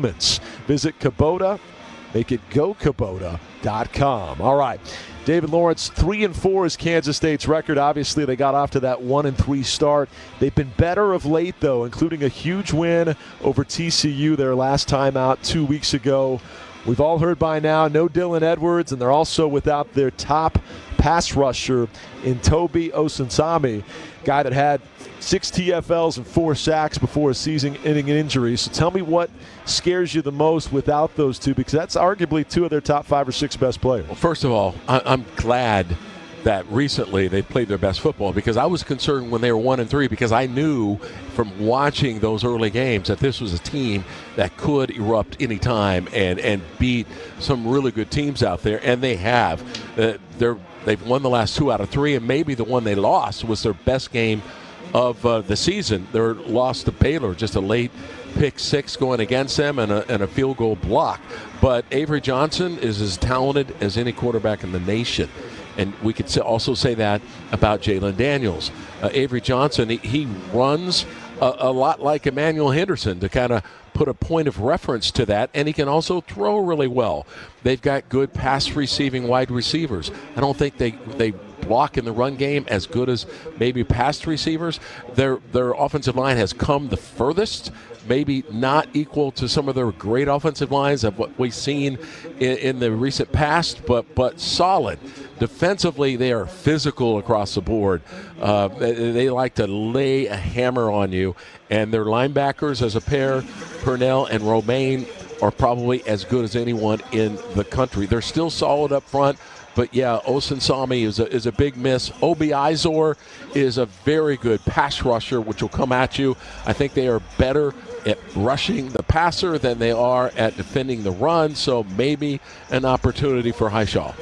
Improvements. Visit Kubota. Make it GoKubota.com. All right. David Lawrence, 3-4 is Kansas State's record. Obviously, they got off to that 1-3 start. They've been better of late, though, including a huge win over TCU their last time out 2 weeks ago. We've all heard by now, no Dylan Edwards, and they're also without their top pass rusher in Toby Osunsami, guy that had 6 TFLs and 4 sacks before a season-ending injury. So tell me what scares you the most without those two, because that's arguably 2 of their top 5 or 6 best players. Well, first of all, I'm glad that recently they played their best football, because I was concerned when they were 1-3, because I knew from watching those early games that this was a team that could erupt anytime and beat some really good teams out there, and they have. They've won the last 2 out of 3, and maybe the one they lost was their best game of the season. Their loss to Baylor, just a late pick 6 going against them and a field goal block. But Avery Johnson is as talented as any quarterback in the nation. And we could also say that about Jalen Daniels. Avery Johnson, he runs a lot like Emmanuel Henderson, to kind of put a point of reference to that, and he can also throw really well. They've got good pass-receiving wide receivers. I don't think they block in the run game as good as maybe past receivers. Their offensive line has come the furthest, maybe not equal to some of their great offensive lines of what we've seen in the recent past, but solid. Defensively, they are physical across the board. They like to lay a hammer on you, and their linebackers as a pair, Purnell and Romaine, are probably as good as anyone in the country. They're still solid up front, but yeah, Osunsami is a big miss. Obi Izor is a very good pass rusher, which will come at you. I think they are better at rushing the passer than they are at defending the run, so maybe an opportunity for Highshaw.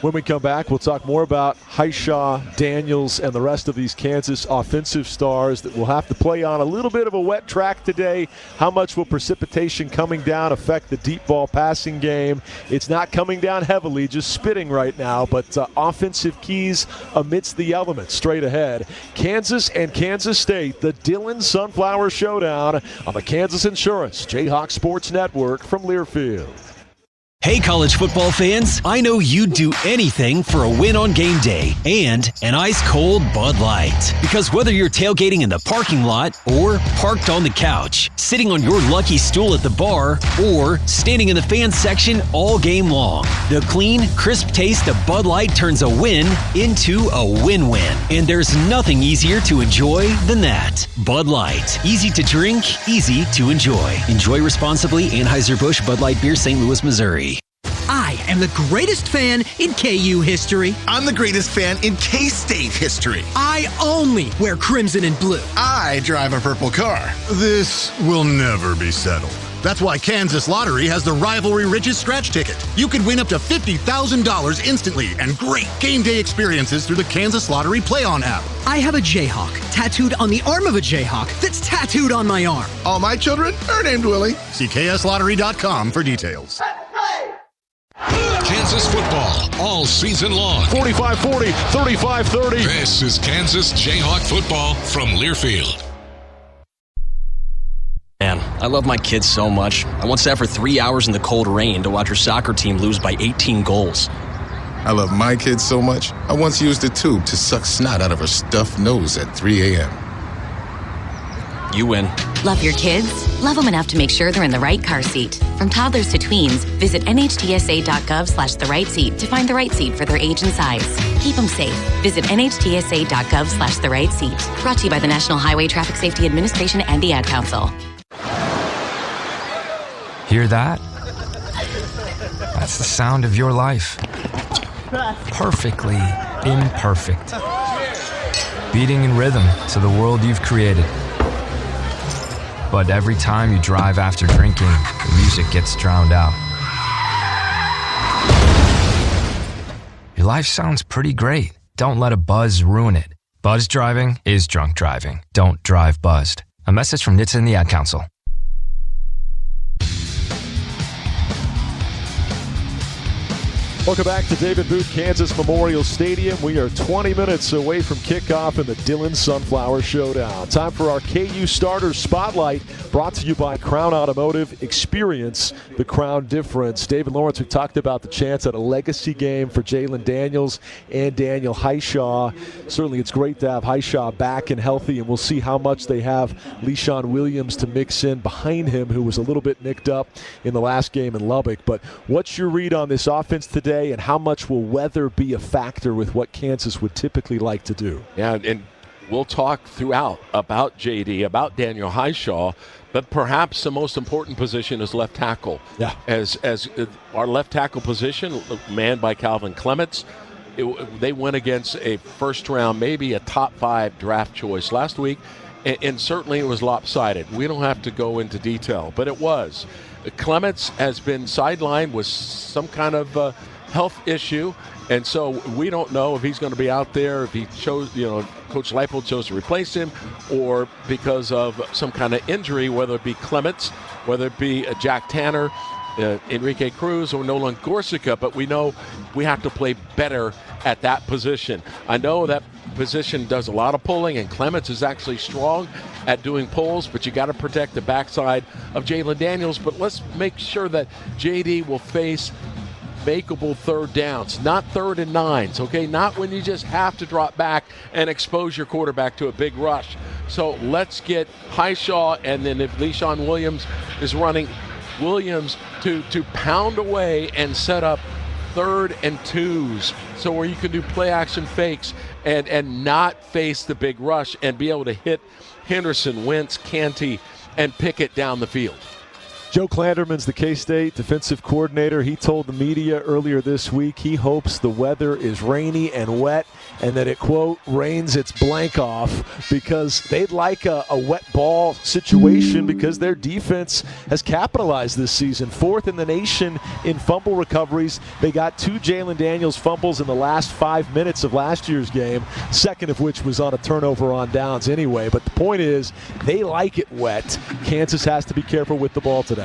When we come back, we'll talk more about Highshaw, Daniels, and the rest of these Kansas offensive stars that will have to play on a little bit of a wet track today. How much will precipitation coming down affect the deep ball passing game? It's not coming down heavily, just spitting right now, but offensive keys amidst the elements straight ahead. Kansas and Kansas State, the Dillon Sunflower Showdown on the Kansas Insurance Jayhawks Sports Network from Learfield. Hey, college football fans, I know you'd do anything for a win on game day and an ice-cold Bud Light. Because whether you're tailgating in the parking lot or parked on the couch, sitting on your lucky stool at the bar, or standing in the fan section all game long, the clean, crisp taste of Bud Light turns a win into a win-win. And there's nothing easier to enjoy than that. Bud Light. Easy to drink, easy to enjoy. Enjoy responsibly. Anheuser-Busch Bud Light Beer, St. Louis, Missouri. I am the greatest fan in KU history. I'm the greatest fan in K-State history. I only wear crimson and blue. I drive a purple car. This will never be settled. That's why Kansas Lottery has the Rivalry Riches Scratch Ticket. You could win up to $50,000 instantly and great game day experiences through the Kansas Lottery Play-On app. I have a Jayhawk tattooed on the arm of a Jayhawk that's tattooed on my arm. All my children are named Willie. See KSLottery.com for details. Kansas football all season long. 45-40, 35-30. This is Kansas Jayhawk football from Learfield. Man, I love my kids so much. I once sat for 3 hours in the cold rain to watch her soccer team lose by 18 goals. I love my kids so much, I once used a tube to suck snot out of her stuffed nose at 3 a.m. You win. Love your kids? Love them enough to make sure they're in the right car seat. From toddlers to tweens, visit nhtsa.gov/the right seat to find the right seat for their age and size. Keep them safe. Visit nhtsa.gov/the right seat. Brought to you by the National Highway Traffic Safety Administration and the Ad Council. Hear that? That's the sound of your life. Perfectly imperfect. Beating in rhythm to the world you've created. But every time you drive after drinking, the music gets drowned out. Your life sounds pretty great. Don't let a buzz ruin it. Buzz driving is drunk driving. Don't drive buzzed. A message from NHTSA and the Ad Council. Welcome back to David Booth, Kansas Memorial Stadium. We are 20 minutes away from kickoff in the Dillon Sunflower Showdown. Time for our KU Starter Spotlight, brought to you by Crown Automotive. Experience the Crown difference. David Lawrence, we talked about the chance at a legacy game for Jalen Daniels and Daniel Highshaw. Certainly it's great to have Highshaw back and healthy, and we'll see how much they have Le'Shawn Williams to mix in behind him, who was a little bit nicked up in the last game in Lubbock. But what's your read on this offense today, and how much will weather be a factor with what Kansas would typically like to do? Yeah, and we'll talk throughout about JD, about Daniel Highshaw, but perhaps the most important position is left tackle. Yeah. As our left tackle position, manned by Calvin Clements, they went against a first round, maybe a top 5 draft choice last week, and certainly it was lopsided. We don't have to go into detail, but it was. Clements has been sidelined with some kind of health issue, and so we don't know if he's going to be out there, if he chose, Coach Leipold chose to replace him, or because of some kind of injury, whether it be Clements, whether it be Jack Tanner, Enrique Cruz, or Nolan Gorsica. But we know we have to play better at that position. I know that position does a lot of pulling, and Clements is actually strong at doing pulls, but you got to protect the backside of Jalen Daniels. But let's make sure that JD will face makeable third downs, not 3rd and 9s, okay? Not when you just have to drop back and expose your quarterback to a big rush. So let's get Highshaw, and then if Le'Shawn Williams is running, Williams to pound away and set up 3rd and 2s, so where you can do play action fakes and not face the big rush and be able to hit Henderson, Wentz, Canty, and Pickett down the field. Joe Klanderman's the K-State defensive coordinator. He told the media earlier this week he hopes the weather is rainy and wet and that it, quote, rains its blank off, because they'd like a wet ball situation because their defense has capitalized this season. 4th in the nation in fumble recoveries. They got 2 Jalen Daniels fumbles in the last 5 minutes of last year's game, second of which was on a turnover on downs anyway. But the point is, they like it wet. Kansas has to be careful with the ball today.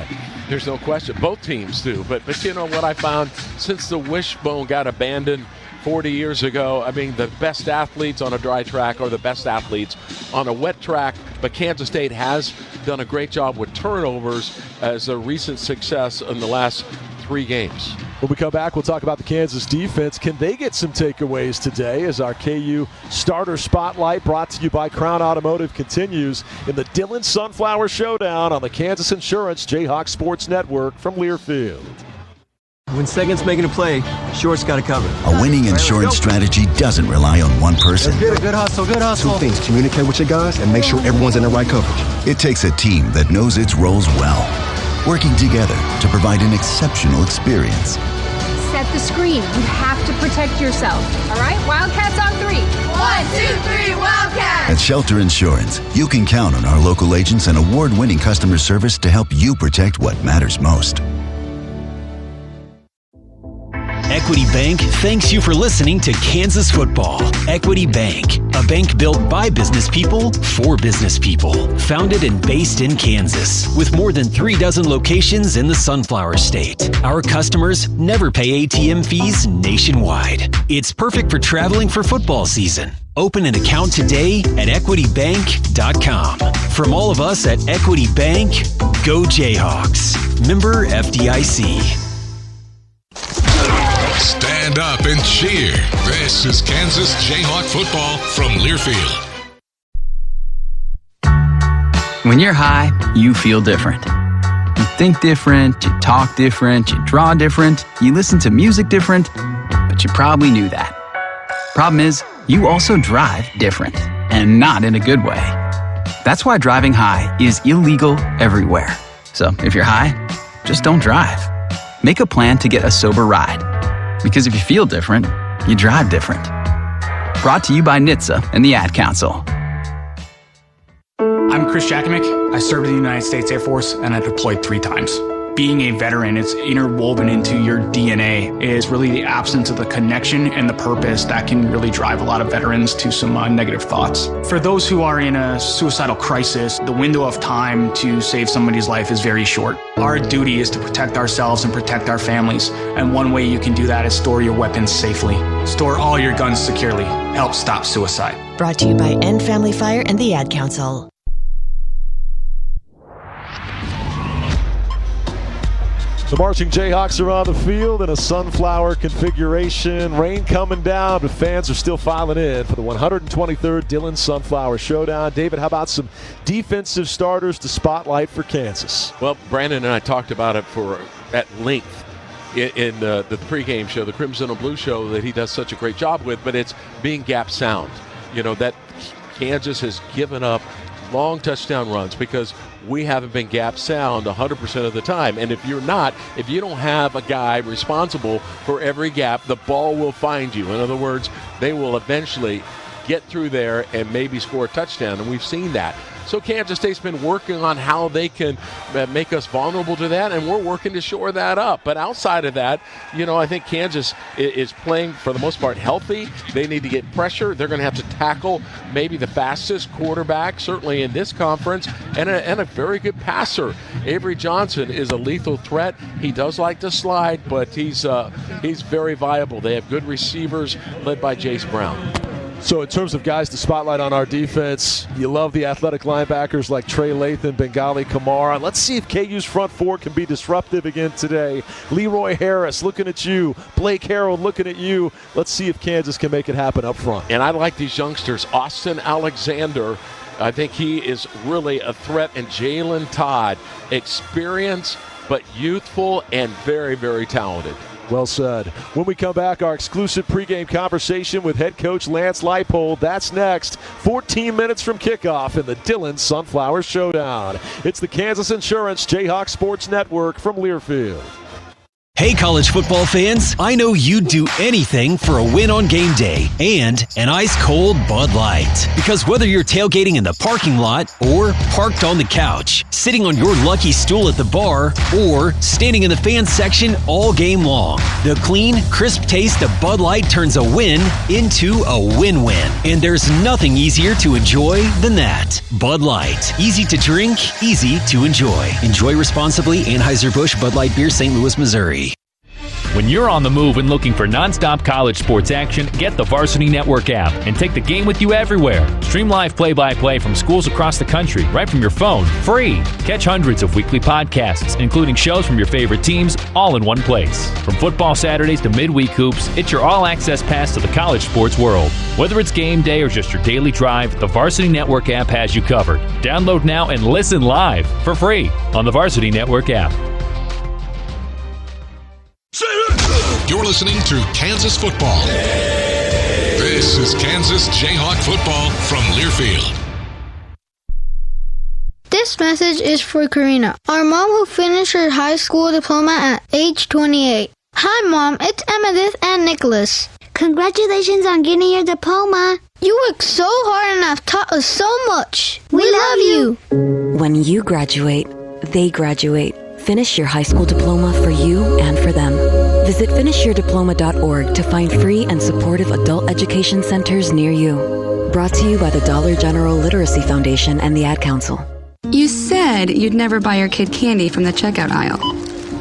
There's no question. Both teams do. But you know what I found? Since the wishbone got abandoned 40 years ago, I mean, the best athletes on a dry track are the best athletes on a wet track. But Kansas State has done a great job with turnovers as a recent success in the last 3 games. When we come back, we'll talk about the Kansas defense. Can they get some takeaways today as our KU Starter Spotlight, brought to you by Crown Automotive, continues in the Dillon Sunflower Showdown on the Kansas Insurance JAYHAWKS Sports Network from Learfield. When second's making a play, short's got to cover. A winning insurance strategy doesn't rely on one person. Good hustle, good hustle. 2 things: communicate with your guys and make sure everyone's in the right coverage. It takes a team that knows its roles well, working together to provide an exceptional experience. Set the screen. You have to protect yourself. All right, Wildcats on 3. 1, 2, 3, Wildcats! At Shelter Insurance, you can count on our local agents and award-winning customer service to help you protect what matters most. Equity Bank thanks you for listening to Kansas Football. Equity Bank, a bank built by business people for business people. Founded and based in Kansas, with more than 36 locations in the Sunflower State. Our customers never pay ATM fees nationwide. It's perfect for traveling for football season. Open an account today at equitybank.com. From all of us at Equity Bank, go JAYHAWKS. Member FDIC. Stand up and cheer. This is Kansas Jayhawk football from Learfield. When you're high, you feel different. You think different, you talk different, you draw different, you listen to music different, but you probably knew that. Problem is, you also drive different, and not in a good way. That's why driving high is illegal everywhere. So if you're high, just don't drive. Make a plan to get a sober ride. Because if you feel different, you drive different. Brought to you by NHTSA and the Ad Council. I'm Chris Jakimick. I served in the United States Air Force and I deployed 3 times. being a veteran, it's interwoven into your DNA, is really the absence of the connection and the purpose that can really drive a lot of veterans to some negative thoughts. For those who are in a suicidal crisis, the window of time to save somebody's life is very short. Our duty is to protect ourselves and protect our families, and one way you can do that is store your weapons safely. Store all your guns securely. Help stop suicide. Brought to you by End Family Fire and the Ad Council. The marching Jayhawks are on the field in a sunflower configuration. Rain coming down, but fans are still filing in for the 123rd Dillon Sunflower Showdown. David, how about some defensive starters to spotlight for Kansas? Well, Brandon and I talked about it at length in the pregame show, the Crimson and Blue show, that he does such a great job with, but it's being gap sound. You know, that Kansas has given up long touchdown runs because we haven't been gap sound 100% of the time. And if you don't have a guy responsible for every gap, the ball will find you. In other words, they will eventually get through there and maybe score a touchdown, and we've seen that. So Kansas State's been working on how they can make us vulnerable to that, and we're working to shore that up. But outside of that, you know, I think Kansas is playing, for the most part, healthy. They need to get pressure. They're going to have to tackle maybe the fastest quarterback, certainly in this conference, and a very good passer. Avery Johnson is a lethal threat. He does like to slide, but he's very viable. They have good receivers led by Jace Brown. So in terms of guys to spotlight on our defense, you love the athletic linebackers like Trey Lathan, Bengali Kamara. Let's see if KU's front four can be disruptive again today. Leroy Harris looking at you. Blake Harrell looking at you. Let's see if Kansas can make it happen up front. And I like these youngsters. Austin Alexander, I think he is really a threat. And Jalen Todd, experience but youthful and very, very talented. Well said. When we come back, our exclusive pregame conversation with head coach Lance Leipold. That's next. 14 minutes from kickoff in the Dillon Sunflower Showdown. It's the Kansas Insurance Jayhawk Sports Network from Learfield. Hey, college football fans, I know you'd do anything for a win on game day and an ice-cold Bud Light. Because whether you're tailgating in the parking lot or parked on the couch, sitting on your lucky stool at the bar, or standing in the fan section all game long, the clean, crisp taste of Bud Light turns a win into a win-win. And there's nothing easier to enjoy than that. Bud Light. Easy to drink, easy to enjoy. Enjoy responsibly. Anheuser-Busch Bud Light Beer, St. Louis, Missouri. When you're on the move and looking for nonstop college sports action, get the Varsity Network app and take the game with you everywhere. Stream live play-by-play from schools across the country right from your phone, free. Catch hundreds of weekly podcasts, including shows from your favorite teams, all in one place. From football Saturdays to midweek hoops, it's your all-access pass to the college sports world. Whether it's game day or just your daily drive, the Varsity Network app has you covered. Download now and listen live for free on the Varsity Network app. You're listening to Kansas football. This is Kansas Jayhawk football from Learfield. This message is for Karina, our mom who finished her high school diploma at age 28. Hi, Mom. It's Emmettith and Nicholas. Congratulations on getting your diploma. You worked so hard and have taught us so much. We love you. When you graduate, they graduate. Finish your high school diploma for you and for them. Visit finishyourdiploma.org to find free and supportive adult education centers near you. Brought to you by the Dollar General Literacy Foundation and the Ad Council. You said you'd never buy your kid candy from the checkout aisle.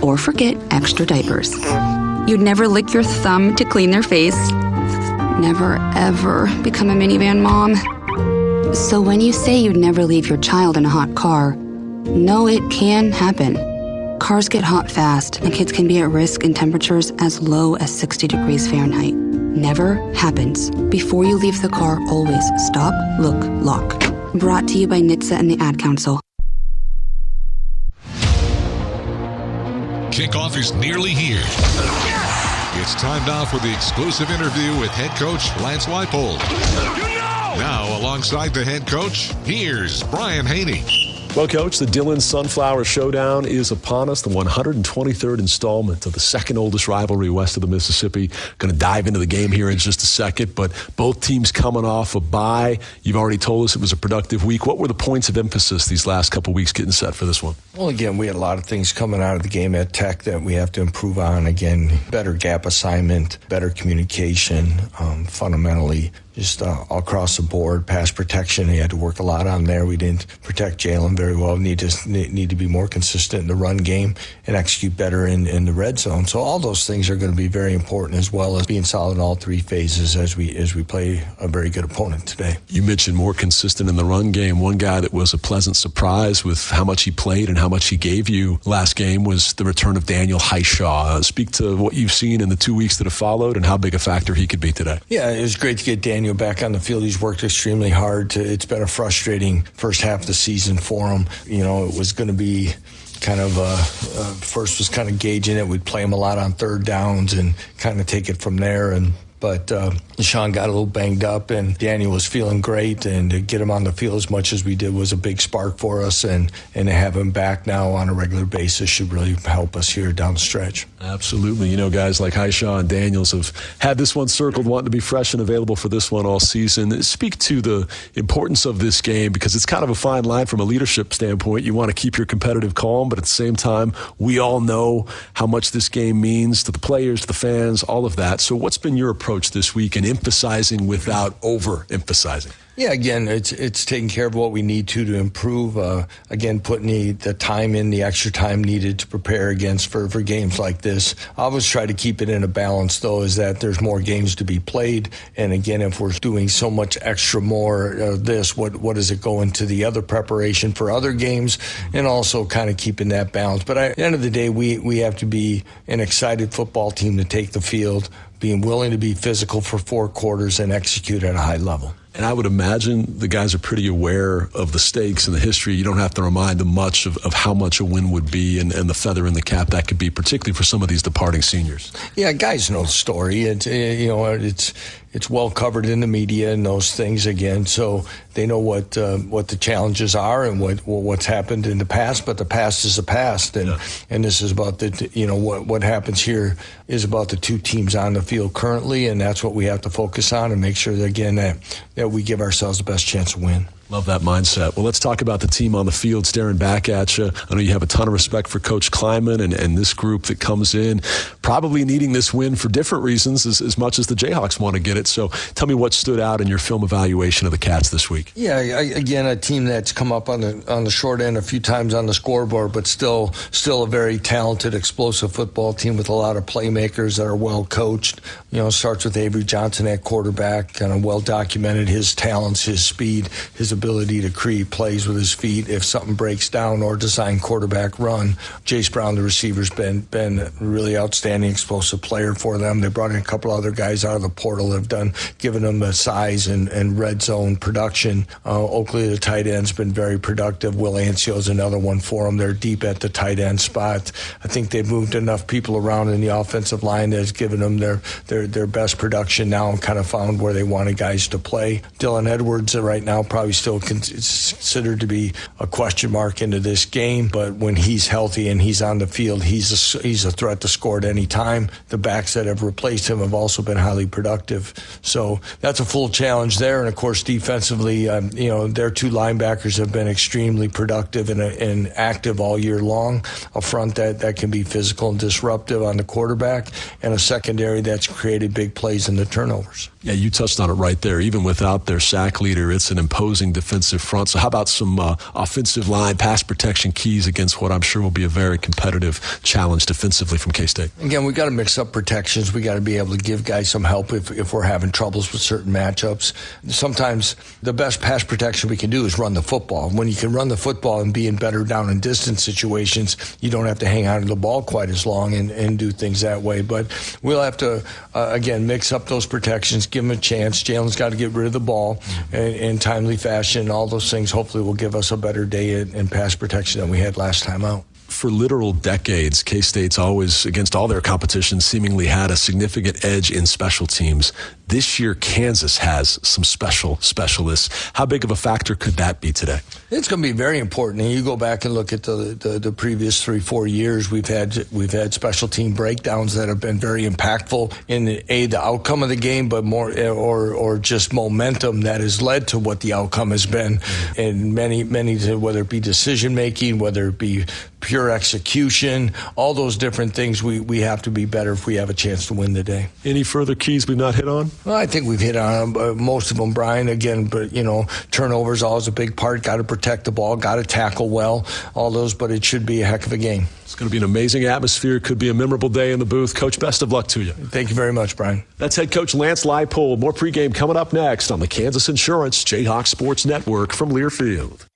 Or forget extra diapers. You'd never lick your thumb to clean their face. Never, ever become a minivan mom. So when you say you'd never leave your child in a hot car, know it can happen. Cars get hot fast, and kids can be at risk in temperatures as low as 60 degrees Fahrenheit. Never happens. Before you leave the car, always stop, look, lock. Brought to you by NHTSA and the Ad Council. Kickoff is nearly here. It's time now for the exclusive interview with head coach Lance Leipold. Now, alongside the head coach, here's Brian Haney. Well, Coach, the Dillon Sunflower Showdown is upon us, the 123rd installment of the second oldest rivalry west of the Mississippi. Going to dive into the game here in just a second, but both teams coming off a bye. You've already told us it was a productive week. What were the points of emphasis these last couple weeks getting set for this one? Well, again, we had a lot of things coming out of the game at Tech that we have to improve on. Again, better gap assignment, better communication, fundamentally just all across the board. Pass protection, he had to work a lot on there. We didn't protect Jalen very well. Need to be more consistent in the run game and execute better in the red zone. So all those things are going to be very important, as well as being solid in all three phases as we play a very good opponent today. You mentioned more consistent in the run game. One guy that was a pleasant surprise with how much he played and how much he gave you last game was the return of Daniel Highshaw. Speak to what you've seen in the 2 weeks that have followed and how big a factor he could be today. Yeah, it was great to get Daniel back on the field. He's worked extremely hard. It's been a frustrating first half of the season for him. You know, it was going to be kind of first was kind of gauging it. We'd play him a lot on third downs and kind of take it from there. But Sean got a little banged up, and Daniel was feeling great, and to get him on the field as much as we did was a big spark for us, and to have him back now on a regular basis should really help us here down the stretch. Absolutely. You know, guys like Highshaw and Daniels have had this one circled, wanting to be fresh and available for this one all season. Speak to the importance of this game, because it's kind of a fine line from a leadership standpoint. You want to keep your competitive calm, but at the same time, we all know how much this game means to the players, to the fans, all of that. So what's been your approach this week and emphasizing without overemphasizing? Yeah, again, it's taking care of what we need to improve. Again, putting the time in, the extra time needed to prepare against for games like this. I always try to keep it in a balance, though, is that there's more games to be played. And again, if we're doing so much extra more this, what does it go into the other preparation for other games? And also kind of keeping that balance. But at the end of the day, we have to be an excited football team to take the field, being willing to be physical for 4 quarters and execute at a high level. And I would imagine the guys are pretty aware of the stakes and the history. You don't have to remind them much of how much a win would be and the feather in the cap that could be, particularly for some of these departing seniors. Yeah, guys know the story. It's well covered in the media and those things again, so they know what the challenges are and what's happened in the past. But the past is the past, and this is about what happens here is about the two teams on the field currently, and that's what we have to focus on and make sure that again that we give ourselves the best chance to win. Love that mindset. Well, let's talk about the team on the field staring back at you. I know you have a ton of respect for Coach Kleiman and this group that comes in, probably needing this win for different reasons as much as the Jayhawks want to get it. So tell me what stood out in your film evaluation of the Cats this week. Yeah, again, a team that's come up on the short end a few times on the scoreboard, but still a very talented, explosive football team with a lot of playmakers that are well coached. You know, starts with Avery Johnson at quarterback, kind of well documented his talents, his speed, his ability to create plays with his feet if something breaks down, or design quarterback run. Jace Brown, the receiver's been a really outstanding explosive player for them. They brought in a couple other guys out of the portal that have given them the size and red zone production. Oakley, the tight end's been very productive. Will Ancio's another one for them. They're deep at the tight end spot. I think they've moved enough people around in the offensive line that's given them their best production now, and kind of found where they wanted guys to play. Dylan Edwards right now probably still considered to be a question mark into this game, but when he's healthy and he's on the field, he's a threat to score at any time. The backs that have replaced him have also been highly productive, so that's a full challenge there. And of course, defensively, their two linebackers have been extremely productive and active all year long. A front that can be physical and disruptive on the quarterback, and a secondary that's created big plays in the turnovers. Yeah, you touched on it right there. Even without their sack leader, it's an imposing defensive front. So how about some offensive line pass protection keys against what I'm sure will be a very competitive challenge defensively from K-State? Again, we got to mix up protections. We got to be able to give guys some help if we're having troubles with certain matchups. Sometimes the best pass protection we can do is run the football. When you can run the football and be in better down and distance situations, you don't have to hang on to the ball quite as long and do things that way. But we'll have to, again, mix up those protections, give him a chance. Jalen's got to get rid of the ball in timely fashion. All those things hopefully will give us a better day in pass protection than we had last time out. For literal decades, K-State's always, against all their competition, seemingly had a significant edge in special teams. this year Kansas has some specialists. How big of a factor could that be today? It's going to be very important. And you go back and look at the previous 3-4 years, we've had special team breakdowns that have been very impactful in the outcome of the game, but more or just momentum that has led to what the outcome has been. And many, whether it be decision making, whether it be pure execution, all those different things, we have to be better if we have a chance to win the day. Any further keys we've not hit on? Well, I think we've hit on most of them, Brian. Again, but turnovers always a big part. Got to protect the ball, got to tackle well, all those. But it should be a heck of a game. It's going to be an amazing atmosphere. Could be a memorable day in the booth. Coach, best of luck to you. Thank you very much, Brian. That's head coach Lance Leipold. More pregame coming up next on the Kansas Insurance Jayhawks Sports Network from Learfield.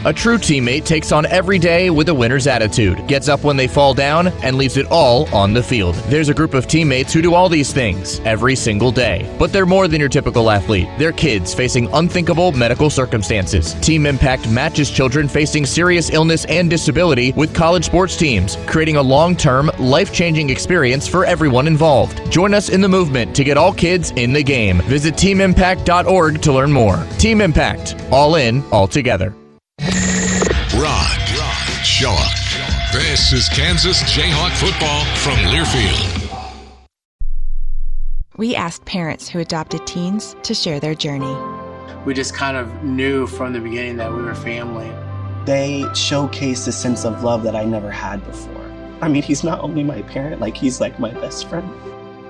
A true teammate takes on every day with a winner's attitude, gets up when they fall down, and leaves it all on the field. There's a group of teammates who do all these things every single day. But they're more than your typical athlete. They're kids facing unthinkable medical circumstances. Team Impact matches children facing serious illness and disability with college sports teams, creating a long-term, life-changing experience for everyone involved. Join us in the movement to get all kids in the game. Visit teamimpact.org to learn more. Team Impact. All in, all together. Rod, show up. This is Kansas Jayhawk football from Learfield. We asked parents who adopted teens to share their journey. We just kind of knew from the beginning that we were family. They showcased a sense of love that I never had before. I mean, he's not only my parent, he's like my best friend.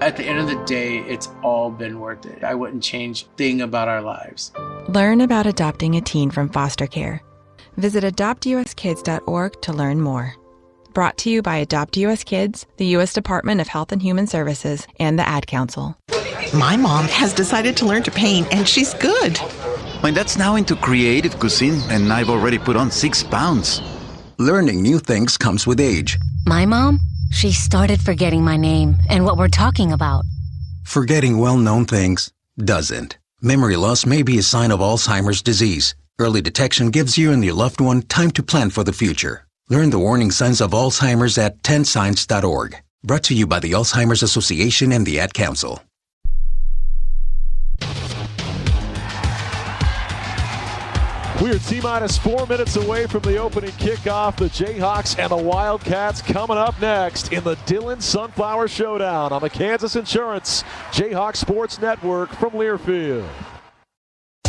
At the end of the day, it's all been worth it. I wouldn't change a thing about our lives. Learn about adopting a teen from foster care. Visit adoptuskids.org to learn more. Brought to you by Adopt US Kids, the U.S. Department of Health and Human Services, and the Ad Council. My mom has decided to learn to paint, and she's good. My dad's now into creative cuisine, and I've already put on 6 pounds. Learning new things comes with age. My mom? She started forgetting my name and what we're talking about. Forgetting well-known things doesn't. Memory loss may be a sign of Alzheimer's disease. Early detection gives you and your loved one time to plan for the future. Learn the warning signs of Alzheimer's at 10signs.org. Brought to you by the Alzheimer's Association and the Ad Council. We're T-minus 4 minutes away from the opening kickoff. The Jayhawks and the Wildcats coming up next in the Dillon Sunflower Showdown on the Kansas Insurance Jayhawks Sports Network from Learfield.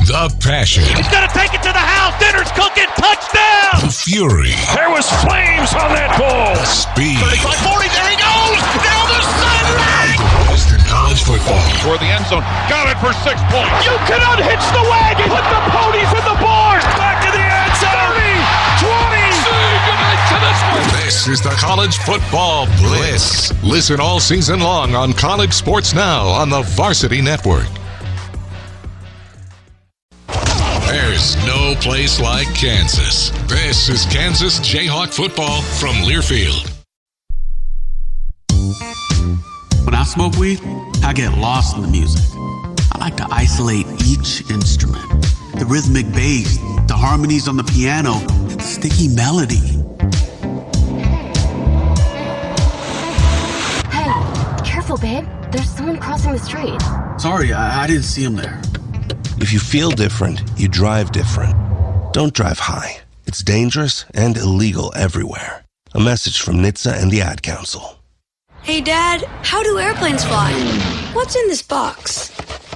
The passion. He's going to take it to the house. Dinner's cooking. Touchdown. The fury. There was flames on that ball. The speed. 35-40. There he goes. Down the sideline. Western College football. Toward the end zone. Got it for 6 points. You can unhitch the wagon. Put the ponies in the bars. Back in the end zone. 30, 20. Say goodnight to this one. This is the College Football Blitz. Listen all season long on College Sports Now on the Varsity Network. There's no place like Kansas. This is Kansas Jayhawk football from Learfield. When I smoke weed, I get lost in the music. I like to isolate each instrument. The rhythmic bass, the harmonies on the piano, the sticky melody. Hey, careful, babe. There's someone crossing the street. Sorry, I didn't see him there. If you feel different, you drive different. Don't drive high. It's dangerous and illegal everywhere. A message from NHTSA and the Ad Council. Hey, Dad, how do airplanes fly? What's in this box?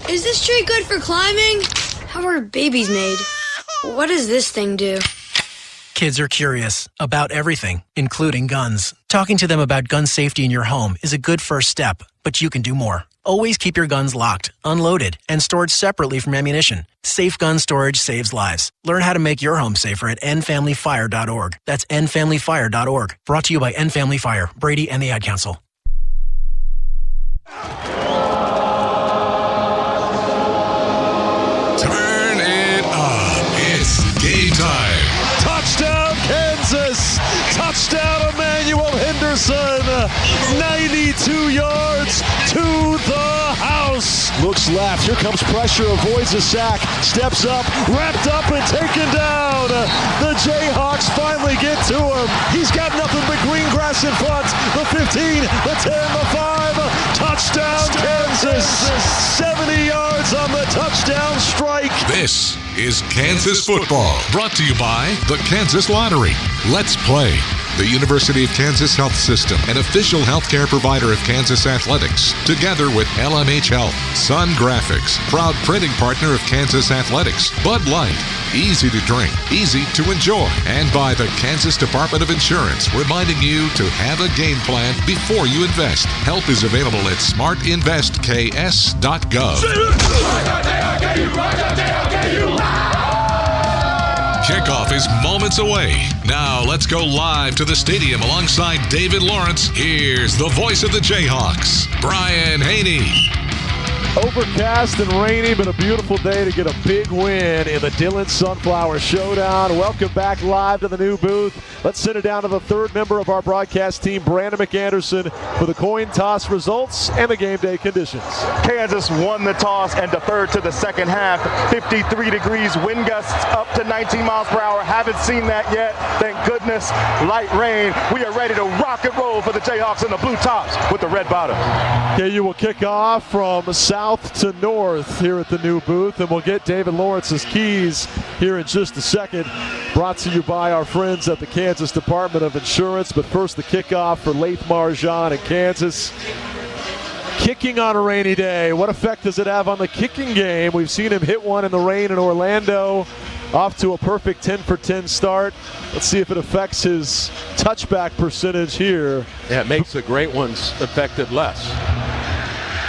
Is this tree good for climbing? How are babies made? What does this thing do? Kids are curious about everything, including guns. Talking to them about gun safety in your home is a good first step, but you can do more. Always keep your guns locked, unloaded, and stored separately from ammunition. Safe gun storage saves lives. Learn how to make your home safer at endfamilyfire.org. That's endfamilyfire.org. Brought to you by End Family Fire, Brady, and the Ad Council. Turn it up. It's game time. Touchdown, Kansas! Touchdown, Emmanuel Henderson! 92 yards to the house. Looks left. Here comes pressure. Avoids a sack. Steps up. Wrapped up and taken down. The Jayhawks finally get to him. He's got nothing but green grass in front. The 15, the 10, the 5. Touchdown, Kansas. 70 yards on the touchdown strike. This is Kansas football, brought to you by the Kansas Lottery. Let's play. The University of Kansas Health System, an official healthcare provider of Kansas Athletics, together with LMH Health, Sun Graphics, proud printing partner of Kansas Athletics, Bud Light, easy to drink, easy to enjoy, and by the Kansas Department of Insurance, reminding you to have a game plan before you invest. Help is available at smartinvestks.gov. Kickoff is moments away. Now let's go live to the stadium alongside David Lawrence. Here's the voice of the Jayhawks, Brian Haney. Overcast and rainy, but a beautiful day to get a big win in the Dillon Sunflower Showdown. Welcome back live to the new booth. Let's send it down to the third member of our broadcast team, Brandon McAnderson, for the coin toss results and the game day conditions. Kansas won the toss and deferred to the second half. 53 degrees, wind gusts up to 19 miles per hour. Haven't seen that yet. Thank goodness. Light rain. We are ready to rock and roll for the Jayhawks in the blue tops with the red bottom. KU will kick off from south to north here at the new booth, and we'll get David Lawrence's keys here in just a second. Brought to you by our friends at the Kansas Department of Insurance. But first, the kickoff for Laith Marjan in Kansas. Kicking on a rainy day. What effect does it have on the kicking game? We've seen him hit one in the rain in Orlando. Off to a perfect 10-for-10 start. Let's see if it affects his touchback percentage here. Yeah, it makes the great ones affected less.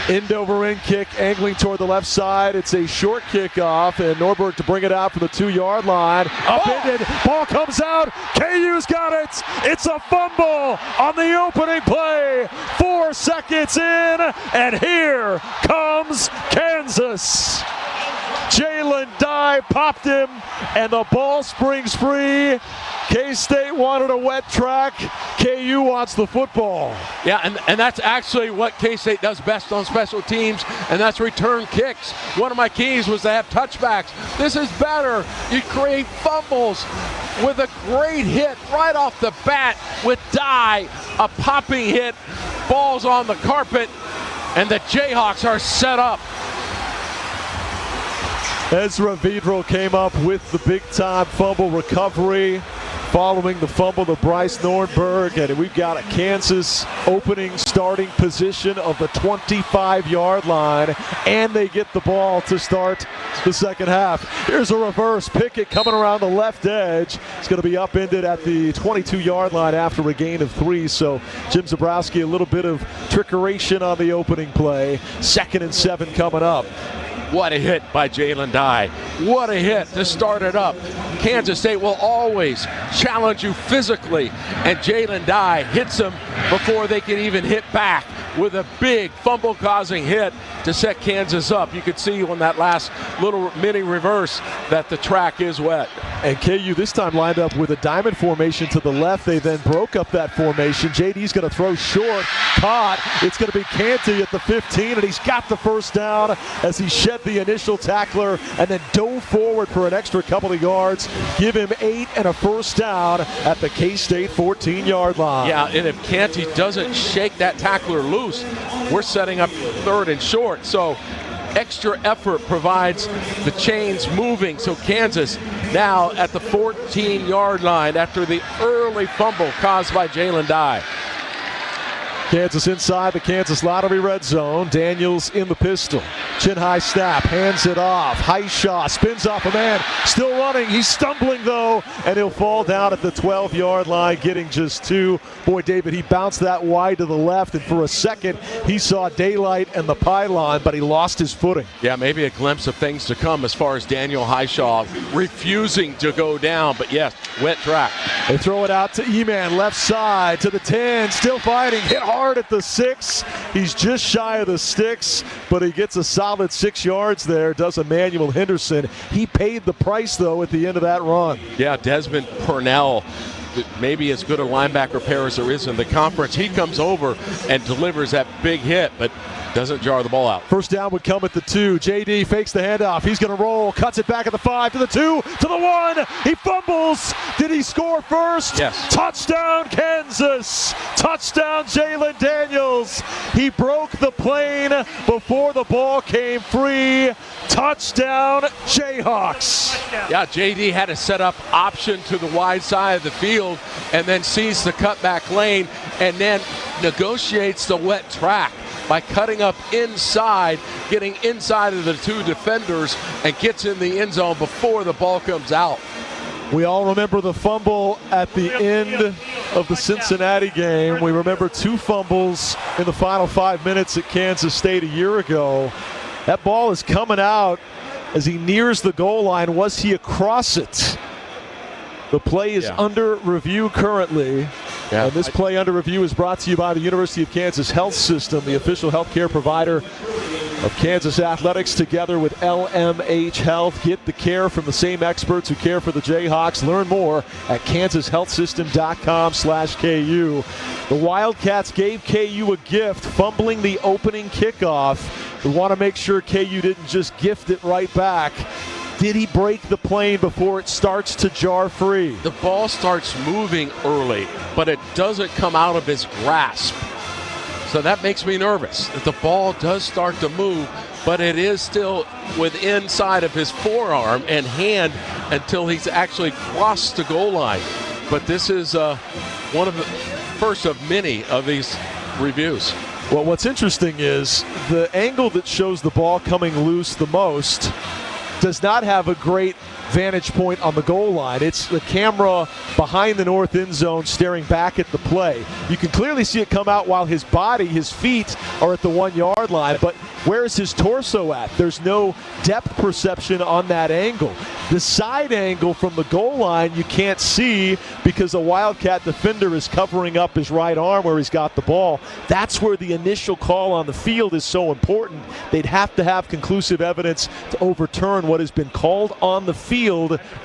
End over end kick, angling toward the left side. It's a short kickoff, and Norberg to bring it out from the 2-yard line. Upended, ball comes out. KU's got it. It's a fumble on the opening play. 4 seconds in, and here comes Kansas. Jalen Dye popped him, and the ball springs free. K-State wanted a wet track. KU wants the football. Yeah, and that's actually what K-State does best on special teams, and that's return kicks. One of my keys was to have touchbacks. This is better. You create fumbles with a great hit right off the bat with Dye. A popping hit, balls on the carpet, and the Jayhawks are set up. Ezra Vidro came up with the big-time fumble recovery following the fumble to Bryce Norberg, and we've got a Kansas opening starting position of the 25-yard line, and they get the ball to start the second half. Here's a reverse. Pickett coming around the left edge. It's going to be upended at the 22-yard line after a gain of 3, so Jim Zabrowski, a little bit of trickeration on the opening play. 2nd and 7 coming up. What a hit by Jalen Dye. What a hit to start it up. Kansas State will always challenge you physically, and Jalen Dye hits them before they can even hit back with a big fumble-causing hit to set Kansas up. You could see on that last little mini reverse that the track is wet. And KU this time lined up with a diamond formation to the left. They then broke up that formation. JD's going to throw short. Caught. It's going to be Canty at the 15, and he's got the first down as he shed the initial tackler and then dove forward for an extra couple of yards. Give him 8 and a first down at the K-State 14-yard line. Yeah, and if Canty doesn't shake that tackler loose, we're setting up 3rd and short. So extra effort provides the chains moving. So Kansas now at the 14-yard line after the early fumble caused by Jalen Dye. Kansas inside the Kansas Lottery red zone. Daniels in the pistol. Chin high snap, hands it off. Highshaw spins off a man, still running. He's stumbling though, and he'll fall down at the 12-yard line, getting just 2. Boy, David, he bounced that wide to the left, and for a second he saw daylight and the pylon, but he lost his footing. Yeah, maybe a glimpse of things to come as far as Daniel Highshaw refusing to go down, but yes, wet track. They throw it out to E-Man, left side to the 10, still fighting, hit hard at the 6. He's just shy of the sticks, but he gets a solid 6 yards there, does Emmanuel Henderson. He paid the price, though, at the end of that run. Yeah, Desmond Purnell, maybe as good a linebacker pair as there is in the conference. He comes over and delivers that big hit, but doesn't jar the ball out. First down would come at the 2. JD fakes the handoff. He's going to roll, cuts it back at the 5 to the 2 to the 1. He fumbles. Did he score first? Yes. Touchdown, Kansas. Touchdown, Jalen Daniels. Daniels. He broke the plane before the ball came free. Touchdown, Jayhawks. Yeah, JD had a set up option to the wide side of the field and then sees the cutback lane and then negotiates the wet track by cutting up inside, getting inside of the two defenders, and gets in the end zone before the ball comes out. We all remember the fumble at the end of the Cincinnati game. We remember 2 fumbles in the final 5 minutes at Kansas State a year ago. That ball is coming out as he nears the goal line. Was he across it? The play is under review currently. And this play under review is brought to you by the University of Kansas Health System, the official healthcare provider of Kansas Athletics, together with LMH Health. Get the care from the same experts who care for the Jayhawks. Learn more at kansashealthsystem.com/KU. The Wildcats gave KU a gift, fumbling the opening kickoff. We want to make sure KU didn't just gift it right back. Did he break the plane before it starts to jar free? The ball starts moving early, but it doesn't come out of his grasp. So that makes me nervous that the ball does start to move, but it is still within inside of his forearm and hand until he's actually crossed the goal line. But this is one of the first of many of these reviews. Well, what's interesting is the angle that shows the ball coming loose the most does not have a great vantage point on the goal line. It's the camera behind the north end zone staring back at the play. You can clearly see it come out while his body, his feet are at the 1 yard line, but where is his torso at? There's no depth perception on that angle. The side angle from the goal line you can't see because a Wildcat defender is covering up his right arm where he's got the ball. That's where the initial call on the field is so important. They'd have to have conclusive evidence to overturn what has been called on the field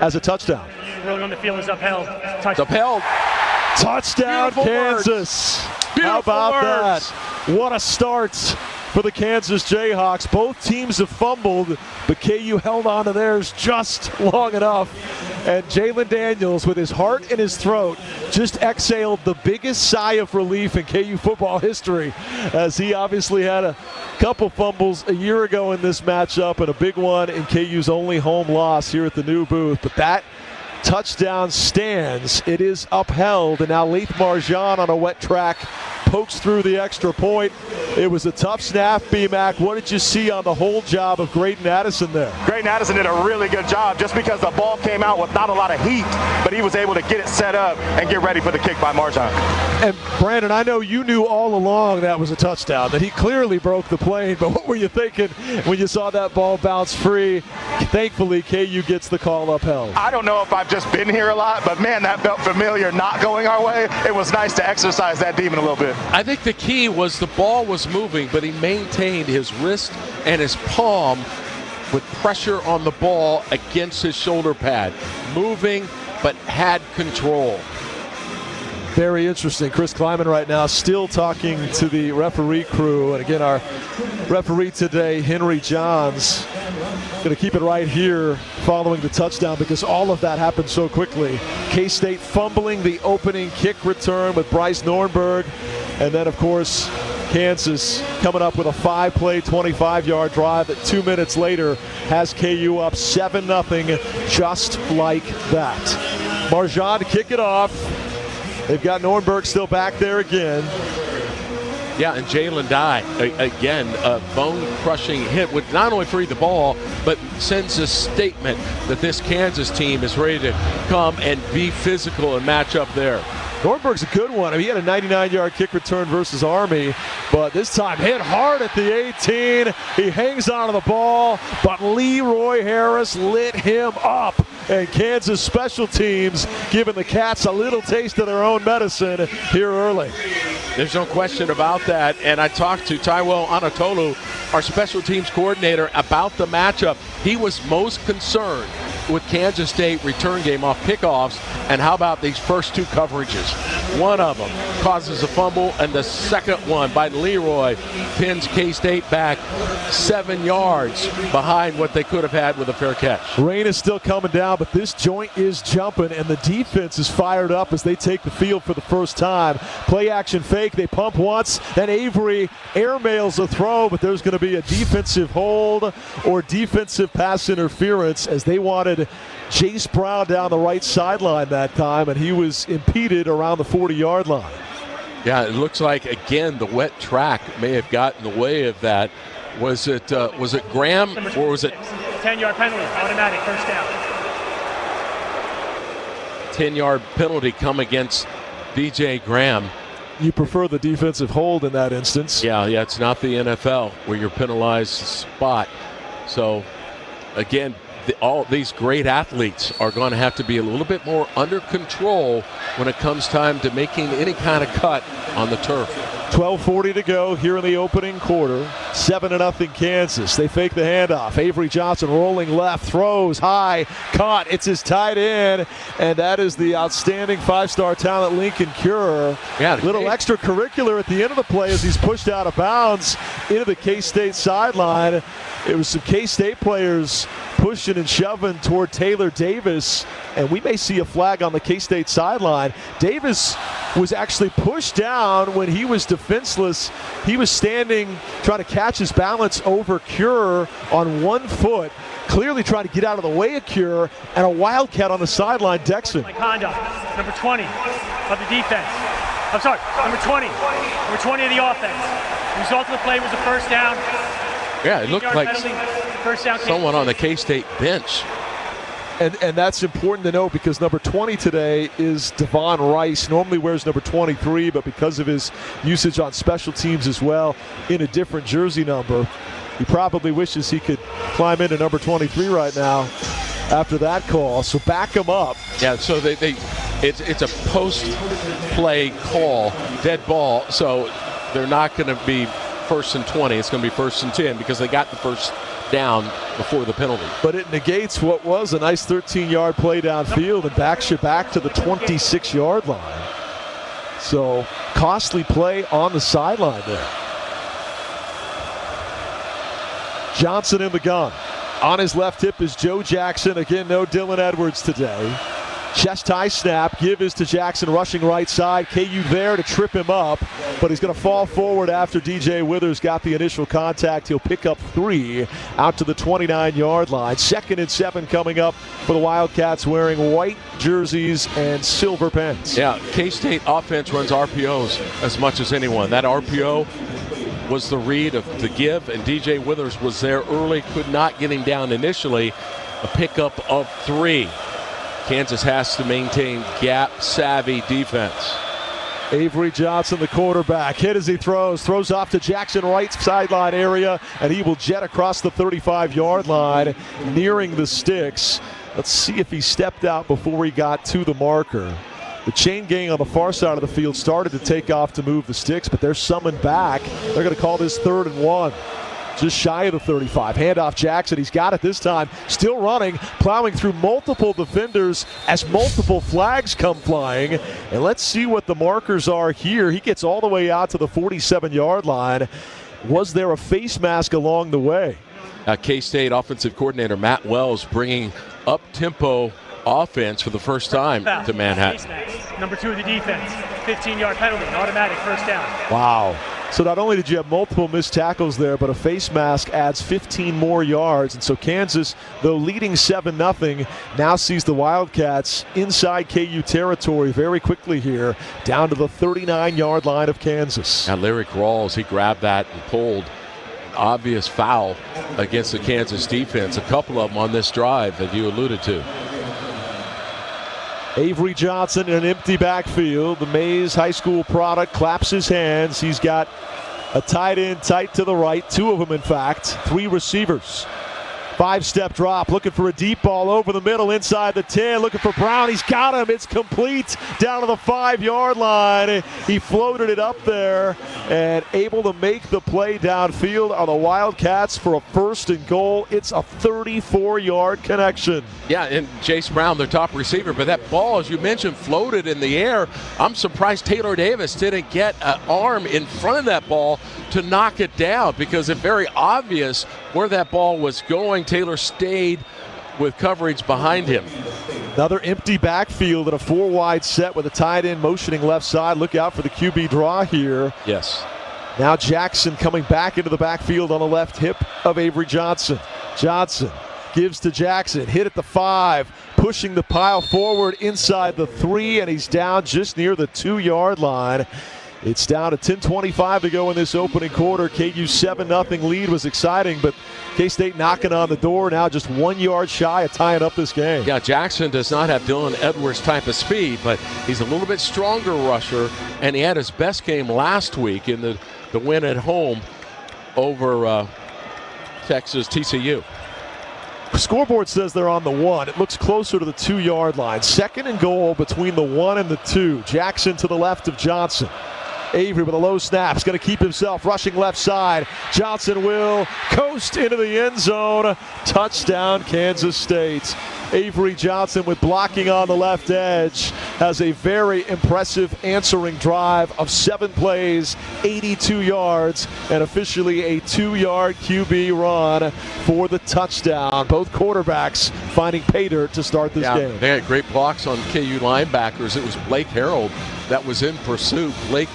as a touchdown. Ruling on the field is upheld. It's upheld. Touchdown, Beautiful Kansas. Beautiful How about words. that? What a start for the Kansas Jayhawks. Both teams have fumbled, but KU held on to theirs just long enough. And Jalen Daniels, with his heart in his throat, just exhaled the biggest sigh of relief in KU football history, as he obviously had a couple fumbles a year ago in this matchup and a big one in KU's only home loss here at the new booth. But that touchdown stands. It is upheld, and now Laith Marjan on a wet track pokes through the extra point. It was a tough snap, B-Mac. What did you see on the hold job of Graydon Addison there? Graydon Addison did a really good job just because the ball came out with not a lot of heat, but he was able to get it set up and get ready for the kick by Marjan. And Brandon, I know you knew all along that was a touchdown, that he clearly broke the plane, but what were you thinking when you saw that ball bounce free? Thankfully, KU gets the call upheld. I don't know if I've just been here a lot, but man, that felt familiar not going our way. It was nice to exercise that demon a little bit. I think the key was the ball was moving, but he maintained his wrist and his palm with pressure on the ball against his shoulder pad. Moving, but had control. Very interesting. Chris Kleiman right now still talking to the referee crew. And again, our referee today, Henry Johns, going to keep it right here following the touchdown because all of that happened so quickly. K-State fumbling the opening kick return with Bryce Nornberg. And then, of course, Kansas coming up with a 5-play, 25-yard drive that 2 minutes later has KU up 7-0 just like that. Marjan to kick it off. They've got Nornberg still back there again. Yeah, and Jalen Dye, again, a bone-crushing hit would not only free the ball, but sends a statement that this Kansas team is ready to come and be physical and match up there. Nornberg's a good one. I mean, he had a 99-yard kick return versus Army, but this time hit hard at the 18. He hangs onto the ball, but Leroy Harris lit him up. And Kansas special teams giving the Cats a little taste of their own medicine here early. There's no question about that. And I talked to Taiwo Anatolu, our special teams coordinator, about the matchup. He was most concerned with Kansas State return game off kickoffs, and how about these first two coverages? One of them causes a fumble, and the second one by Leroy pins K-State back 7 yards behind what they could have had with a fair catch. Rain is still coming down, but this joint is jumping, and the defense is fired up as they take the field for the first time. Play action fake, they pump once, then Avery airmails a throw, but there's going to be a defensive hold or defensive pass interference as they wanted Jace Brown down the right sideline that time, and he was impeded around the 40-yard line. Yeah, it looks like, again, the wet track may have gotten in the way of that. Was it Graham or was it 10-yard penalty, automatic, first down. 10-yard penalty come against DJ Graham. You prefer the defensive hold in that instance. Yeah, it's not the NFL where you're penalized spot. So, again, all these great athletes are going to have to be a little bit more under control when it comes time to making any kind of cut on the turf. 12:40 to go here in the opening quarter. 7-0 Kansas. They fake the handoff. Avery Johnson rolling left, throws high, caught. It's his tight end, and that is the outstanding 5-star talent Lincoln Cure. Yeah, little extracurricular at the end of the play as he's pushed out of bounds into the K-State sideline. It was some K-State players pushing and shoving toward Taylor Davis, and we may see a flag on the K-State sideline. Davis was actually pushed down when he was defenseless. He was standing trying to catch his balance over Cure on one foot, clearly trying to get out of the way of Cure, and a Wildcat on the sideline, Dexon. Conduct, number 20 of the defense. I'm sorry, number 20 of the offense. The result of the play was a first down. Yeah, it looked like first down someone on the K-State bench. And that's important to note because number 20 today is Devon Rice. Normally wears number 23, but because of his usage on special teams as well in a different jersey number, he probably wishes he could climb into number 23 right now after that call. So back him up. Yeah, so it's a post-play call, dead ball, so they're not going to be first and 20. It's going to be first and 10 because they got the first down before the penalty. But it negates what was a nice 13-yard play downfield and backs you back to the 26-yard line. So costly play on the sideline there. Johnson in the gun. On his left hip is Joe Jackson. Again, no Dylan Edwards today. Chest high snap. Give is to Jackson, rushing right side. KU there to trip him up, but he's going to fall forward after DJ Withers got the initial contact. He'll pick up 3 out to the 29-yard line. 2nd and 7 coming up for the Wildcats wearing white jerseys and silver pens. Yeah, K-State offense runs RPOs as much as anyone. That RPO was the read of the give, and DJ Withers was there early, could not get him down initially. A pickup of 3. Kansas has to maintain gap-savvy defense. Avery Johnson, the quarterback, hit as he throws off to Jackson right sideline area, and he will jet across the 35-yard line, nearing the sticks. Let's see if he stepped out before he got to the marker. The chain gang on the far side of the field started to take off to move the sticks, but they're summoned back. They're going to call this 3rd and 1. Just shy of the 35. Handoff Jackson. He's got it this time. Still running, plowing through multiple defenders as multiple flags come flying. And let's see what the markers are here. He gets all the way out to the 47-yard line. Was there a face mask along the way? K-State offensive coordinator Matt Wells bringing up-tempo offense for the first time to Manhattan. Number 2 of the defense. 15-yard penalty, automatic first down. Wow. So not only did you have multiple missed tackles there, but a face mask adds 15 more yards. And so Kansas, though leading 7-0, now sees the Wildcats inside KU territory very quickly here, down to the 39-yard line of Kansas. Now Lyric Rawls, he grabbed that and pulled. Obvious foul against the Kansas defense. A couple of them on this drive that you alluded to. Avery Johnson in an empty backfield. The Mays High School product claps his hands. He's got a tight end tight to the right, 2 of them in fact, 3 receivers. 5-step drop, looking for a deep ball over the middle, inside the 10, looking for Brown. He's got him. It's complete down to the 5-yard line. He floated it up there and able to make the play downfield on the Wildcats for a 1st and goal. It's a 34-yard connection. Yeah, and Jace Brown, their top receiver, but that ball, as you mentioned, floated in the air. I'm surprised Taylor Davis didn't get an arm in front of that ball to knock it down, because it's very obvious where that ball was going. Taylor stayed with coverage behind him. Another empty backfield and a 4-wide set with a tight end motioning left side. Look out for the QB draw here. Yes. Now Jackson coming back into the backfield on the left hip of Avery Johnson. Johnson gives to Jackson, hit at the 5, pushing the pile forward inside the 3, and he's down just near the 2-yard line. It's down to 10:25 to go in this opening quarter. KU's 7-0 lead was exciting, but K-State knocking on the door now, just 1 yard shy of tying up this game. Yeah, Jackson does not have Dylan Edwards type of speed, but he's a little bit stronger rusher, and he had his best game last week in the win at home over Texas TCU. Scoreboard says they're on the 1. It looks closer to the 2-yard line. 2nd and goal between the 1 and the 2. Jackson to the left of Johnson. Avery with a low snap. He's going to keep himself rushing left side. Johnson will coast into the end zone. Touchdown, Kansas State. Avery Johnson with blocking on the left edge has a very impressive answering drive of 7 plays, 82 yards, and officially a 2-yard QB run for the touchdown. Both quarterbacks finding pay dirt to start this game. They had great blocks on KU linebackers. It was Blake Harold that was in pursuit. Blake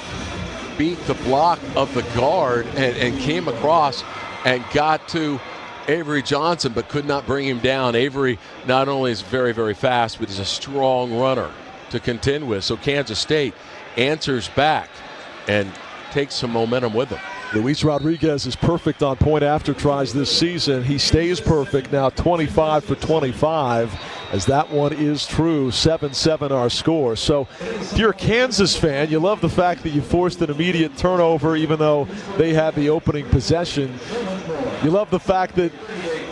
beat the block of the guard and came across and got to Avery Johnson, but could not bring him down. Avery not only is very, very fast, but he's a strong runner to contend with. So Kansas State answers back and takes some momentum with them. Luis Rodriguez is perfect on point after tries this season. He stays perfect now, 25 for 25, as that one is true. 7-7 our score. So if you're a Kansas fan, you love the fact that you forced an immediate turnover even though they had the opening possession. You love the fact that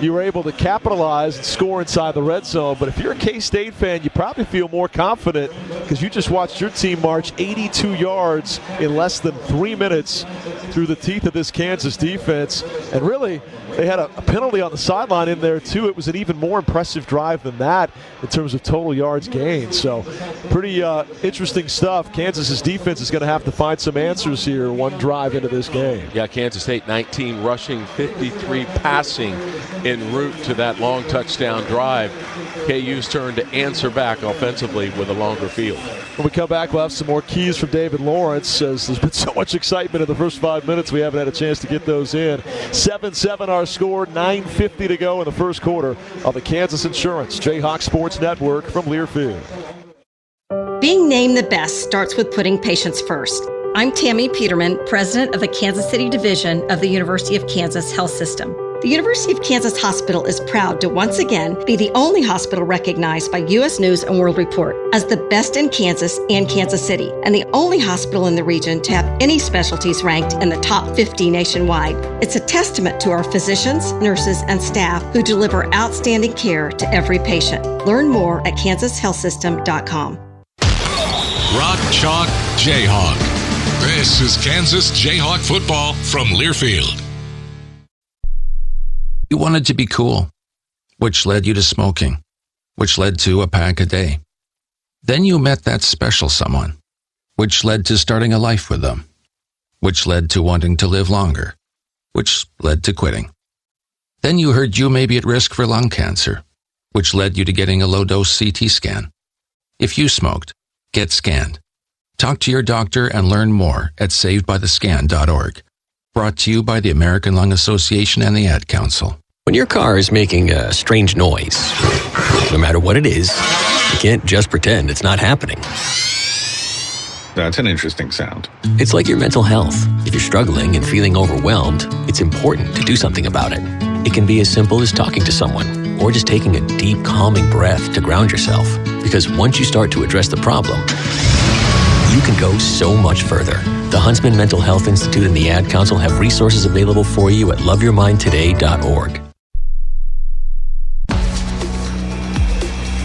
you were able to capitalize and score inside the red zone. But if you're a K-State fan, you probably feel more confident because you just watched your team march 82 yards in less than 3 minutes through the teeth of this Kansas defense. And really, they had a penalty on the sideline in there too. It was an even more impressive drive than that in terms of total yards gained. So pretty interesting stuff. Kansas's defense is going to have to find some answers here one drive into this game. Yeah, Kansas State 19 rushing, 53 passing en route to that long touchdown drive. KU's turn to answer back offensively with a longer field. When we come back, we'll have some more keys from David Lawrence, as there's been so much excitement in the first 5 minutes. We haven't had a chance to get those in. 7-7 our score, 9:50 to go in the first quarter of the Kansas Insurance JAYHAWKS Sports Network from Learfield. Being named the best starts with putting patients first. I'm Tammy Peterman, president of the Kansas City Division of the University of Kansas Health System. The University of Kansas Hospital is proud to once again be the only hospital recognized by U.S. News & World Report as the best in Kansas and Kansas City, and the only hospital in the region to have any specialties ranked in the top 50 nationwide. It's a testament to our physicians, nurses, and staff who deliver outstanding care to every patient. Learn more at kansashealthsystem.com. Rock Chalk Jayhawk. This is Kansas Jayhawk football from Learfield. You wanted to be cool, which led you to smoking, which led to a pack a day. Then you met that special someone, which led to starting a life with them, which led to wanting to live longer, which led to quitting. Then you heard you may be at risk for lung cancer, which led you to getting a low-dose CT scan. If you smoked, get scanned. Talk to your doctor and learn more at savedbythescan.org. Brought to you by the American Lung Association and the Ad Council. When your car is making a strange noise, no matter what it is, you can't just pretend it's not happening. That's an interesting sound. It's like your mental health. If you're struggling and feeling overwhelmed, it's important to do something about it. It can be as simple as talking to someone or just taking a deep, calming breath to ground yourself. Because once you start to address the problem, you can go so much further. The Huntsman Mental Health Institute and the Ad Council have resources available for you at loveyourmindtoday.org.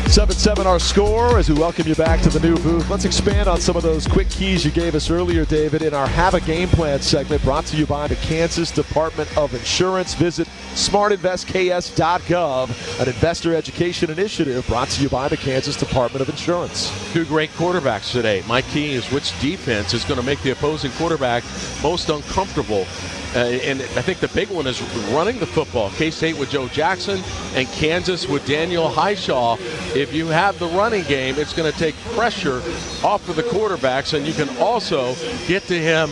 7-7 our score as we welcome you back to the new booth. Let's expand on some of those quick keys you gave us earlier, David, in our Have a Game Plan segment brought to you by the Kansas Department of Insurance. Visit smartinvestks.gov, an investor education initiative brought to you by the Kansas Department of Insurance. Two great quarterbacks today. My key is which defense is going to make the opposing quarterback most uncomfortable. And I think the big one is running the football. K-State with Joe Jackson and Kansas with Daniel Highshaw. If you have the running game, it's going to take pressure off of the quarterbacks, and you can also get to him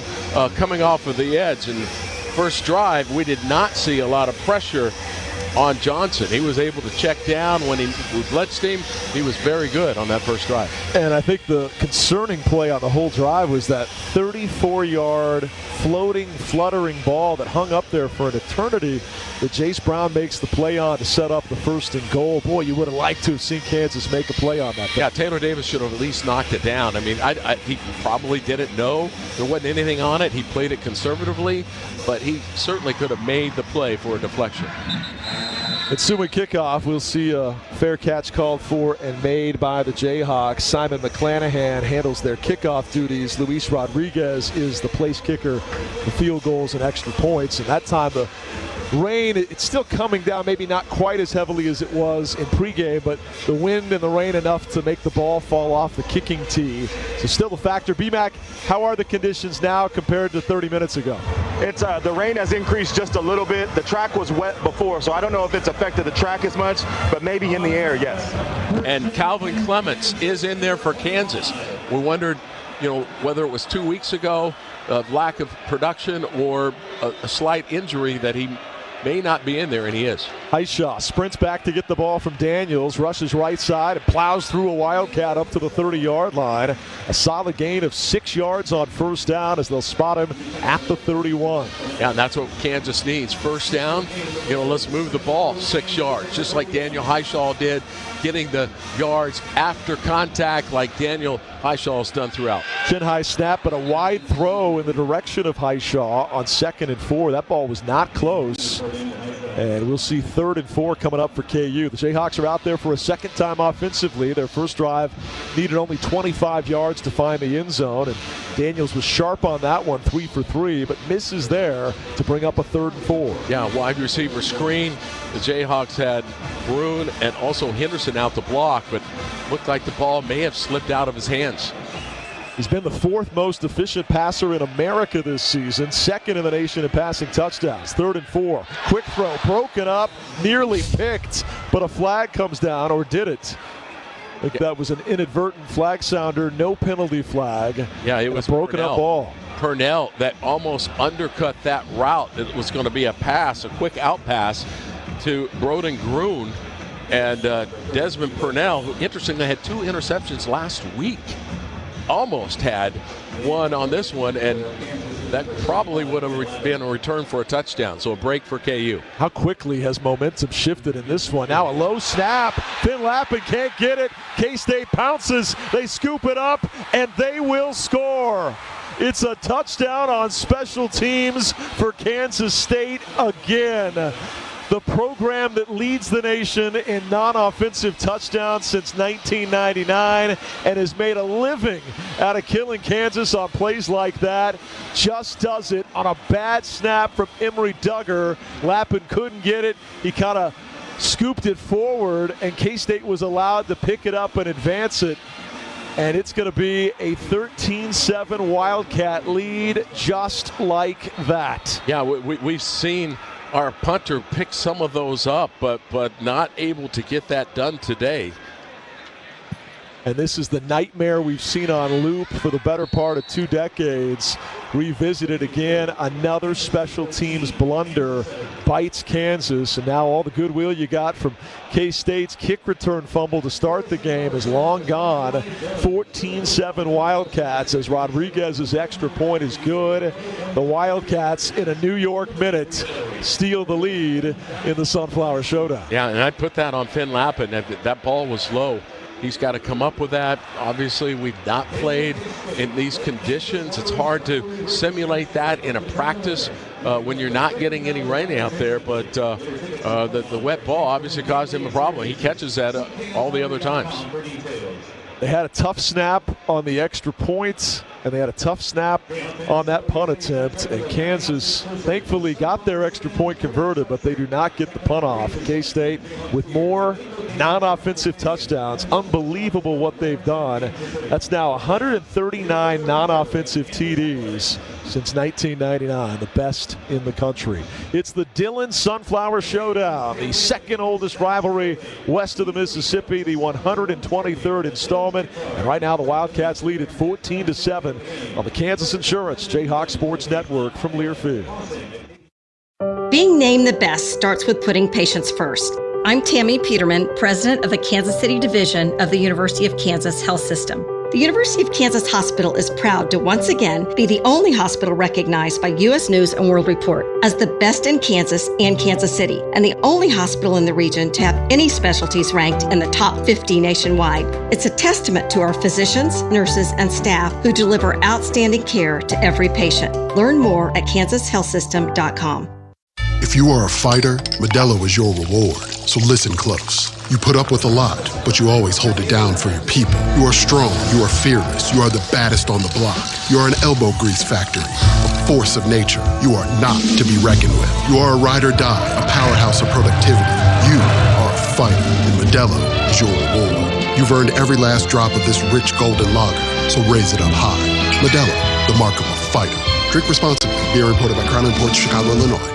coming off of the edge. And first drive, we did not see a lot of pressure on Johnson. He was able to check down when he blitzed him. He was very good on that first drive. And I think the concerning play on the whole drive was that 34-yard floating, fluttering ball that hung up there for an eternity that Jace Brown makes the play on to set up the 1st and goal. Boy, you would have liked to have seen Kansas make a play on that. Yeah, Taylor Davis should have at least knocked it down. I mean, he probably didn't know there wasn't anything on it. He played it conservatively, but he certainly could have made the play for a deflection. Ensuing kickoff, we'll see a fair catch called for and made by the Jayhawks. Simon McClanahan handles their kickoff duties. Luis Rodriguez is the place kicker, the field goals and extra points. And that time the rain, it's still coming down, maybe not quite as heavily as it was in pregame, but the wind and the rain enough to make the ball fall off the kicking tee. So still a factor. B-Mac, how are the conditions now compared to 30 minutes ago? It's the rain has increased just a little bit. The track was wet before, so I don't know if it's affected the track as much, but maybe in the air, yes. And Calvin Clements is in there for Kansas. We wondered, whether it was 2 weeks ago of lack of production or a slight injury that he may not be in there, and he is. Highshaw sprints back to get the ball from Daniels, rushes right side and plows through a Wildcat up to the 30-yard line. A solid gain of 6 yards on first down as they'll spot him at the 31. Yeah, and that's what Kansas needs. First down, let's move the ball 6 yards, just like Daniel Highshaw did, getting the yards after contact like Daniel Highshaw's done throughout. Chin high snap, but a wide throw in the direction of Highshaw on 2nd and 4. That ball was not close. And we'll see 3rd and 4 coming up for KU. The Jayhawks are out there for a second time offensively. Their first drive needed only 25 yards to find the end zone. And Daniels was sharp on that one, 3 for 3, but misses there to bring up a 3rd and 4. Yeah, wide receiver screen. The Jayhawks had Bruin and also Henderson out to block, but looked like the ball may have slipped out of his hands. He's been the 4th most efficient passer in America this season, 2nd in the nation in passing touchdowns. 3rd and 4. Quick throw, broken up, nearly picked, but a flag comes down, or did it? I think that was an inadvertent flag sounder, no penalty flag. Yeah, it was a broken up ball. Purnell that almost undercut that route. It was going to be a pass, a quick out pass to Broden Groon. And Desmond Purnell, who interestingly had 2 interceptions last week, almost had one on this one, and that probably would have been a return for a touchdown. So a break for KU. How quickly has momentum shifted in this one? Now a low snap. Finn Lappin can't get it. K-State pounces. They scoop it up, and they will score. It's a touchdown on special teams for Kansas State again. The program that leads the nation in non-offensive touchdowns since 1999 and has made a living out of killing Kansas on plays like that just does it on a bad snap from Emory Duggar. Lappin couldn't get it. He kind of scooped it forward, and K-State was allowed to pick it up and advance it. And it's going to be a 13-7 Wildcat lead just like that. Yeah, we've seen our punter picked some of those up, but not able to get that done today. And this is the nightmare we've seen on loop for the better part of 2 decades. Revisited again, another special teams blunder bites Kansas, and now all the goodwill you got from K-State's kick return fumble to start the game is long gone. 14-7 Wildcats as Rodriguez's extra point is good. The Wildcats in a New York minute steal the lead in the Sunflower Showdown. Yeah, and I put that on Finn Lappin. That ball was low. He's got to come up with that. Obviously, we've not played in these conditions. It's hard to simulate that in a practice when you're not getting any rain out there. But the wet ball obviously caused him a problem. He catches that all the other times. They had a tough snap on the extra points, and they had a tough snap on that punt attempt, and Kansas thankfully got their extra point converted, but they do not get the punt off. K-State with more non-offensive touchdowns. Unbelievable what they've done. That's now 139 non-offensive TDs since 1999, the best in the country. It's the Dillon Sunflower Showdown, the second oldest rivalry west of the Mississippi, the 123rd installment. And right now the Wildcats lead at 14-7 on the Kansas Insurance Jayhawks Sports Network from Learfield. Being named the best starts with putting patients first. I'm Tammy Peterman, president of the Kansas City Division of the University of Kansas Health System. The University of Kansas Hospital is proud to once again be the only hospital recognized by U.S. News & World Report as the best in Kansas and Kansas City, and the only hospital in the region to have any specialties ranked in the top 50 nationwide. It's a testament to our physicians, nurses, and staff who deliver outstanding care to every patient. Learn more at kansashealthsystem.com. If you are a fighter, Modelo is your reward. So listen close. You put up with a lot, but you always hold it down for your people. You are strong. You are fearless. You are the baddest on the block. You are an elbow grease factory, a force of nature. You are not to be reckoned with. You are a ride or die, a powerhouse of productivity. You are a fighter, and Modelo is your reward. You've earned every last drop of this rich golden lager, so raise it up high. Modelo, the mark of a fighter. Drink responsibly. Beer imported by Crown Imports, Chicago, Illinois.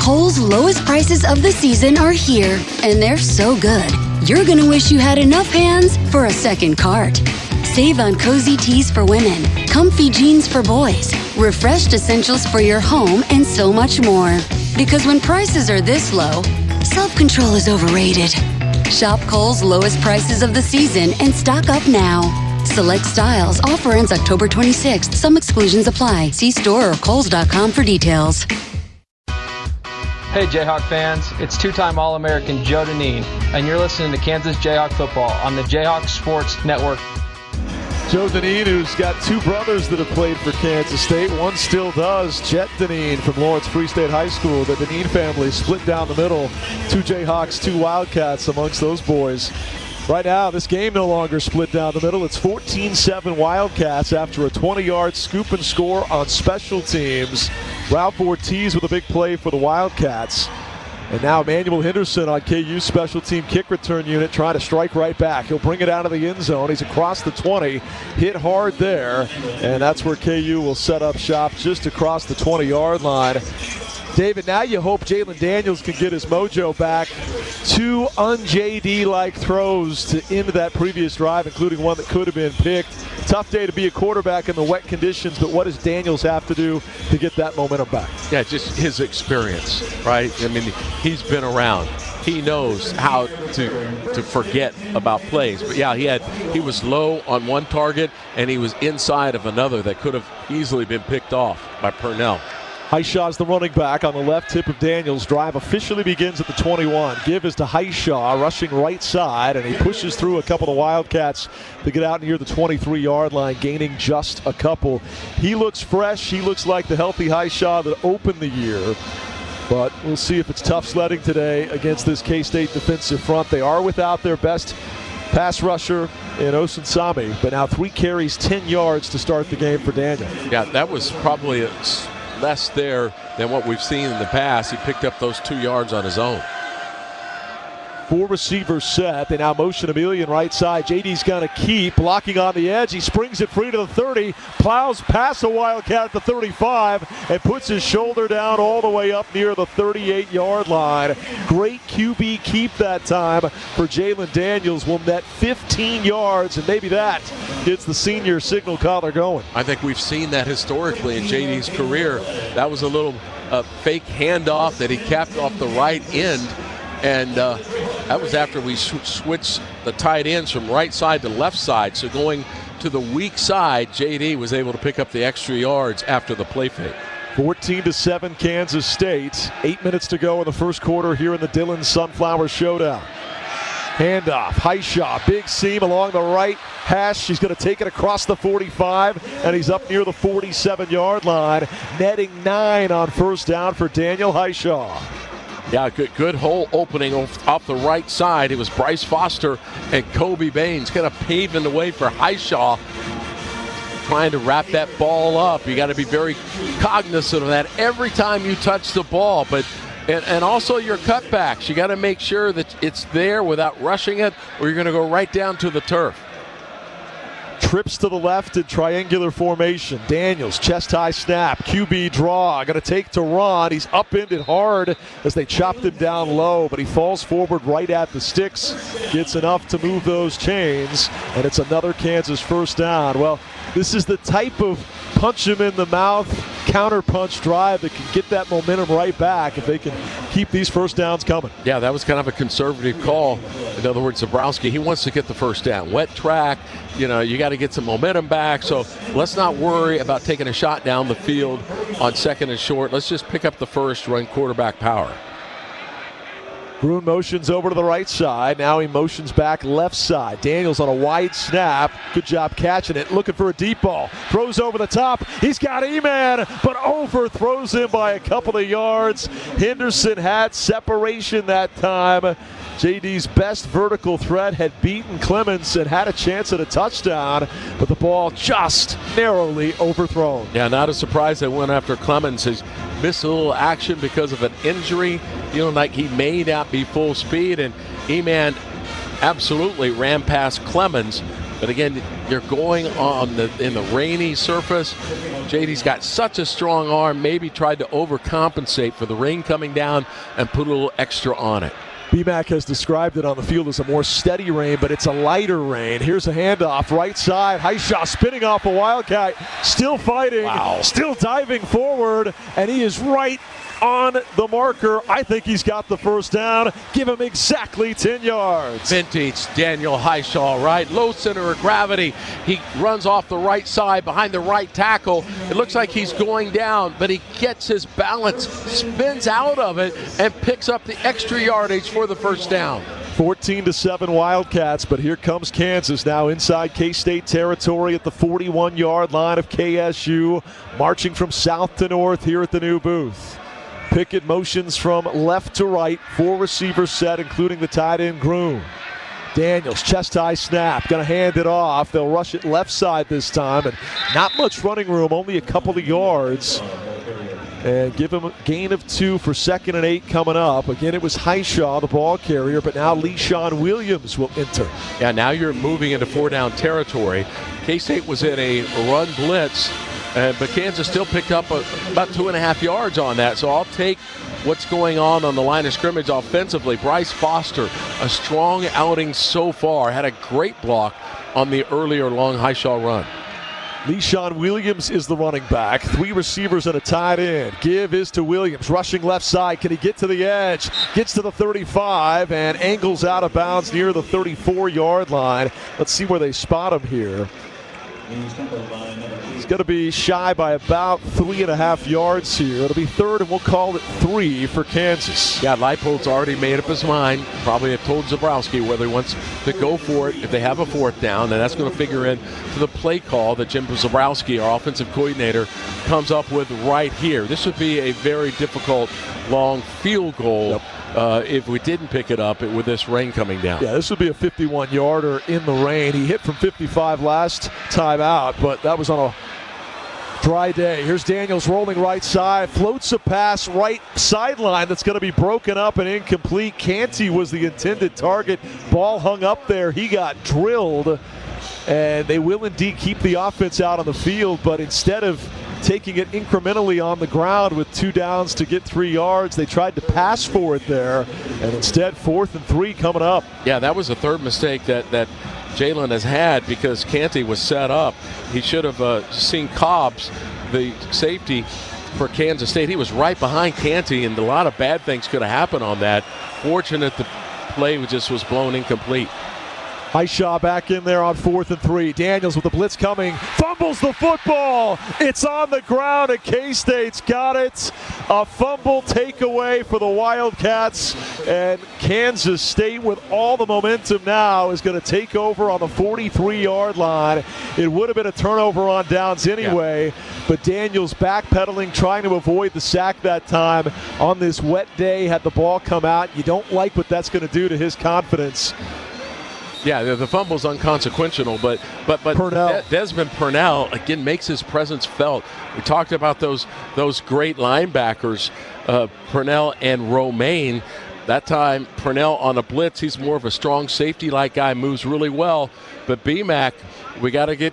Kohl's lowest prices of the season are here, and they're so good. You're gonna wish you had enough hands for a second cart. Save on cozy tees for women, comfy jeans for boys, refreshed essentials for your home, and so much more. Because when prices are this low, self-control is overrated. Shop Kohl's lowest prices of the season and stock up now. Select styles. Offer ends October 26th. Some exclusions apply. See store or kohls.com for details. Hey Jayhawk fans, it's two-time All-American Joe Deneen, and you're listening to Kansas Jayhawk football on the Jayhawks Sports Network. Joe Deneen, who's got two brothers that have played for Kansas State. One still does. Jet Deneen from Lawrence Free State High School. The Deneen family split down the middle. Two Jayhawks, two Wildcats amongst those boys. Right now, this game no longer split down the middle. It's 14-7 Wildcats after a 20-yard scoop and score on special teams. Ralph Ortiz with a big play for the Wildcats. And now Emmanuel Henderson on KU's special team kick return unit trying to strike right back. He'll bring it out of the end zone. He's across the 20, hit hard there. And that's where KU will set up shop just across the 20-yard line. David, now you hope Jalen Daniels can get his mojo back. Two un-JD-like throws to end that previous drive, including one that could have been picked. Tough day to be a quarterback in the wet conditions, but what does Daniels have to do to get that momentum back? Yeah, just his experience, right? I mean, he's been around. He knows how to forget about plays. But yeah, he was low on one target, and he was inside of another that could have easily been picked off by Purnell. Highshaw's the running back on the left tip of Daniels. Drive officially begins at the 21. Give is to Highshaw, rushing right side, and he pushes through a couple of Wildcats to get out near the 23-yard line, gaining just a couple. He looks fresh. He looks like the healthy Highshaw that opened the year. But we'll see if it's tough sledding today against this K-State defensive front. They are without their best pass rusher in Osun Sami, but now 3 carries, 10 yards to start the game for Daniel. Yeah, that was probably less there than what we've seen in the past. He picked up those 2 yards on his own. 4 receivers set. They now motion Emilian right side. JD's going to keep blocking on the edge. He springs it free to the 30, plows past a Wildcat at the 35, and puts his shoulder down all the way up near the 38-yard line. Great QB keep that time for Jalen Daniels. Will net 15 yards, and maybe that gets the senior signal caller going. I think we've seen that historically in JD's career. That was a little fake handoff that he capped off the right end. And that was after we switched the tight ends from right side to left side. So going to the weak side, JD was able to pick up the extra yards after the play fake. 14-7 Kansas State. 8 minutes to go in the first quarter here in the Dillon Sunflower Showdown. Handoff, Highshaw, big seam along the right hash. He's going to take it across the 45, and he's up near the 47-yard line, netting 9 on first down for Daniel Highshaw. Yeah, good hole opening off the right side. It was Bryce Foster and Kobe Baines kind of paving the way for Highshaw, trying to wrap that ball up. You got to be very cognizant of that every time you touch the ball, and also your cutbacks. You got to make sure that it's there without rushing it, or you're going to go right down to the turf. Trips to the left in triangular formation. Daniels, chest high snap, QB draw. Going to take to Ron. He's upended hard as they chopped him down low, but he falls forward right at the sticks. Gets enough to move those chains, and it's another Kansas first down. Well, this is the type of punch him in the mouth, counter punch drive that can get that momentum right back if they can keep these first downs coming. Yeah, that was kind of a conservative call. In other words, Zabrowski, he wants to get the first down. Wet track, you got to get some momentum back. So let's not worry about taking a shot down the field on second and short. Let's just pick up the first, run quarterback power. Bruin motions over to the right side. Now he motions back left side. Daniels on a wide snap. Good job catching it. Looking for a deep ball. Throws over the top. He's got E-Man, but overthrows him by a couple of yards. Henderson had separation that time. JD's best vertical threat had beaten Clemens and had a chance at a touchdown, but the ball just narrowly overthrown. Yeah, not a surprise they went after Clemens. He's missed a little action because of an injury. Like he may not be full speed, and E-Man absolutely ran past Clemens. But again, you're going in the rainy surface. JD's got such a strong arm, maybe tried to overcompensate for the rain coming down and put a little extra on it. BMAC has described it on the field as a more steady rain, but it's a lighter rain. Here's a handoff, right side. Highshaw spinning off a Wildcat, still fighting, still diving forward, and he is right on the marker. I think he's got the first down. Give him exactly 10 yards. Vintage Daniel Highshaw, right? Low center of gravity. He runs off the right side behind the right tackle. It looks like he's going down, but he gets his balance, spins out of it, and picks up the extra yardage for the first down. 14-7 Wildcats, but here comes Kansas now inside K-State territory at the 41-yard line of KSU, marching from south to north here at the new booth. Pickett motions from left to right, 4 receivers set, including the tight end Groom. Daniels, chest high snap, going to hand it off. They'll rush it left side this time, and not much running room, only a couple of yards. And give him a gain of 2 for 2nd and 8 coming up. Again, it was Highshaw, the ball carrier, but now Le'Shawn Williams will enter. Yeah, now you're moving into 4-down territory. K-State was in a run blitz, but Kansas still picked up about 2.5 yards on that. So I'll take what's going on the line of scrimmage offensively. Bryce Foster, a strong outing so far, had a great block on the earlier long Highshaw run. Le'Shawn Williams is the running back. 3 receivers and a tight end. Give is to Williams, rushing left side. Can he get to the edge? Gets to the 35 and angles out of bounds near the 34-yard line. Let's see where they spot him here. He's going to be shy by about 3.5 yards here. It'll be 3rd, and we'll call it 3 for Kansas. Yeah, Leipold's already made up his mind. Probably have told Zabrowski whether he wants to go for it if they have a 4th down, and that's going to figure in to the play call that Jim Zabrowski, our offensive coordinator, comes up with right here. This would be a very difficult long field goal. If we didn't pick it up with this rain coming down. Yeah, this would be a 51-yarder in the rain. He hit from 55 last time out, but that was on a dry day. Here's Daniels rolling right side, floats a pass right sideline that's going to be broken up and incomplete. Canty was the intended target. Ball hung up there. He got drilled, and they will indeed keep the offense out on the field, but instead of taking it incrementally on the ground with 2 downs to get 3 yards, they tried to pass for it there, and instead 4th and 3 coming up. Yeah, that was the 3rd mistake that Jalen has had because Canty was set up. He should have seen Cobbs, the safety for Kansas State. He was right behind Canty, and a lot of bad things could have happened on that. Fortunate the play just was blown incomplete. Highshaw back in there on 4th and 3. Daniels with the blitz coming. Fumbles the football. It's on the ground, and K-State's got it. A fumble takeaway for the Wildcats. And Kansas State, with all the momentum now, is going to take over on the 43-yard line. It would have been a turnover on downs anyway, but Daniels backpedaling, trying to avoid the sack that time on this wet day, had the ball come out. You don't like what that's going to do to his confidence. Yeah, the fumble's unconsequential, but Desmond Purnell again makes his presence felt. We talked about those great linebackers, Purnell and Romaine. That time, Purnell on a blitz, he's more of a strong safety-like guy, moves really well. But BMAC, we got to get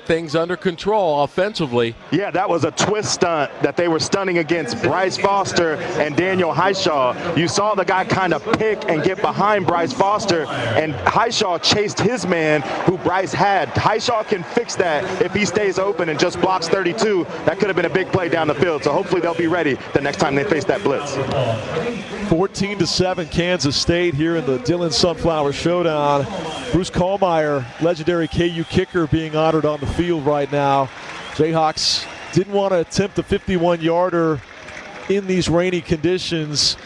things under control offensively. Yeah, that was a twist stunt that they were stunning against Bryce Foster and Daniel Highshaw. You saw the guy kind of pick and get behind Bryce Foster, and Highshaw chased his man who Bryce had. Highshaw can fix that if he stays open and just blocks 32. That could have been a big play down the field, so hopefully they'll be ready the next time they face that blitz. 14-7 Kansas State here in the Dillon Sunflower Showdown. Bruce Kallmeyer, legendary KU kicker, being honored on the field right now. Jayhawks didn't want to attempt a 51-yarder in these rainy conditions.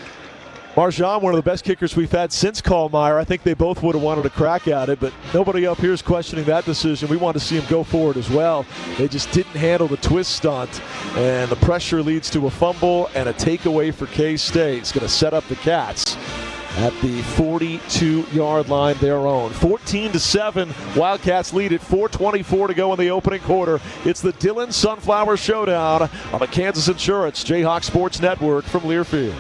Marjan, one of the best kickers we've had since Kallmeyer. I think they both would have wanted a crack at it, but nobody up here is questioning that decision. We want to see him go forward as well. They just didn't handle the twist stunt, and the pressure leads to a fumble and a takeaway for K-State. It's going to set up the Cats at the 42-yard line, their own. 14-7, Wildcats lead at 4:24 to go in the opening quarter. It's the Dillon Sunflower Showdown on the Kansas Insurance Jayhawk Sports Network from Learfield.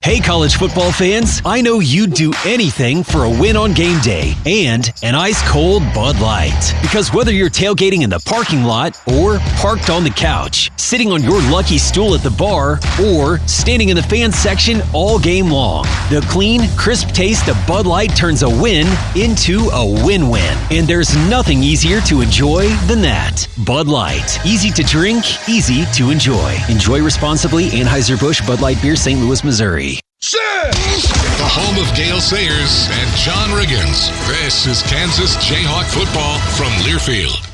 Hey, college football fans, I know you'd do anything for a win on game day and an ice-cold Bud Light. Because whether you're tailgating in the parking lot or parked on the couch, sitting on your lucky stool at the bar, or standing in the fan section all game long, the clean, crisp taste of Bud Light turns a win into a win-win. And there's nothing easier to enjoy than that. Bud Light. Easy to drink, easy to enjoy. Enjoy responsibly. Anheuser-Busch Bud Light Beer, St. Louis, Missouri. The home of Gale Sayers and John Riggins. This is Kansas Jayhawk football from Learfield.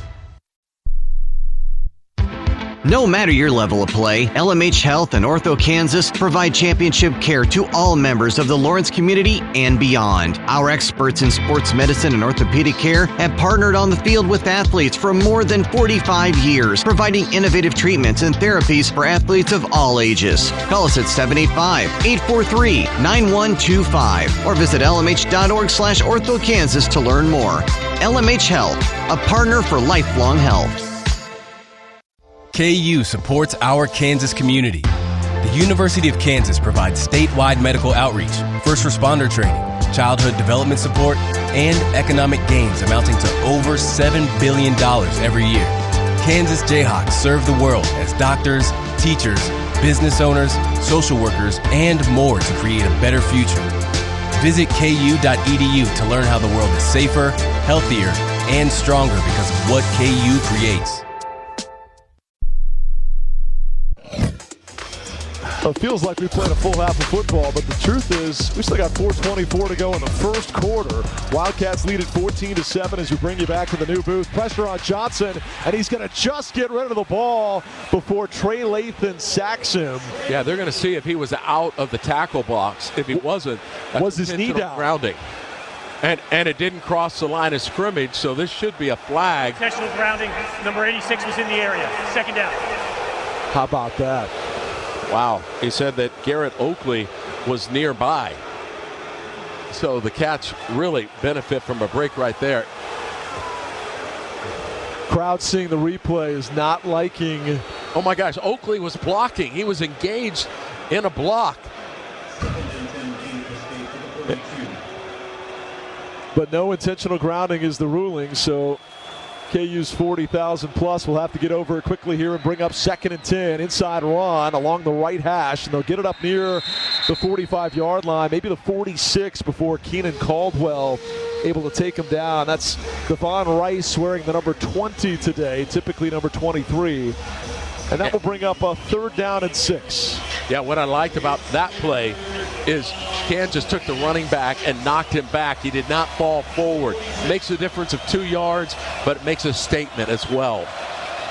No matter your level of play, LMH Health and Ortho Kansas provide championship care to all members of the Lawrence community and beyond. Our experts in sports medicine and orthopedic care have partnered on the field with athletes for more than 45 years, providing innovative treatments and therapies for athletes of all ages. Call us at 785-843-9125 or visit lmh.org/orthokansas to learn more. LMH Health, a partner for lifelong health. KU supports our Kansas community. The University of Kansas provides statewide medical outreach, first responder training, childhood development support, and economic gains amounting to over $7 billion every year. Kansas Jayhawks serve the world as doctors, teachers, business owners, social workers, and more to create a better future. Visit ku.edu to learn how the world is safer, healthier, and stronger because of what KU creates. It feels like we played a full half of football, but the truth is we still got 4:24 to go in the first quarter. Wildcats lead at 14-7 as we bring you back to the new booth. Pressure on Johnson, and he's going to just get rid of the ball before Trey Lathan sacks him. Yeah, they're going to see if he was out of the tackle box. If he wasn't, was his knee down? Grounding. And it didn't cross the line of scrimmage, so this should be a flag. Intentional grounding. Number 86 was in the area. Second down. How about that? Wow. He said that Garrett Oakley was nearby. So the Cats really benefit from a break right there. Crowd seeing the replay is not liking. Oh my gosh, Oakley was blocking. He was engaged in a block. But no intentional grounding is the ruling, so KU's 40,000 plus will have to get over it quickly here and bring up 2nd and 10. Inside run along the right hash, and they'll get it up near the 45-yard line, maybe the 46 before Keenan Caldwell able to take him down. That's Devon Rice wearing the number 20 today, typically number 23. And that will bring up a 3rd down and 6. Yeah, what I liked about that play is Kansas took the running back and knocked him back. He did not fall forward. Makes a difference of 2 yards, but it makes a statement as well.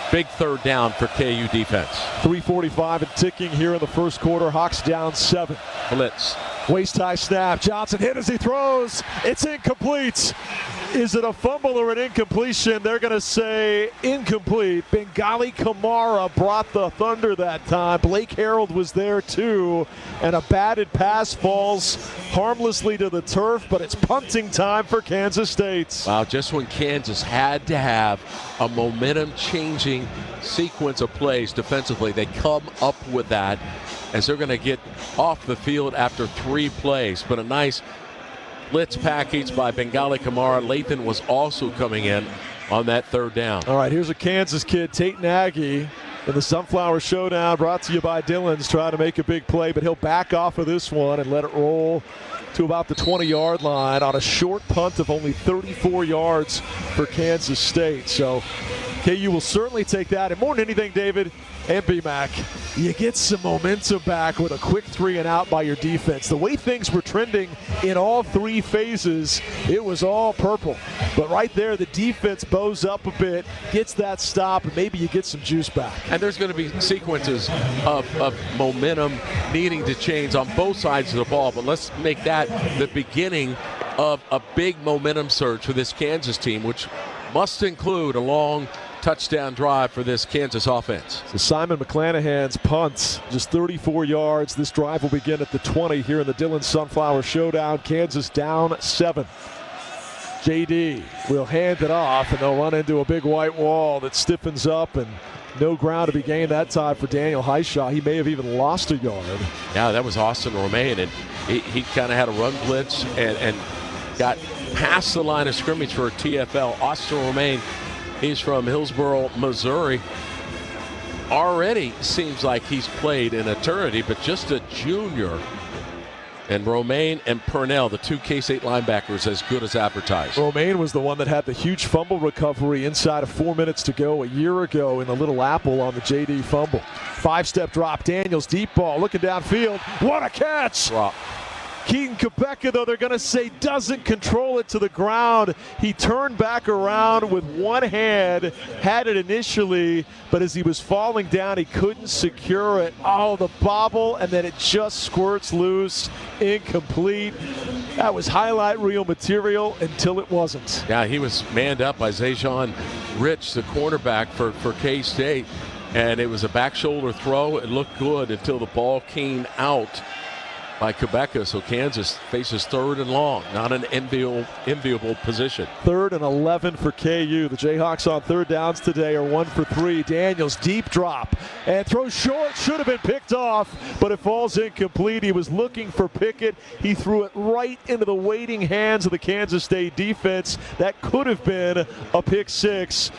Big third down for KU defense. 3:45 and ticking here in the first quarter. Hawks down 7. Blitz. Waist-high snap. Johnson hit as he throws. It's incomplete. Is it a fumble or an incompletion? They're going to say incomplete. Bengali Kamara brought the thunder that time. Blake Harreld was there too. And a batted pass falls harmlessly to the turf, but it's punting time for Kansas State. Wow, just when Kansas had to have a momentum-changing sequence of plays defensively, they come up with that as they're going to get off the field after 3 plays. But a nice blitz package by Bengali Kamara. Lathan was also coming in on that third down. All right, here's a Kansas kid, Tate Nagy, in the Sunflower Showdown, brought to you by Dillon's, trying to make a big play, but he'll back off of this one and let it roll to about the 20-yard line on a short punt of only 34 yards for Kansas State. So KU will certainly take that. And more than anything, David and B-Mac, you get some momentum back with a quick 3-and-out by your defense. The way things were trending in all 3 phases, it was all purple. But right there, the defense bows up a bit, gets that stop, and maybe you get some juice back. And there's going to be sequences of momentum needing to change on both sides of the ball. But let's make that the beginning of a big momentum surge for this Kansas team, which must include a long touchdown drive for this Kansas offense. So Simon McClanahan's punt, just 34 yards. This drive will begin at the 20 here in the Dillon Sunflower Showdown. Kansas down 7. JD will hand it off, and they'll run into a big white wall that stiffens up, and no ground to be gained that time for Daniel Highshaw. He may have even lost a yard. Yeah, that was Austin Romaine, and he kind of had a run blitz and got past the line of scrimmage for a TFL. Austin Romaine, he's from Hillsboro, Missouri. Already seems like he's played in eternity, but just a junior. And Romaine and Purnell, the 2 K-State linebackers, as good as advertised. Romaine was the one that had the huge fumble recovery inside of 4 minutes to go a year ago in the Little Apple on the JD fumble. 5-step drop. Daniels, deep ball, looking downfield. What a catch! Drop. Keaton Kopeka, though, they're going to say doesn't control it to the ground. He turned back around with one hand, had it initially, but as he was falling down, he couldn't secure it. Oh, the bobble, and then it just squirts loose, incomplete. That was highlight reel material until it wasn't. Yeah, he was manned up by Zajon Rich, the cornerback for K-State, and it was a back shoulder throw. It looked good until the ball came out by Quebec, so Kansas faces 3rd and long. Not an enviable position. 3rd and 11 for KU. The Jayhawks on 3rd downs today are 1 for 3. Daniels, deep drop and throws short. Should have been picked off, but it falls incomplete. He was looking for Pickett. He threw it right into the waiting hands of the Kansas State defense. That could have been a pick 6.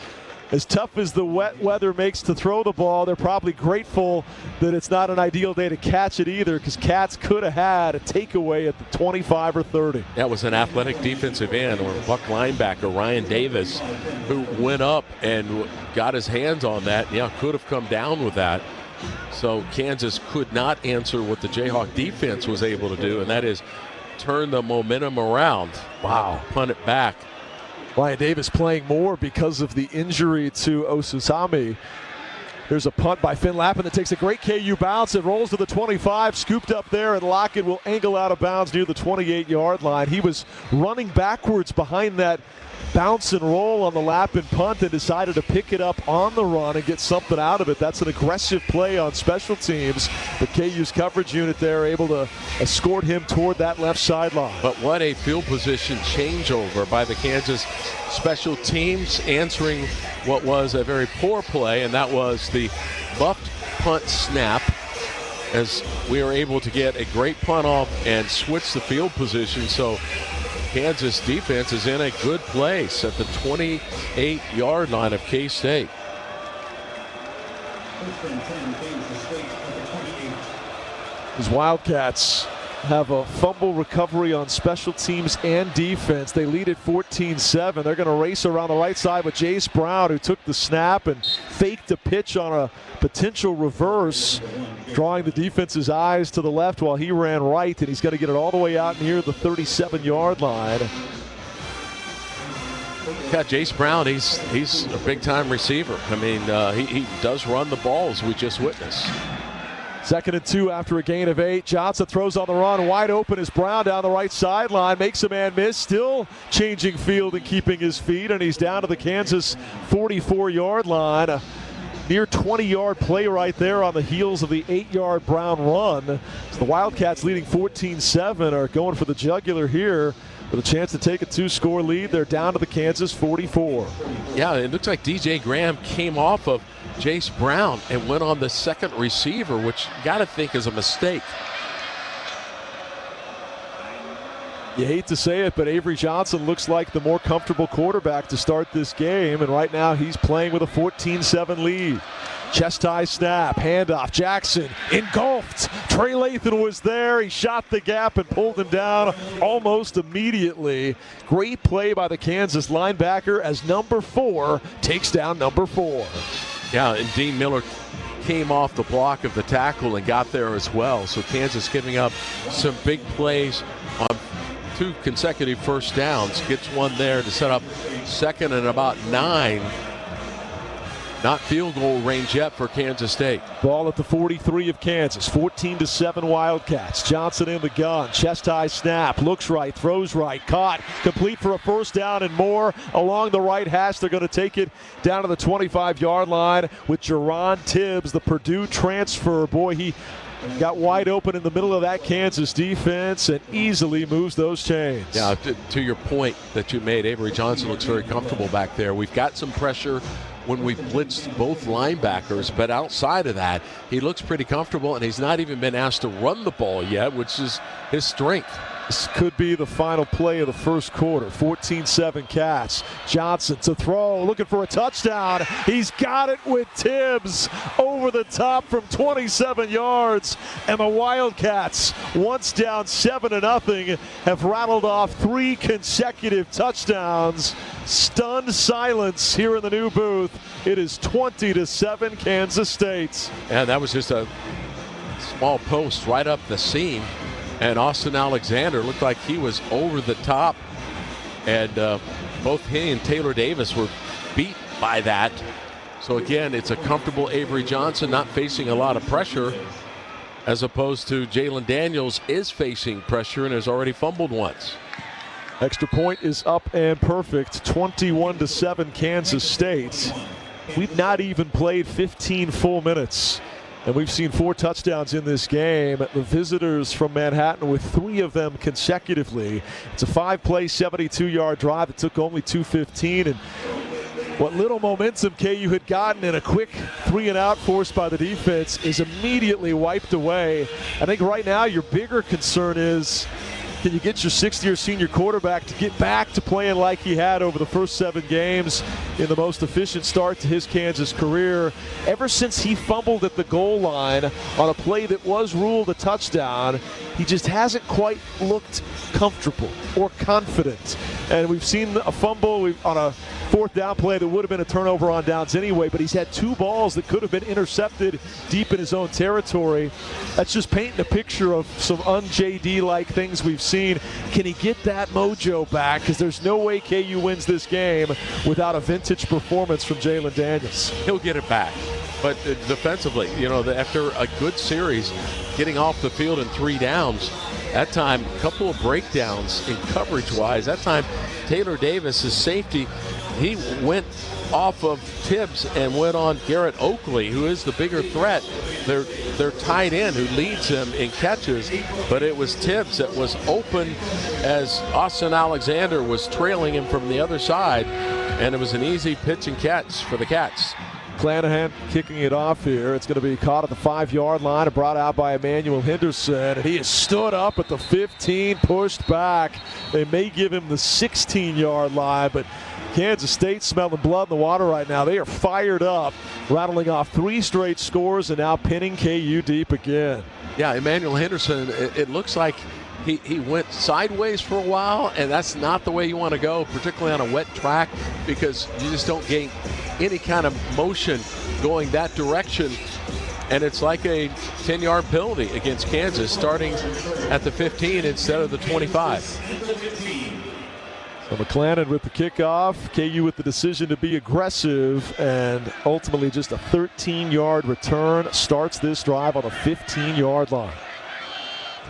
As tough as the wet weather makes to throw the ball, they're probably grateful that it's not an ideal day to catch it either, because Cats could have had a takeaway at the 25 or 30. That was an athletic defensive end or buck linebacker, Ryan Davis, who went up and got his hands on that. Yeah, could have come down with that. So Kansas could not answer what the Jayhawk defense was able to do, and that is turn the momentum around. Wow. Punt it back. Ryan Davis playing more because of the injury to Osusami. There's a punt by Finn Lappin that takes a great KU bounce. It rolls to the 25, scooped up there, and Lockett will angle out of bounds near the 28-yard line. He was running backwards behind that bounce and roll on the Lappin punt and decided to pick it up on the run and get something out of it. That's an aggressive play on special teams, but KU's coverage unit there able to escort him toward that left sideline. But what a field position changeover by the Kansas special teams, answering what was a very poor play, and that was the buffed punt snap, as we were able to get a great punt off and switch the field position. So Kansas defense is in a good place at the 28-yard line of K-State. These Wildcats have a fumble recovery on special teams and defense. They lead at 14-7. They're going to race around the right side with Jace Brown, who took the snap and faked a pitch on a potential reverse. drawing the defense's eyes to the left while he ran right, and he's going to get it all the way out near the 37-yard line. Yeah, Jace Brown, he's a big-time receiver. I mean, he does run the ball, as we just witnessed. 2nd and 2 after a gain of 8. Johnson throws on the run. Wide open is Brown down the right sideline. Makes a man miss. Still changing field and keeping his feet. And he's down to the Kansas 44-yard line. A near 20-yard play right there on the heels of the 8-yard Brown run. So the Wildcats, leading 14-7, are going for the jugular here with a chance to take a 2-score lead. They're down to the Kansas 44. Yeah, it looks like DJ Graham came off of Jace Brown and went on the second receiver, which you got to think is a mistake. You hate to say it, but Avery Johnson looks like the more comfortable quarterback to start this game, and right now he's playing with a 14-7 lead. Chest high snap, handoff, Jackson engulfed. Trey Lathan was there. He shot the gap and pulled him down almost immediately. Great play by the Kansas linebacker as number 4 takes down number 4. Yeah, and Dean Miller came off the block of the tackle and got there as well. So Kansas giving up some big plays on 2 consecutive first downs. Gets one there to set up 2nd and about 9. Not field goal range yet for Kansas State. Ball at the 43 of Kansas. 14-7 Wildcats. Johnson in the gun. Chest high snap. Looks right. Throws right. Caught. Complete for a first down and more. Along the right hash. They're going to take it down to the 25-yard line with Jerron Tibbs, the Purdue transfer. Boy, he got wide open in the middle of that Kansas defense and easily moves those chains. Yeah, to your point that you made, Avery Johnson looks very comfortable back there. We've got some pressure when we blitzed both linebackers, but outside of that, he looks pretty comfortable, and he's not even been asked to run the ball yet, which is his strength. This could be the final play of the first quarter. 14-7 Cats. Johnson to throw, looking for a touchdown. He's got it with Tibbs over the top from 27 yards. And the Wildcats, once down 7-0, have rattled off 3 consecutive touchdowns. Stunned silence here in the new booth. It is 20-7 Kansas State. And that was just a small post right up the seam. And Austin Alexander looked like he was over the top. And both he and Taylor Davis were beat by that. So again, it's a comfortable Avery Johnson not facing a lot of pressure, as opposed to Jalen Daniels is facing pressure and has already fumbled once. Extra point is up and perfect. 21-7 Kansas State. We've not even played 15 full minutes. And we've seen 4 touchdowns in this game. The visitors from Manhattan with 3 of them consecutively. It's a 5-play, 72-yard drive. It took only 2:15. And what little momentum KU had gotten in a quick 3-and-out forced by the defense is immediately wiped away. I think right now your bigger concern is, can you get your 6th-year senior quarterback to get back to playing like he had over the first 7 games in the most efficient start to his Kansas career? Ever since he fumbled at the goal line on a play that was ruled a touchdown, he just hasn't quite looked comfortable or confident. And we've seen a fumble on a 4th down play that would have been a turnover on downs anyway, but he's had 2 balls that could have been intercepted deep in his own territory. That's just painting a picture of some un-JD-like things we've seen. Can he get that mojo back? Because there's no way KU wins this game without a vintage performance from Jalen Daniels. He'll get it back. But defensively, after a good series, getting off the field in 3 downs, that time, a couple of breakdowns in coverage-wise. That time, Taylor Davis, his safety, he went off of Tibbs and went on Garrett Oakley, who is the bigger threat. Their tight end who leads him in catches, but it was Tibbs that was open as Austin Alexander was trailing him from the other side, and it was an easy pitch and catch for the Cats. Clanahan kicking it off here. It's going to be caught at the 5-yard line and brought out by Emmanuel Henderson. And he has stood up at the 15, pushed back. They may give him the 16-yard line, but Kansas State smelling blood in the water right now. They are fired up, rattling off 3 straight scores and now pinning KU deep again. Yeah, Emmanuel Henderson, it looks like he went sideways for a while, and that's not the way you want to go, particularly on a wet track, because you just don't gain any kind of motion going that direction. And it's like a 10-yard penalty against Kansas, starting at the 15 instead of the 25. So McClanahan with the kickoff, KU with the decision to be aggressive, and ultimately just a 13-yard return starts this drive on the 15-yard line.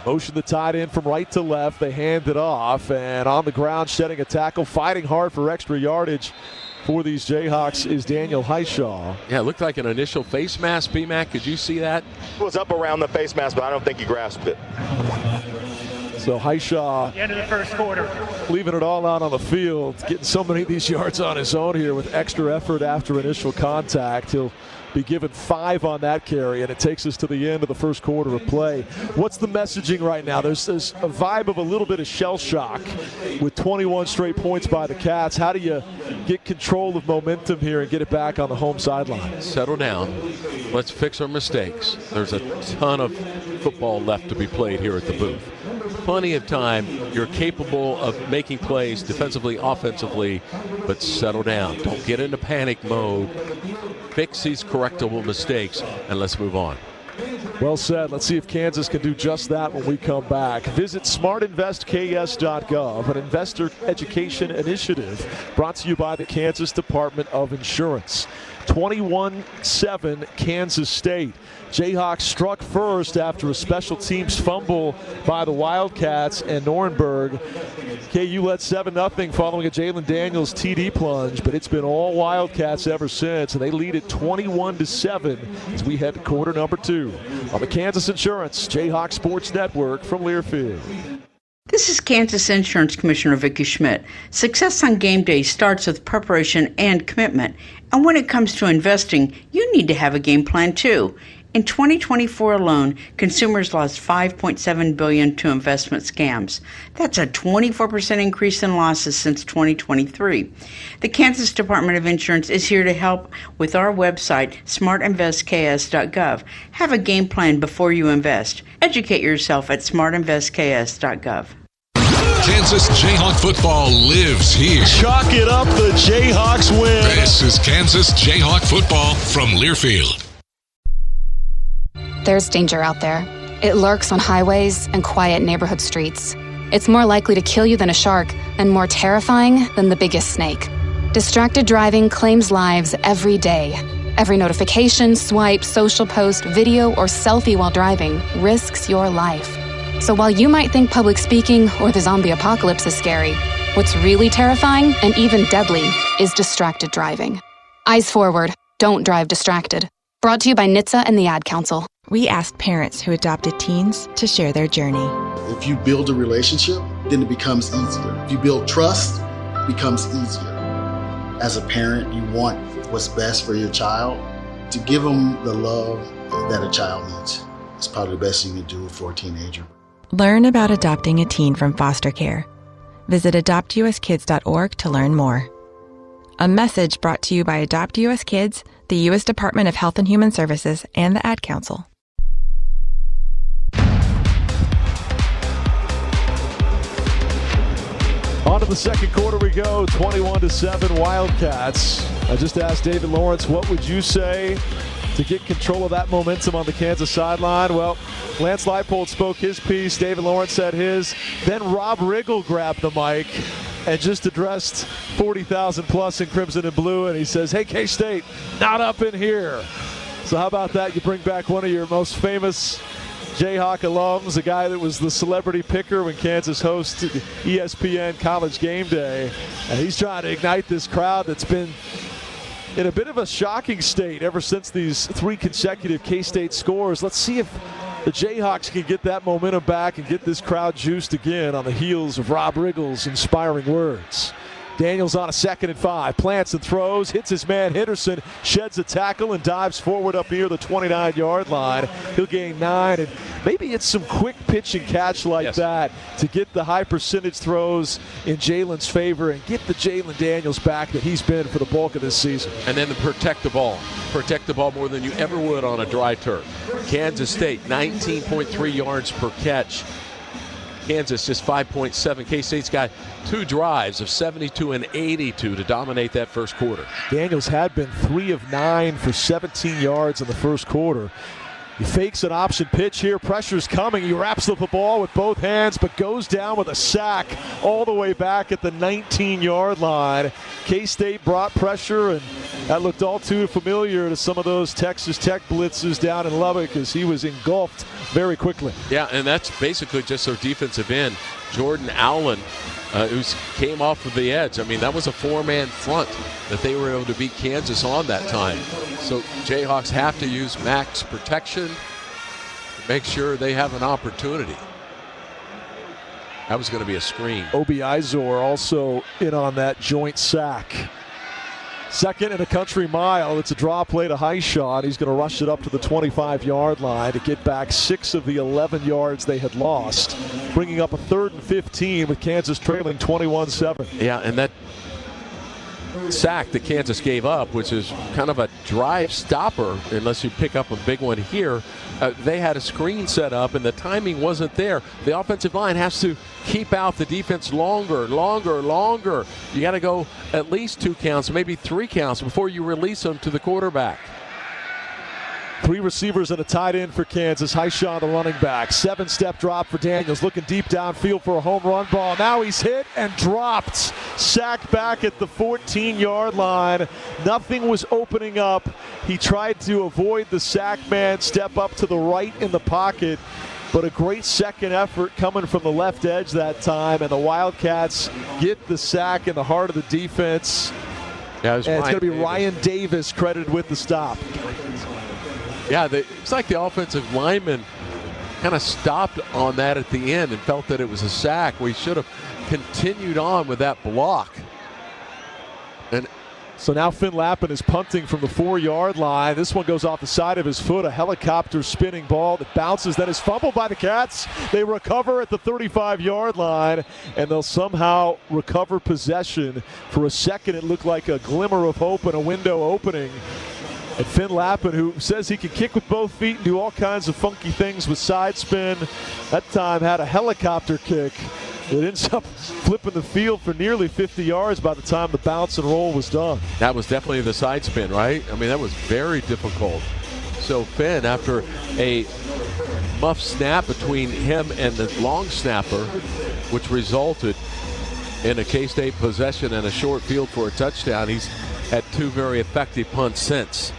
Motion the tight end from right to left. They hand it off, and on the ground, shedding a tackle, fighting hard for extra yardage for these Jayhawks is Daniel Hishaw. Yeah, it looked like an initial face mask, B-Mac. Could you see that? It was up around the face mask, but I don't think he grasped it. So Hishaw, the end of the first quarter, leaving it all out on the field, getting so many of these yards on his own here with extra effort after initial contact. He'll be given 5 on that carry, and it takes us to the end of the first quarter of play. What's the messaging right now? There's a vibe of a little bit of shell shock with 21 straight points by the Cats. How do you get control of momentum here and get it back on the home sideline? Settle down. Let's fix our mistakes. There's a ton of football left to be played here at the booth. Plenty of time. You're capable of making plays defensively, offensively, but settle down. Don't get into panic mode. Fix these correctable mistakes, and let's move on. Well said. Let's see if Kansas can do just that when we come back. Visit smartinvestks.gov, an investor education initiative brought to you by the Kansas Department of Insurance. 21-7 Kansas State. Jayhawks struck first after a special teams fumble by the Wildcats and Nuremberg. KU led 7-0 following a Jalen Daniels TD plunge, but it's been all Wildcats ever since, and they lead it 21-7 as we head to quarter number 2 on the Kansas Insurance Jayhawk Sports Network from Learfield. This is Kansas Insurance Commissioner Vicki Schmidt. Success on game day starts with preparation and commitment. And when it comes to investing, you need to have a game plan too. In 2024 alone, consumers lost $5.7 billion to investment scams. That's a 24% increase in losses since 2023. The Kansas Department of Insurance is here to help with our website, smartinvestks.gov. Have a game plan before you invest. Educate yourself at smartinvestks.gov. Kansas Jayhawk football lives here. Chalk it up, the Jayhawks win. This is Kansas Jayhawk football from Learfield. There's danger out there. It lurks on highways and quiet neighborhood streets. It's more likely to kill you than a shark and more terrifying than the biggest snake. Distracted driving claims lives every day. Every notification, swipe, social post, video, or selfie while driving risks your life. So while you might think public speaking or the zombie apocalypse is scary, what's really terrifying and even deadly is distracted driving. Eyes forward, don't drive distracted. Brought to you by NHTSA and the Ad Council. We asked parents who adopted teens to share their journey. If you build a relationship, then it becomes easier. If you build trust, it becomes easier. As a parent, you want what's best for your child. To give them the love that a child needs is probably the best you can do for a teenager. Learn about adopting a teen from foster care. Visit adoptuskids.org to learn more. A message brought to you by Adopt U.S. Kids, the U.S. Department of Health and Human Services, and the Ad Council. On to the second quarter we go, 21-7 Wildcats. I just asked David Lawrence, what would you say to get control of that momentum on the Kansas sideline? Well, Lance Leipold spoke his piece, David Lawrence said his, then Rob Riggle grabbed the mic and just addressed 40,000 plus in crimson and blue, and he says, hey, K-State, not up in here. So how about that? You bring back one of your most famous Jayhawk alums, a guy that was the celebrity picker when Kansas hosted ESPN College Game Day, and he's trying to ignite this crowd that's been in a bit of a shocking state ever since these 3 consecutive K-State scores. Let's see if the Jayhawks can get that momentum back and get this crowd juiced again on the heels of Rob Riggle's inspiring words. Daniels on a 2nd and 5, plants and throws, hits his man Henderson, sheds a tackle and dives forward up near the 29-yard line. He'll gain 9, and maybe it's some quick pitch and catch like that to get the high percentage throws in Jalen's favor and get the Jalen Daniels back that he's been for the bulk of this season. And then protect the ball. Protect the ball more than you ever would on a dry turf. Kansas State, 19.3 yards per catch. Kansas just 5.7. K-State's got 2 drives of 72 and 82 to dominate that first quarter. Daniels had been 3 of 9 for 17 yards in the first quarter. He fakes an option pitch here. Pressure's coming. He wraps up the ball with both hands, but goes down with a sack all the way back at the 19-yard line. K-State brought pressure, and that looked all too familiar to some of those Texas Tech blitzes down in Lubbock as he was engulfed very quickly. Yeah, and that's basically just their defensive end, Jordan Allen, who came off of the edge. I mean, that was a four-man front that they were able to beat Kansas on that time. So Jayhawks have to use max protection to make sure they have an opportunity. That was going to be a screen. Obi Izor also in on that joint sack. Second and a country mile. It's a draw play to Highshot. He's going to rush it up to the 25-yard line to get back 6 of the 11 yards they had lost, bringing up a 3rd and 15 with Kansas trailing 21-7. Yeah, and that sack that Kansas gave up, which is kind of a drive stopper, unless you pick up a big one here, they had a screen set up and the timing wasn't there. The offensive line has to keep out the defense longer. You got to go at least 2 counts, maybe 3 counts before you release them to the quarterback. 3 receivers and a tight end for Kansas. Highshaw, the running back. 7-step drop for Daniels, looking deep downfield for a home run ball. Now he's hit and dropped. Sacked back at the 14-yard line. Nothing was opening up. He tried to avoid the sack man, step up to the right in the pocket, but a great second effort coming from the left edge that time, and the Wildcats get the sack in the heart of the defense. Yeah, and it's going to be Ryan Davis credited with the stop. Yeah, it's like the offensive lineman kind of stopped on that at the end and felt that it was a sack. We should have continued on with that block. And so now Finn Lappin is punting from the 4-yard line. This one goes off the side of his foot, a helicopter spinning ball that bounces, that is fumbled by the Cats. They recover at the 35-yard line, and they'll somehow recover possession. For a second, it looked like a glimmer of hope and a window opening. And Finn Lappin, who says he can kick with both feet and do all kinds of funky things with side spin, that time had a helicopter kick. It ends up flipping the field for nearly 50 yards by the time the bounce and roll was done. That was definitely the side spin, right? I mean, that was very difficult. So Finn, after a muff snap between him and the long snapper, which resulted in a K-State possession and a short field for a touchdown, he's had 2 very effective punts since.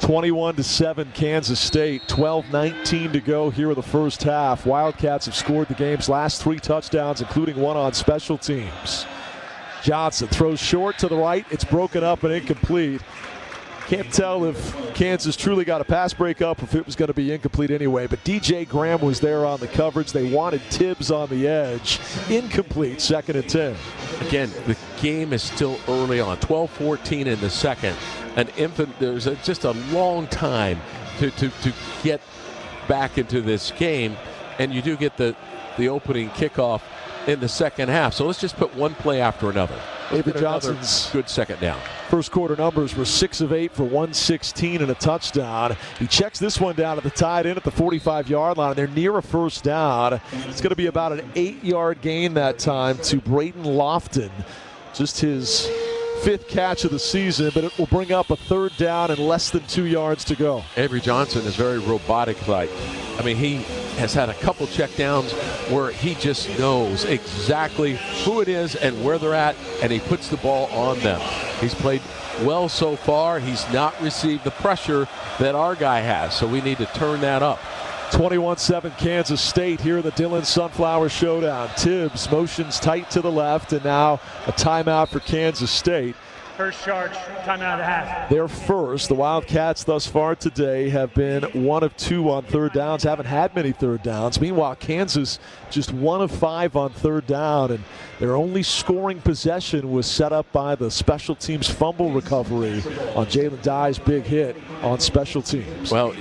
21-7 Kansas State, 12:19 to go here in the first half. Wildcats have scored the game's last 3 touchdowns, including one on special teams. Johnson throws short to the right. It's broken up and incomplete. Can't tell if Kansas truly got a pass breakup or if it was going to be incomplete anyway, but DJ Graham was there on the coverage. They wanted Tibbs on the edge. Incomplete, 2nd and 10. Again, the game is still early on, 12-14 in the second. There's just a long time to get back into this game, and you do get the opening kickoff in the second half. So let's just put one play after another. David Johnson's good second down. First quarter numbers were 6 of 8 for 116 and a touchdown. He checks this one down at the tight end at the 45-yard line. They're near a first down. It's going to be about an 8-yard gain that time to Braden Lofton. Just his 5th catch of the season, but it will bring up a 3rd down and less than 2 yards to go. Avery Johnson is very robotic-like. I mean, he has had a couple checkdowns where he just knows exactly who it is and where they're at, and he puts the ball on them. He's played well so far. He's not received the pressure that our guy has, so we need to turn that up. 21-7 Kansas State here in the Dillon Sunflower Showdown. Tibbs motions tight to the left, and now a timeout for Kansas State. First charge, timeout of the half. Their first. The Wildcats thus far today have been 1 of 2 on 3rd downs, haven't had many 3rd downs. Meanwhile, Kansas just 1 of 5 on 3rd down, and their only scoring possession was set up by the special teams fumble recovery on Jalen Dye's big hit on special teams. Well,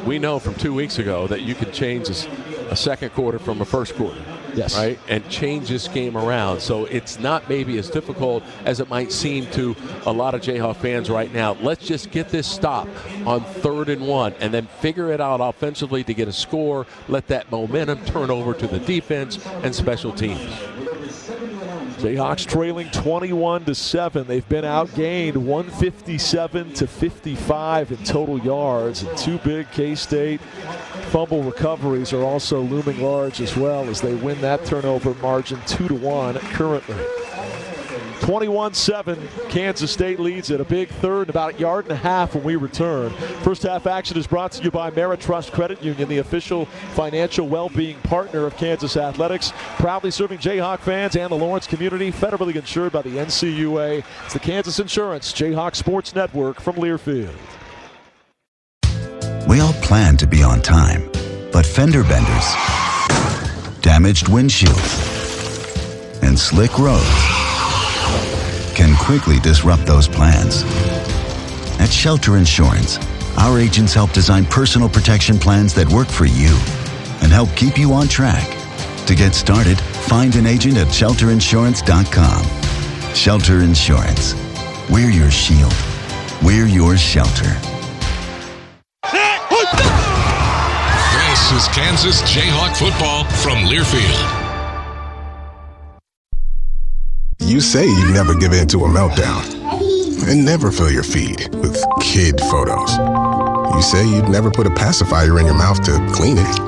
we know from 2 weeks ago that you can change a second quarter from a first quarter. Yes. Right? And change this game around. So it's not maybe as difficult as it might seem to a lot of Jayhawk fans right now. Let's just get this stop on 3rd and 1 and then figure it out offensively to get a score. Let that momentum turn over to the defense and special teams. Jayhawks trailing 21-7. They've been outgained 157-55 in total yards. And two big K-State fumble recoveries are also looming large as well as they win that turnover margin 2-1 currently. 21-7, Kansas State leads it. A big third, about a yard and a half when we return. First half action is brought to you by Merit Trust Credit Union, the official financial well-being partner of Kansas Athletics. Proudly serving Jayhawk fans and the Lawrence community. Federally insured by the NCAA. It's the Kansas Insurance Jayhawk Sports Network from Learfield. We all plan to be on time, but fender benders, damaged windshields, and slick roads can quickly disrupt those plans. At Shelter Insurance, our agents help design personal protection plans that work for you and help keep you on track. To get started, find an agent at shelterinsurance.com. Shelter Insurance. We're your shield. We're your shelter. This is Kansas Jayhawk football from Learfield. You say you'd never give in to a meltdown and never fill your feed with kid photos. You say you'd never put a pacifier in your mouth to clean it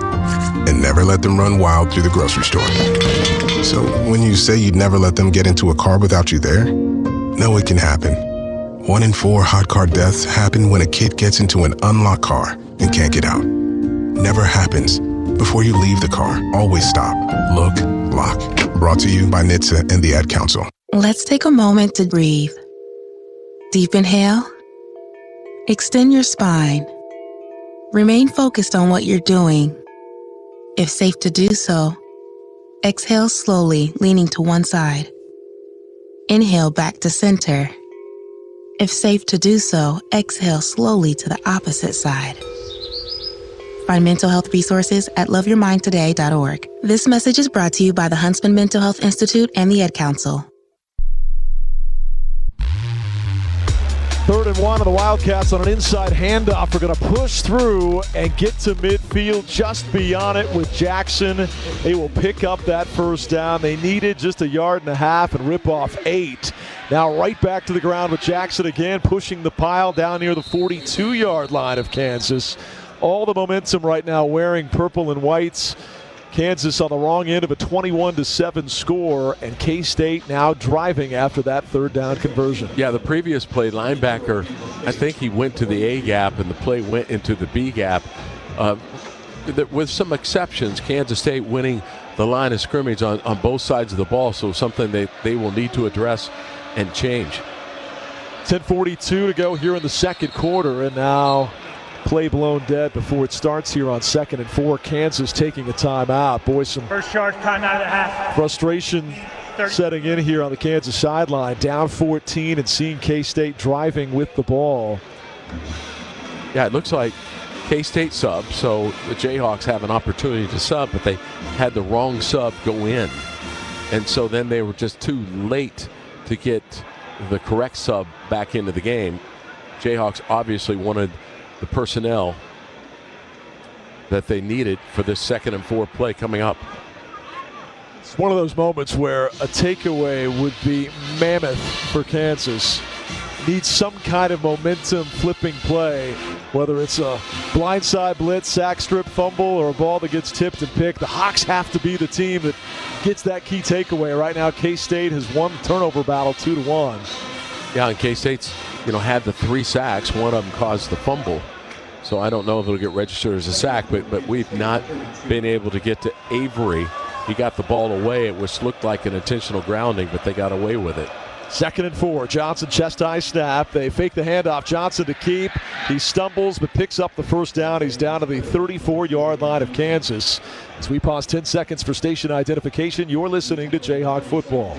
and never let them run wild through the grocery store. So when you say you'd never let them get into a car without you there, no, it can happen. 1 in 4 hot car deaths happen when a kid gets into an unlocked car and can't get out. Never happens. Before you leave the car, always stop, look, lock. Brought to you by NHTSA and the Ad Council. Let's take a moment to breathe. Deep inhale. Extend your spine. Remain focused on what you're doing. If safe to do so, exhale slowly, leaning to one side. Inhale back to center. If safe to do so, exhale slowly to the opposite side. Find mental health resources at loveyourmindtoday.org. This message is brought to you by the Huntsman Mental Health Institute and the Ad Council. 3rd and 1 of the Wildcats on an inside handoff. We're going to push through and get to midfield just beyond it with Jackson. They will pick up that first down. They needed just a yard and a half and rip off 8. Now right back to the ground with Jackson again, pushing the pile down near the 42-yard line of Kansas. All the momentum right now wearing purple and whites. Kansas on the wrong end of a 21-7 score, and K-State now driving after that 3rd down conversion. Yeah, the previous play, linebacker, I think he went to the A gap and the play went into the B gap. With some exceptions, Kansas State winning the line of scrimmage on both sides of the ball, so something they will need to address and change. 10:42 to go here in the second quarter, and now play blown dead before it starts here on 2nd and 4. Kansas taking a timeout. Boy, some first charge, timeout of the half. Frustration 30. Setting in here on the Kansas sideline. Down 14 and seeing K-State driving with the ball. Yeah, it looks like K-State sub, so the Jayhawks have an opportunity to sub, but they had the wrong sub go in. And so then they were just too late to get the correct sub back into the game. Jayhawks obviously wanted the personnel that they needed for this 2nd and 4 play coming up. It's one of those moments where a takeaway would be mammoth for Kansas. Needs some kind of momentum flipping play, whether it's a blindside blitz, sack strip fumble, or a ball that gets tipped and picked. The Hawks have to be the team that gets that key takeaway. Right now, K-State has won the turnover battle 2-1. Yeah, and K-State's had the 3 sacks. One of them caused the fumble. So I don't know if it'll get registered as a sack, but we've not been able to get to Avery. He got the ball away. It looked like an intentional grounding, but they got away with it. 2nd and 4. Johnson chest high snap. They fake the handoff. Johnson to keep. He stumbles but picks up the first down. He's down to the 34-yard line of Kansas. As we pause 10 seconds for station identification, you're listening to Jayhawk football.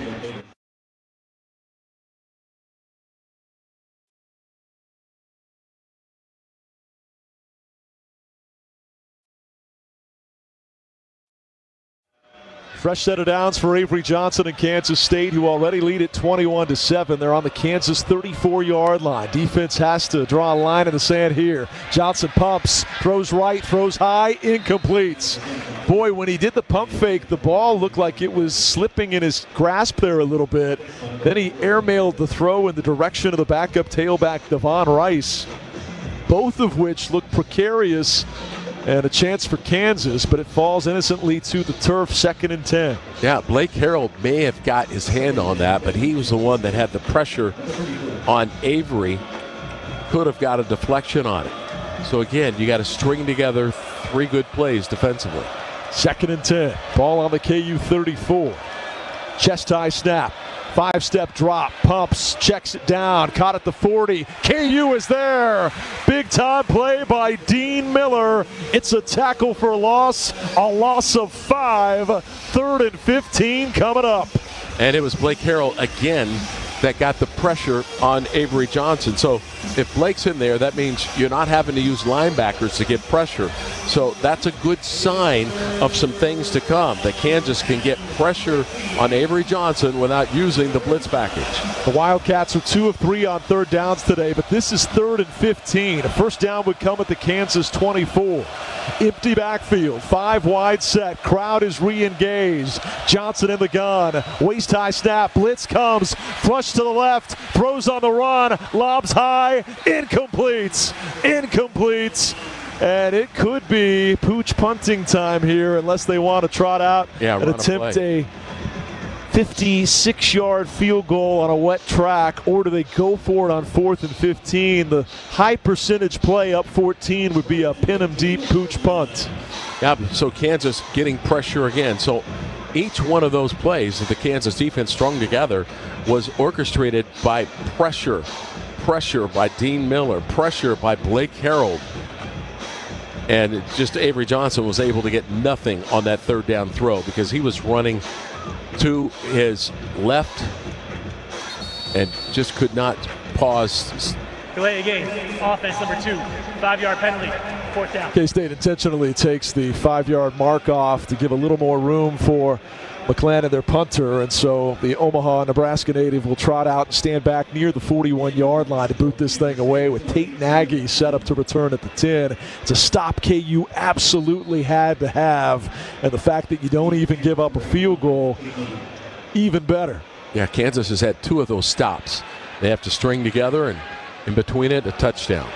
Fresh set of downs for Avery Johnson and Kansas State, who already lead at 21-7. They're on the Kansas 34-yard line. Defense has to draw a line in the sand here. Johnson pumps, throws right, throws high, incomplete. Boy, when he did the pump fake, the ball looked like it was slipping in his grasp there a little bit. Then he airmailed the throw in the direction of the backup tailback, Devon Rice, both of which look precarious and a chance for Kansas, but it falls innocently to the turf, 2nd and 10. Yeah, Blake Harrell may have got his hand on that, but he was the one that had the pressure on Avery. Could have got a deflection on it. So again, you got to string together 3 good plays defensively. 2nd and 10. Ball on the KU 34. Chest high snap. 5-step drop, pumps, checks it down, caught at the 40. KU is there. Big time play by Dean Miller. It's a tackle for loss, a loss of 5. 3rd and 15 coming up. And it was Blake Harrell again that got the pressure on Avery Johnson. So if Blake's in there, that means you're not having to use linebackers to get pressure. So that's a good sign of some things to come, that Kansas can get pressure on Avery Johnson without using the blitz package. The Wildcats are 2 of 3 on 3rd downs today, but this is 3rd and 15. A first down would come at the Kansas 24. Empty backfield, 5 wide set. Crowd is re-engaged. Johnson in the gun. Waist high snap. Blitz comes. Flush to the left. Throws on the run. Lobs high. Incomplete. And it could be pooch punting time here unless they want to trot out and attempt a 56-yard field goal on a wet track, or do they go for it on 4th and 15? The high percentage play up 14 would be a pin 'em deep pooch punt. Yeah, so Kansas getting pressure again. So each one of those plays that the Kansas defense strung together was orchestrated by pressure by Dean Miller, pressure by Blake Harrell. And just Avery Johnson was able to get nothing on that 3rd down throw because he was running to his left and just could not pause. Delay a game. Offense number 2. 5-yard penalty. 4th down. K-State intentionally takes the 5-yard mark off to give a little more room for McClellan, their punter, and so the Omaha, Nebraska native will trot out and stand back near the 41-yard line to boot this thing away with Tate Nagy set up to return at the 10. It's a stop KU absolutely had to have, and the fact that you don't even give up a field goal, even better. Yeah, Kansas has had 2 of those stops. They have to string together, and in between it, a touchdown.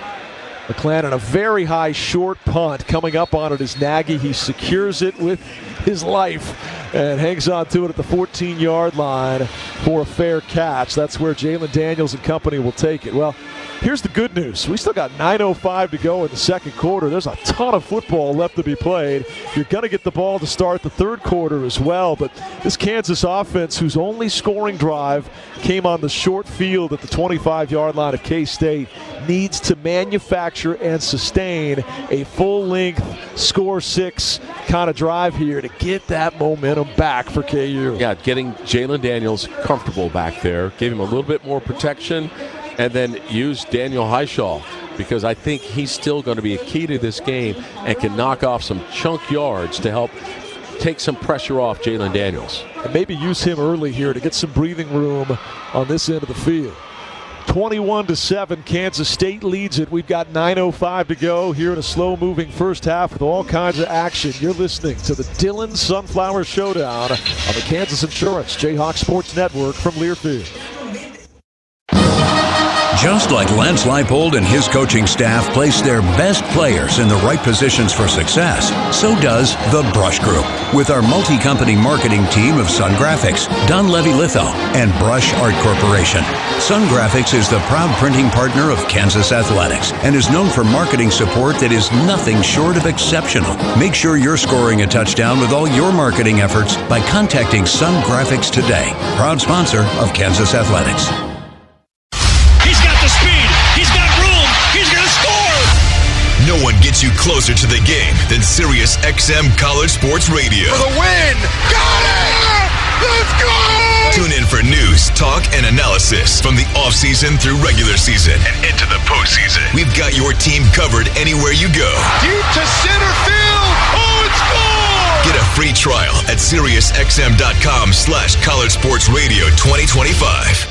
McClellan, a very high short punt. Coming up on it is Nagy. He secures it with his life and hangs on to it at the 14-yard line for a fair catch. That's where Jalen Daniels and company will take it. Well, here's the good news. We still got 9:05 to go in the 2nd quarter. There's a ton of football left to be played. You're going to get the ball to start the 3rd quarter as well, but this Kansas offense, whose only scoring drive came on the short field at the 25-yard line of K-State, needs to manufacture and sustain a full-length score 6 kind of drive here to get that momentum back for KU. Yeah, getting Jalen Daniels comfortable back there, gave him a little bit more protection, and then use Daniel Highshaw, because I think he's still going to be a key to this game and can knock off some chunk yards to help take some pressure off Jalen Daniels. And maybe use him early here to get some breathing room on this end of the field. 21-7, Kansas State leads it. We've got 9:05 to go here in a slow-moving first half with all kinds of action. You're listening to the Dillon Sunflower Showdown on the Kansas Insurance Jayhawks Sports Network from Learfield. Just like Lance Leipold and his coaching staff place their best players in the right positions for success, so does the Brush Group. With our multi-company marketing team of Sun Graphics, Don Levy Litho, and Brush Art Corporation. Sun Graphics is the proud printing partner of Kansas Athletics and is known for marketing support that is nothing short of exceptional. Make sure you're scoring a touchdown with all your marketing efforts by contacting Sun Graphics today. Proud sponsor of Kansas Athletics. No one gets you closer to the game than Sirius XM College Sports Radio. For the win! Got it! Let's go! Tune in for news, talk, and analysis from the offseason through regular season and into the postseason. We've got your team covered anywhere you go. Deep to center field! Oh, it's gone! Get a free trial at SiriusXM.com/collegesportsradio2025.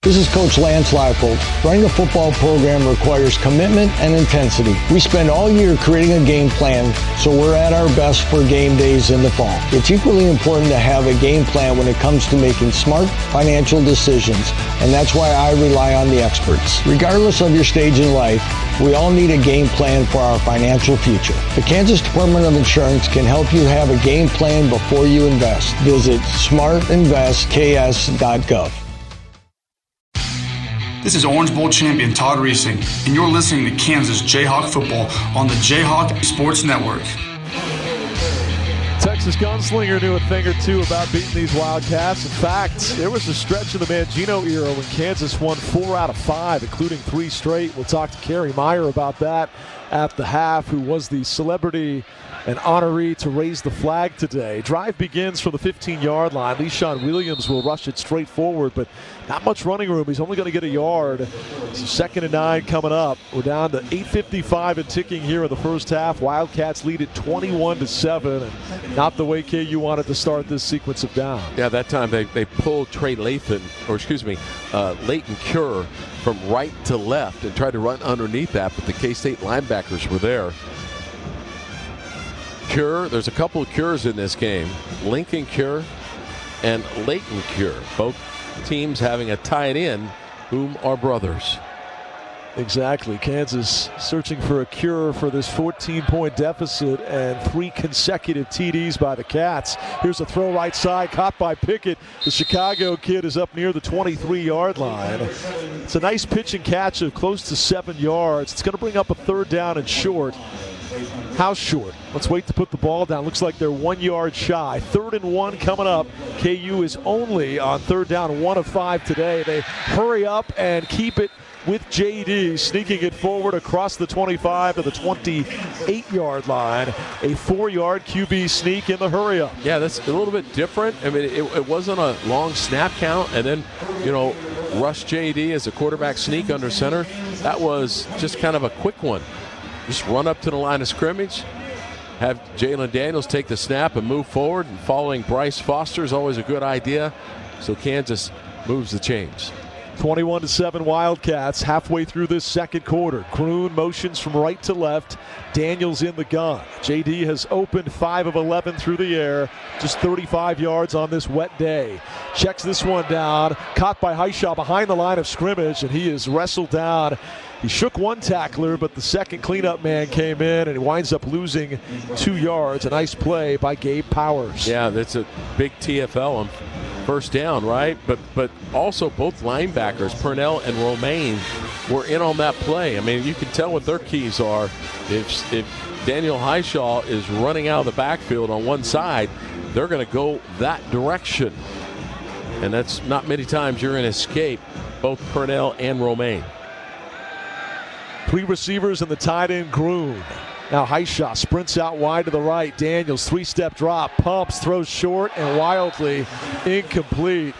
This is Coach Lance Leipold. Running a football program requires commitment and intensity. We spend all year creating a game plan, so we're at our best for game days in the fall. It's equally important to have a game plan when it comes to making smart financial decisions, and that's why I rely on the experts. Regardless of your stage in life, we all need a game plan for our financial future. The Kansas Department of Insurance can help you have a game plan before you invest. Visit smartinvestks.gov. This is Orange Bowl champion Todd Reesing, and you're listening to Kansas Jayhawk football on the Jayhawk Sports Network. Texas Gunslinger knew a thing or two about beating these Wildcats. In fact, there was a stretch of the Mangino era when Kansas won 4 out of 5, including 3 straight. We'll talk to Kerry Meyer about that at the half, who was the celebrity and honoree to raise the flag today. Drive begins from the 15-yard line. Le'Shawn Williams will rush it straight forward, but not much running room. He's only going to get a yard. So 2nd and 9 coming up. We're down to 8:55 and ticking here in the first half. Wildcats lead it 21-7, and not the way KU wanted to start this sequence of down. Yeah, that time they pulled Leighton Cure from right to left and tried to run underneath that, but the K-State linebackers were there. Cure, there's a couple of Cures in this game. Lincoln Cure and Leighton Cure. Both teams having a tight end whom are brothers. Exactly. Kansas searching for a cure for this 14-point deficit and 3 consecutive TDs by the Cats. Here's a throw right side, caught by Pickett. The Chicago kid is up near the 23-yard line. It's a nice pitch and catch of close to 7 yards. It's going to bring up a 3rd down and short. How short? Let's wait to put the ball down. Looks like they're 1 yard shy. 3rd and 1 coming up. KU is only on 3rd down, 1 of 5 today. They hurry up and keep it with JD, sneaking it forward across the 25 to the 28-yard line. A 4-yard QB sneak in the hurry up. Yeah, that's a little bit different. I mean, it wasn't a long snap count and then, rush JD as a quarterback sneak under center. That was just kind of a quick one. Just run up to the line of scrimmage, have Jalen Daniels take the snap and move forward, and following Bryce Foster is always a good idea. So Kansas moves the chains. 21-7 Wildcats halfway through this second quarter. Kroon motions from right to left. Daniels in the gun. JD has opened 5 of 11 through the air. Just 35 yards on this wet day. Checks this one down. Caught by Hishaw behind the line of scrimmage, and he is wrestled down. He shook one tackler, but the second cleanup man came in, and he winds up losing 2 yards. A nice play by Gabe Powers. Yeah, that's a big TFL on first down, right? But also both linebackers, Purnell and Romaine, were in on that play. I mean, you can tell what their keys are. If Daniel Hishaw is running out of the backfield on one side, they're going to go that direction. And that's not many times you're going to escape both Purnell and Romaine. 3 receivers and the tight end Groon. Now Hishaw sprints out wide to the right. Daniels 3-step drop, pumps, throws short and wildly incomplete.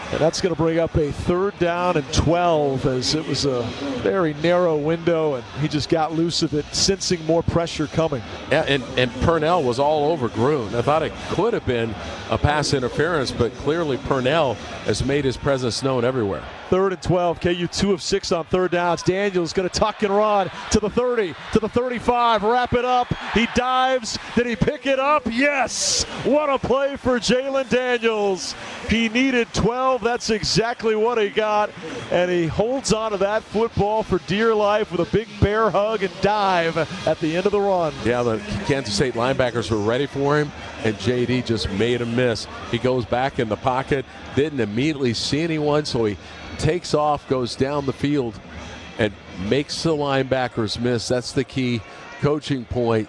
And that's going to bring up a 3rd down and 12, as it was a very narrow window and he just got loose of it, sensing more pressure coming. Yeah, and Purnell was all over Groon. I thought it could have been a pass interference, but clearly Purnell has made his presence known everywhere. 3rd and 12, KU 2 of 6 on 3rd downs. Daniels going to tuck and run to the 30, to the 35, wrap it up. He dives. Did he pick it up? Yes! What a play for Jalen Daniels. He needed 12. That's exactly what he got. And he holds on to that football for dear life with a big bear hug and dive at the end of the run. Yeah, the Kansas State linebackers were ready for him, and JD just made him miss. He goes back in the pocket, didn't immediately see anyone, so he takes off, goes down the field, and makes the linebackers miss. That's the key coaching point,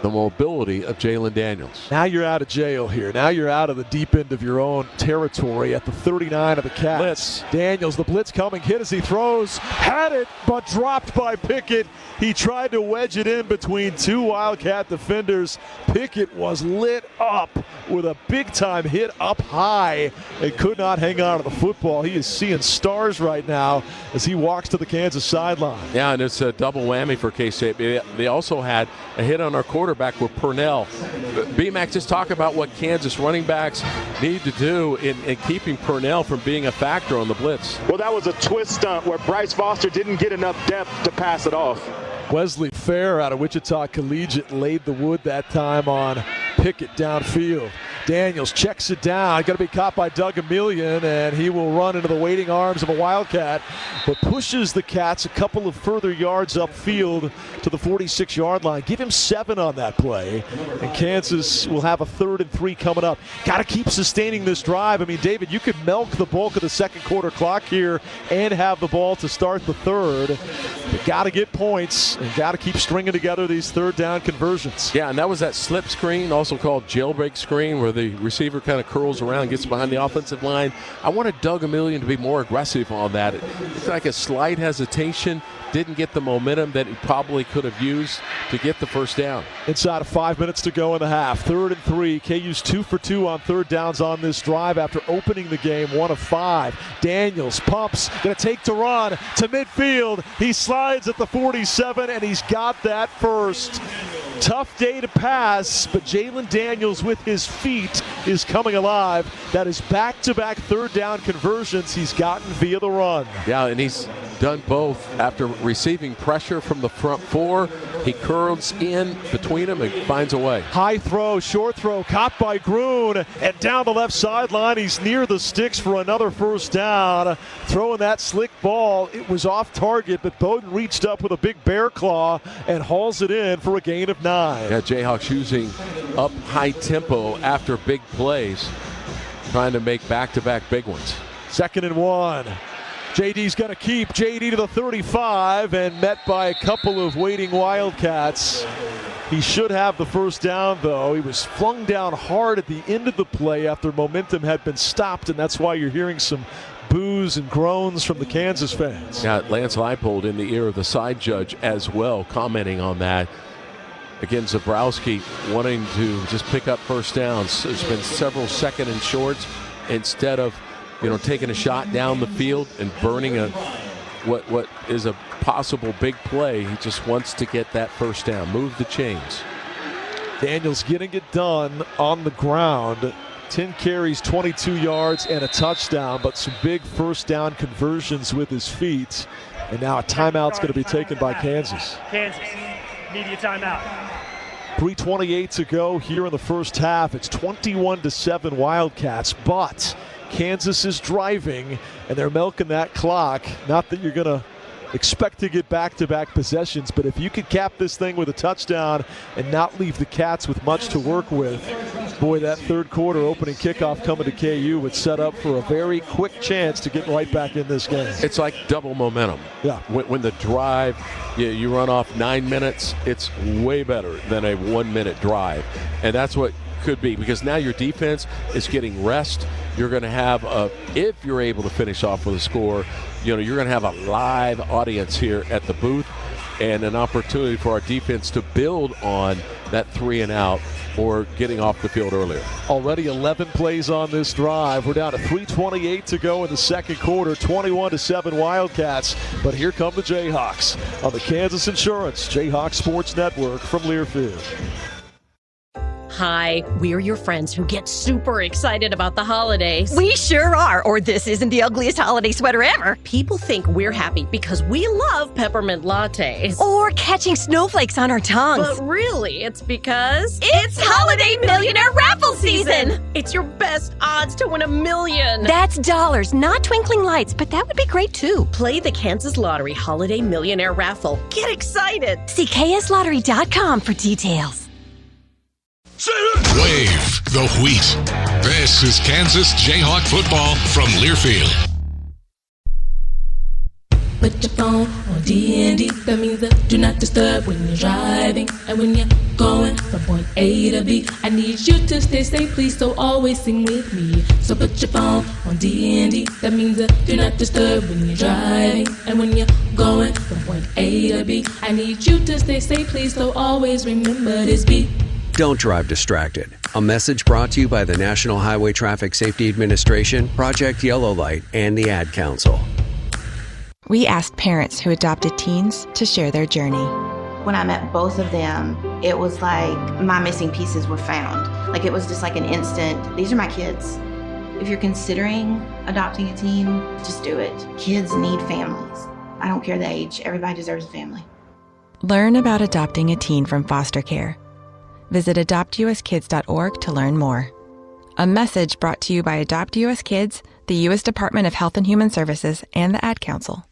the mobility of Jalen Daniels. Now you're out of jail here. Now you're out of the deep end of your own territory at the 39 of the Cats. Blitz. Daniels, the blitz coming, hit as he throws, had it, but dropped by Pickett. He tried to wedge it in between 2 Wildcat defenders. Pickett was lit up with a big-time hit up high and could not hang on to the football. He is seeing stars right now as he walks to the Kansas sideline. Yeah, and it's a double whammy for K-State. They also had a hit on our quarterback quarterback with Purnell. B-Mac, just talk about what Kansas running backs need to do in keeping Purnell from being a factor on the blitz. Well, that was a twist stunt where Bryce Foster didn't get enough depth to pass it off. Wesley Fair out of Wichita Collegiate laid the wood that time on Pickett downfield. Daniels checks it down. Going to be caught by Doug Emilion, and he will run into the waiting arms of a Wildcat, but pushes the Cats a couple of further yards upfield to the 46-yard line. Give him 7 on that play, and Kansas will have a 3rd and 3 coming up. Got to keep sustaining this drive. I mean, David, you could milk the bulk of the second quarter clock here and have the ball to start the third. You got to get points and got to keep stringing together these third down conversions. Yeah, and that was that slip screen, also called jailbreak screen, where the receiver kind of curls around, gets behind the offensive line. I wanted Doug Emilion to be more aggressive on that. It looked like a slight hesitation, didn't get the momentum that he probably could have used to get the first down. Inside of 5 minutes to go in the half. 3rd and 3. KU's 2 for 2 on third downs on this drive after opening the game 1 of 5. Daniels pumps, going to take to run to midfield. He slides at the 47, and he's got that first. Tough day to pass, but Jalen Daniels with his feet is coming alive. That is back-to-back third down conversions he's gotten via the run. Yeah, and he's done both. After receiving pressure from the front 4, he curls in between them and finds a way. High throw, short throw, caught by Groon, and down the left sideline, he's near the sticks for another first down. Throwing that slick ball, it was off target, but Bowden reached up with a big bear claw and hauls it in for a gain of 9. Yeah, Jayhawks using up high tempo after big plays, trying to make back-to-back big ones. 2nd and 1. JD's going to keep. JD to the 35 and met by a couple of waiting Wildcats. He should have the first down, though. He was flung down hard at the end of the play after momentum had been stopped, and that's why you're hearing some boos and groans from the Kansas fans. Yeah, Lance Leipold in the ear of the side judge as well, commenting on that. Again, Zabrowski wanting to just pick up first downs. There's been several 2nd and shorts instead of, taking a shot down the field and burning what is a possible big play. He just wants to get that first down, move the chains. Daniels getting it done on the ground. 10 carries, 22 yards, and a touchdown, but some big first down conversions with his feet. And now a timeout's going to be taken by Kansas. Kansas, media timeout. 3:28 to go here in the first half. It's 21-7 Wildcats, but Kansas is driving, and they're milking that clock. Not that you're going to expect to get back-to-back possessions, but if you could cap this thing with a touchdown and not leave the Cats with much to work with, boy, that third quarter opening kickoff coming to KU would set up for a very quick chance to get right back in this game. It's like double momentum. Yeah. When the drive, you run off 9 minutes, it's way better than a 1-minute drive. And that's what could be, because now your defense is getting rest. You're going to have if you're able to finish off with a score, you're going to have a live audience here at the booth and an opportunity for our defense to build on that 3 and out or getting off the field earlier. Already 11 plays on this drive. We're down to 3:28 to go in the second quarter, 21-7 Wildcats. But here come the Jayhawks on the Kansas Insurance Jayhawk Sports Network from Learfield. Hi, we're your friends who get super excited about the holidays. We sure are, or this isn't the ugliest holiday sweater ever. People think we're happy because we love peppermint lattes. Or catching snowflakes on our tongues. But really, it's because it's Holiday Millionaire Raffle season! It's your best odds to win $1 million. That's dollars, not twinkling lights, but that would be great too. Play the Kansas Lottery Holiday Millionaire Raffle. Get excited! See kslottery.com for details. Wave the wheat. This is Kansas Jayhawk football from Learfield. Put your phone on D&D. That means that do not disturb when you're driving. And when you're going from point A to B, I need you to stay safe, please, so always sing with me. So put your phone on D&D. That means that do not disturb when you're driving. And when you're going from point A to B, I need you to stay safe, please, so always remember this beat. Don't drive distracted. A message brought to you by the National Highway Traffic Safety Administration, Project Yellow Light, and the Ad Council. We asked parents who adopted teens to share their journey. When I met both of them, it was like my missing pieces were found. Like it was just like an instant, these are my kids. If you're considering adopting a teen, just do it. Kids need families. I don't care the age, everybody deserves a family. Learn about adopting a teen from foster care. Visit adoptuskids.org to learn more. A message brought to you by Adopt US Kids, the U.S. Department of Health and Human Services, and the Ad Council.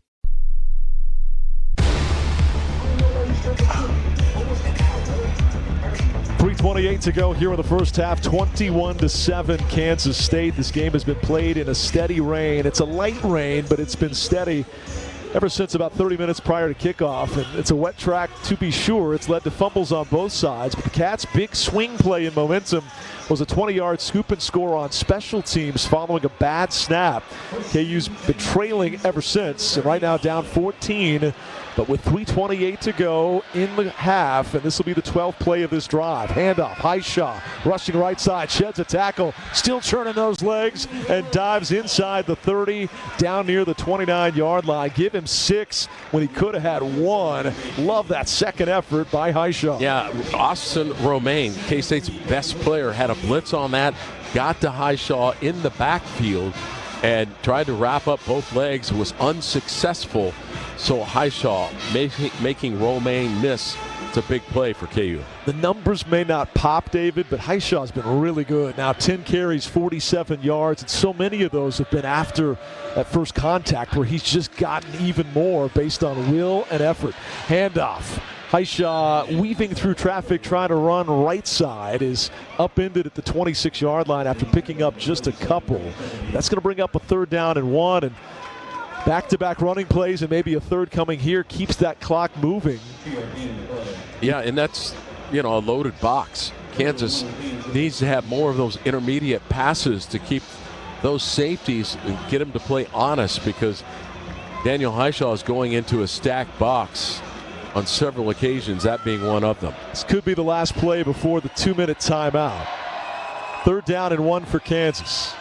.328 to go here in the first half, 21-7 Kansas State. This game has been played in a steady rain. It's a light rain, but it's been steady ever since about 30 minutes prior to kickoff. And it's a wet track to be sure. It's led to fumbles on both sides, but the Cats' big swing play in momentum was a 20-yard scoop and score on special teams following a bad snap. KU's been trailing ever since, and right now down 14. But with 3:28 to go in the half, and this will be the 12th play of this drive. Handoff, Highshaw, rushing right side, sheds a tackle, still churning those legs, and dives inside the 30, down near the 29-yard line. Give him 6 when he could have had 1. Love that second effort by Highshaw. Yeah, Austin Romaine, K-State's best player, had a blitz on that, got to Highshaw in the backfield, and tried to wrap up both legs, was unsuccessful. So Highshaw making Romaine miss. It's a big play for KU. The numbers may not pop, David, but Highshaw's been really good. Now 10 carries, 47 yards, and so many of those have been after that first contact where he's just gotten even more based on will and effort. Handoff. Highshaw weaving through traffic, trying to run right side, is upended at the 26-yard line after picking up just a couple. That's going to bring up a 3rd down and 1, and back-to-back running plays and maybe a third coming here keeps that clock moving. Yeah, and that's, a loaded box. Kansas needs to have more of those intermediate passes to keep those safeties and get them to play honest, because Daniel Highshaw is going into a stacked box on several occasions, that being one of them. This could be the last play before the 2-minute timeout. 3rd down and 1 for Kansas.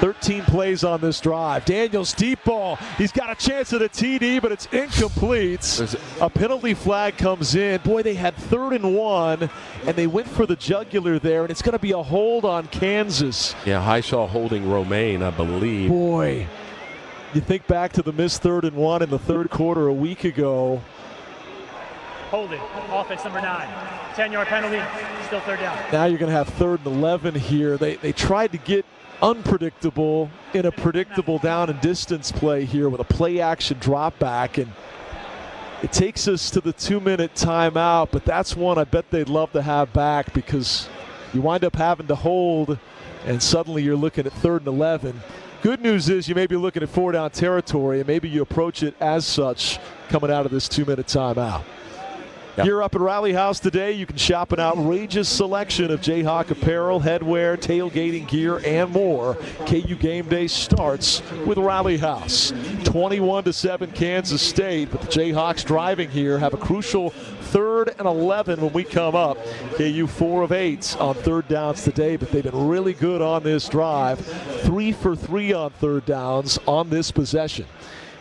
13 plays on this drive. Daniels deep ball. He's got a chance at a TD, but it's incomplete. A penalty flag comes in. Boy, they had 3rd and 1, and they went for the jugular there, and it's going to be a hold on Kansas. Yeah, Highshaw holding Romaine, I believe. Boy, you think back to the missed 3rd and 1 in the third quarter a week ago. Holding, offense number 9. 10-yard penalty, still 3rd down. Now you're going to have 3rd and 11 here. They tried to get unpredictable in a predictable down and distance play here with a play action drop back, and it takes us to the 2-minute timeout, but that's one I bet they'd love to have back, because you wind up having to hold and suddenly you're looking at 3rd and 11. Good news is you may be looking at 4-down territory, and maybe you approach it as such coming out of this 2-minute timeout. Yep. Here up at Rally House today, you can shop an outrageous selection of Jayhawk apparel, headwear, tailgating gear, and more. KU Game Day starts with Rally House. 21-7 Kansas State, but the Jayhawks driving here have a crucial 3rd and 11 when we come up. KU 4 of 8 on 3rd downs today, but they've been really good on this drive. 3 for 3 on 3rd downs on this possession.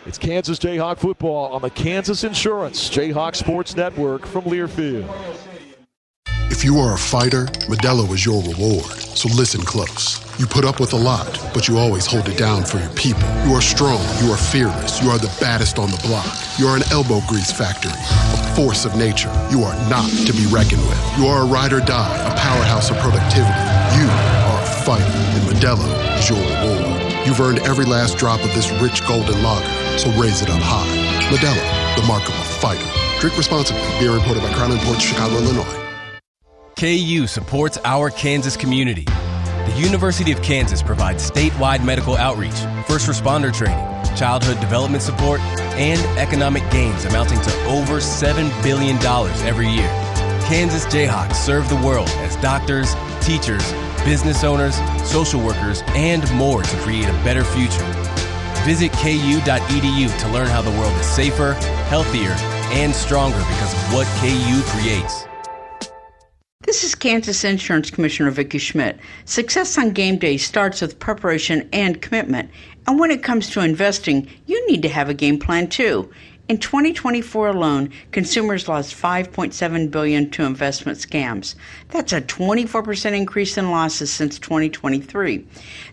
It's Kansas Jayhawk football on the Kansas Insurance Jayhawk Sports Network from Learfield. If you are a fighter, Modelo is your reward. So listen close. You put up with a lot, but you always hold it down for your people. You are strong. You are fearless. You are the baddest on the block. You are an elbow grease factory, a force of nature. You are not to be reckoned with. You are a ride or die, a powerhouse of productivity. You are a fighter, and Modelo is your reward. You've earned every last drop of this rich golden lager, so raise it up high. Modelo, the mark of a fighter. Drink responsibly. Beer imported by Crown Imports, Chicago, Illinois. KU supports our Kansas community. The University of Kansas provides statewide medical outreach, first responder training, childhood development support, and economic gains amounting to over $7 billion every year. Kansas Jayhawks serve the world as doctors, teachers, business owners, social workers, and more to create a better future. Visit ku.edu to learn how the world is safer, healthier, and stronger because of what KU creates. This is Kansas Insurance Commissioner Vicki Schmidt. Success on game day starts with preparation and commitment. And when it comes to investing, you need to have a game plan too. In 2024 alone, consumers lost $5.7 billion to investment scams. That's a 24% increase in losses since 2023.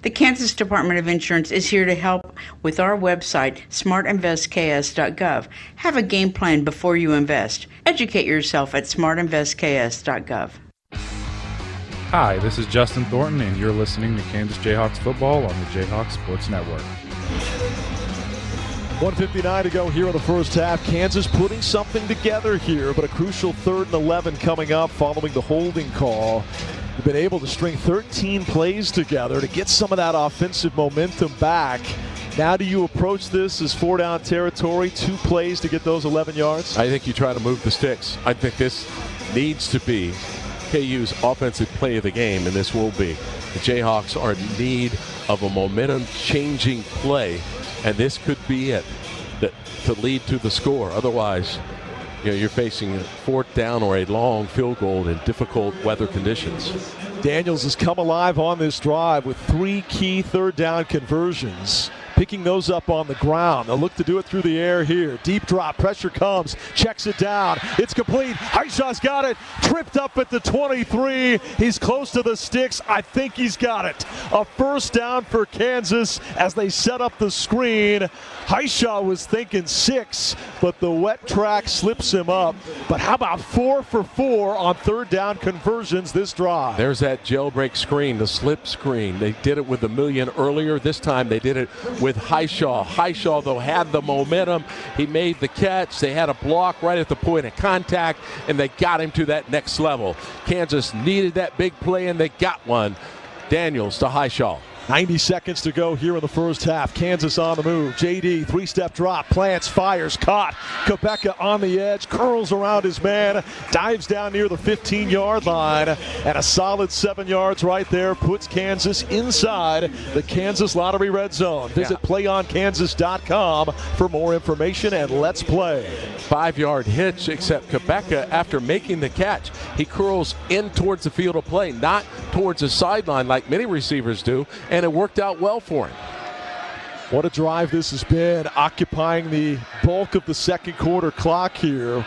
The Kansas Department of Insurance is here to help with our website, smartinvestks.gov. Have a game plan before you invest. Educate yourself at smartinvestks.gov. Hi, this is Justin Thornton, and you're listening to Kansas Jayhawks football on the Jayhawks Sports Network. 1:59 to go here in the first half. Kansas putting something together here, but a crucial 3rd and 11 coming up following the holding call. They've been able to string 13 plays together to get some of that offensive momentum back. Now do you approach this as 4-down territory, 2 plays to get those 11 yards? I think you try to move the sticks. I think this needs to be KU's offensive play of the game, and this will be. The Jayhawks are in need of a momentum-changing play, and this could be it to lead to the score. Otherwise, you're facing a 4th down or a long field goal in difficult weather conditions. Daniels has come alive on this drive with 3 key 3rd down conversions. Picking those up on the ground. They'll look to do it through the air here. Deep drop, pressure comes, checks it down. It's complete. Highshaw's got it. Tripped up at the 23. He's close to the sticks. I think he's got it. A 1st down for Kansas as they set up the screen. Highshaw was thinking 6, but the wet track slips him up. But how about 4 for 4 on 3rd down conversions this drive? There's that jailbreak screen, the slip screen. They did it with a million earlier. This time they did it with Highshaw. Highshaw, though, had the momentum. He made the catch. They had a block right at the point of contact, and they got him to that next level. Kansas needed that big play, and they got one. Daniels to Highshaw. 90 seconds to go here in the first half. Kansas on the move. JD, 3-step drop, plants, fires, caught. Koepka on the edge, curls around his man, dives down near the 15-yard line, and a solid 7 yards right there puts Kansas inside the Kansas Lottery Red Zone. Visit playonkansas.com for more information, and let's play. 5-yard hitch, except Koepka, after making the catch, he curls in towards the field of play, not towards the sideline like many receivers do, and it worked out well for him. What a drive this has been, occupying the bulk of the second quarter clock here.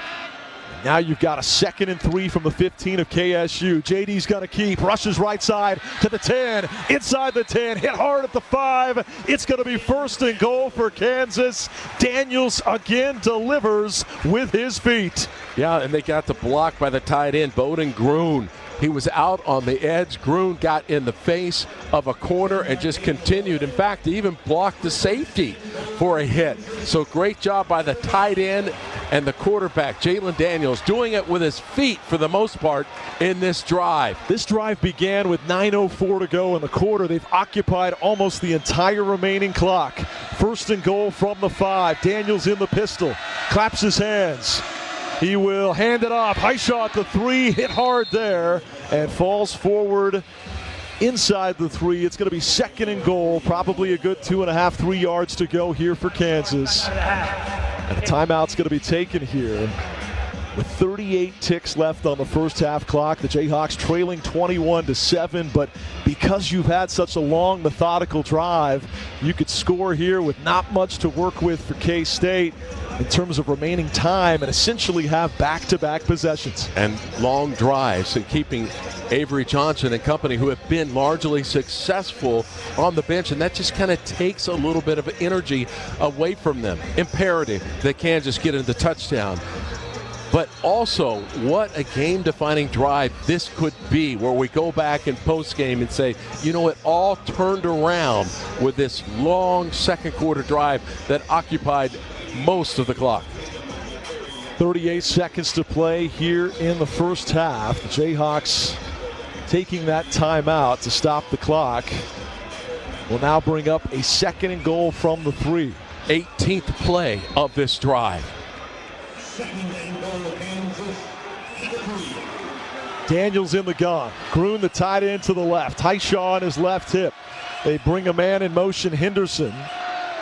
Now you've got a 2nd and 3 from the 15 of KSU. JD's going to keep, rushes right side to the 10, inside the 10, hit hard at the 5. It's going to be 1st and goal for Kansas. Daniels again delivers with his feet. Yeah, and they got the block by the tight end, Bowden Gruen. He was out on the edge. Gruen got in the face of a corner and just continued. In fact, he even blocked the safety for a hit. So great job by the tight end and the quarterback, Jalen Daniels, doing it with his feet for the most part in this drive. This drive began with 9:04 to go in the quarter. They've occupied almost the entire remaining clock. 1st and goal from the 5. Daniels in the pistol, claps his hands. He will hand it off. Highshaw at the 3, hit hard there, and falls forward inside the 3. It's going to be 2nd and goal, probably a good 2.5, 3 yards to go here for Kansas. And a timeout's going to be taken here. With 38 ticks left on the first half clock, the Jayhawks trailing 21-7, but because you've had such a long, methodical drive, you could score here with not much to work with for K-State in terms of remaining time and essentially have back-to-back possessions. And long drives, and keeping Avery Johnson and company, who have been largely successful on the bench, and that just kind of takes a little bit of energy away from them. Imperative that Kansas get into the touchdown. But also, what a game-defining drive this could be, where we go back in postgame and say, you know, it all turned around with this long second-quarter drive that occupied most of the clock. 38 seconds to play here in the first half. The Jayhawks taking that timeout to stop the clock will now bring up a 2nd and goal from the 3. 18th play of this drive. Daniels in the gun. Gruen, the tight end, to the left. Highshaw on his left hip. They bring a man in motion, Henderson.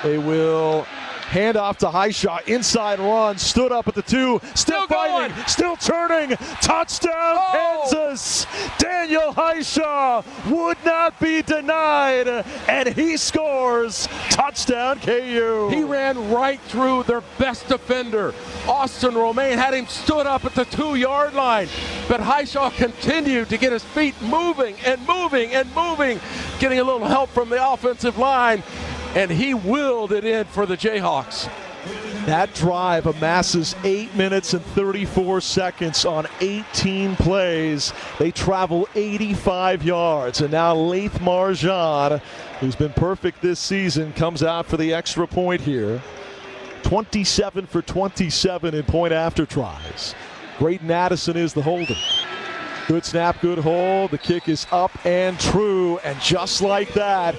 They will Hand off to Highshaw. Inside run. Stood up at the 2. Still fighting. Still turning. Touchdown, Kansas. Daniel Highshaw would not be denied. And he scores. Touchdown, KU. He ran right through their best defender. Austin Romaine had him stood up at the 2-yard line. But Highshaw continued to get his feet moving and moving and moving, getting a little help from the offensive line. And he willed it in for the Jayhawks. That drive amasses 8 minutes and 34 seconds on 18 plays. They travel 85 yards. And now Laith Marjan, who's been perfect this season, comes out for the extra point here. 27 for 27 in point after tries. Graydon Addison is the holder. Good snap, good hold. The kick is up and true. And just like that,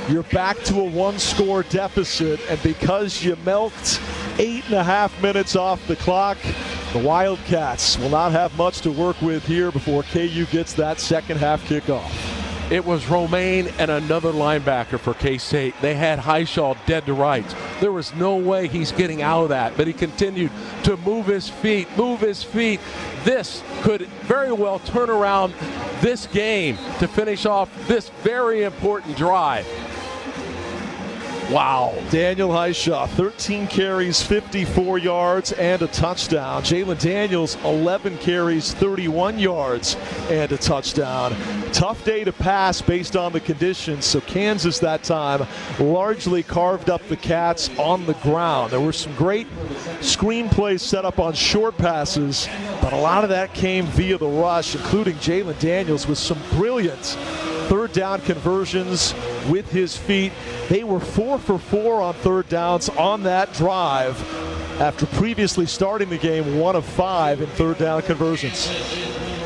you're back to a 1-score deficit. And because you milked 8.5 minutes off the clock, the Wildcats will not have much to work with here before KU gets that second half kickoff. It was Romaine and another linebacker for K-State. They had Highshaw dead to rights. There was no way he's getting out of that, but he continued to move his feet. This could very well turn around this game to finish off this very important drive. Wow. Daniel Highshaw, 13 carries, 54 yards, and a touchdown. Jalen Daniels, 11 carries, 31 yards, and a touchdown. Tough day to pass based on the conditions, so Kansas that time largely carved up the Cats on the ground. There were some great screen plays set up on short passes, but a lot of that came via the rush, including Jalen Daniels with some brilliant third down conversions with his feet. They were 4 for 4 on third downs on that drive after previously starting the game 1 of 5 in third down conversions.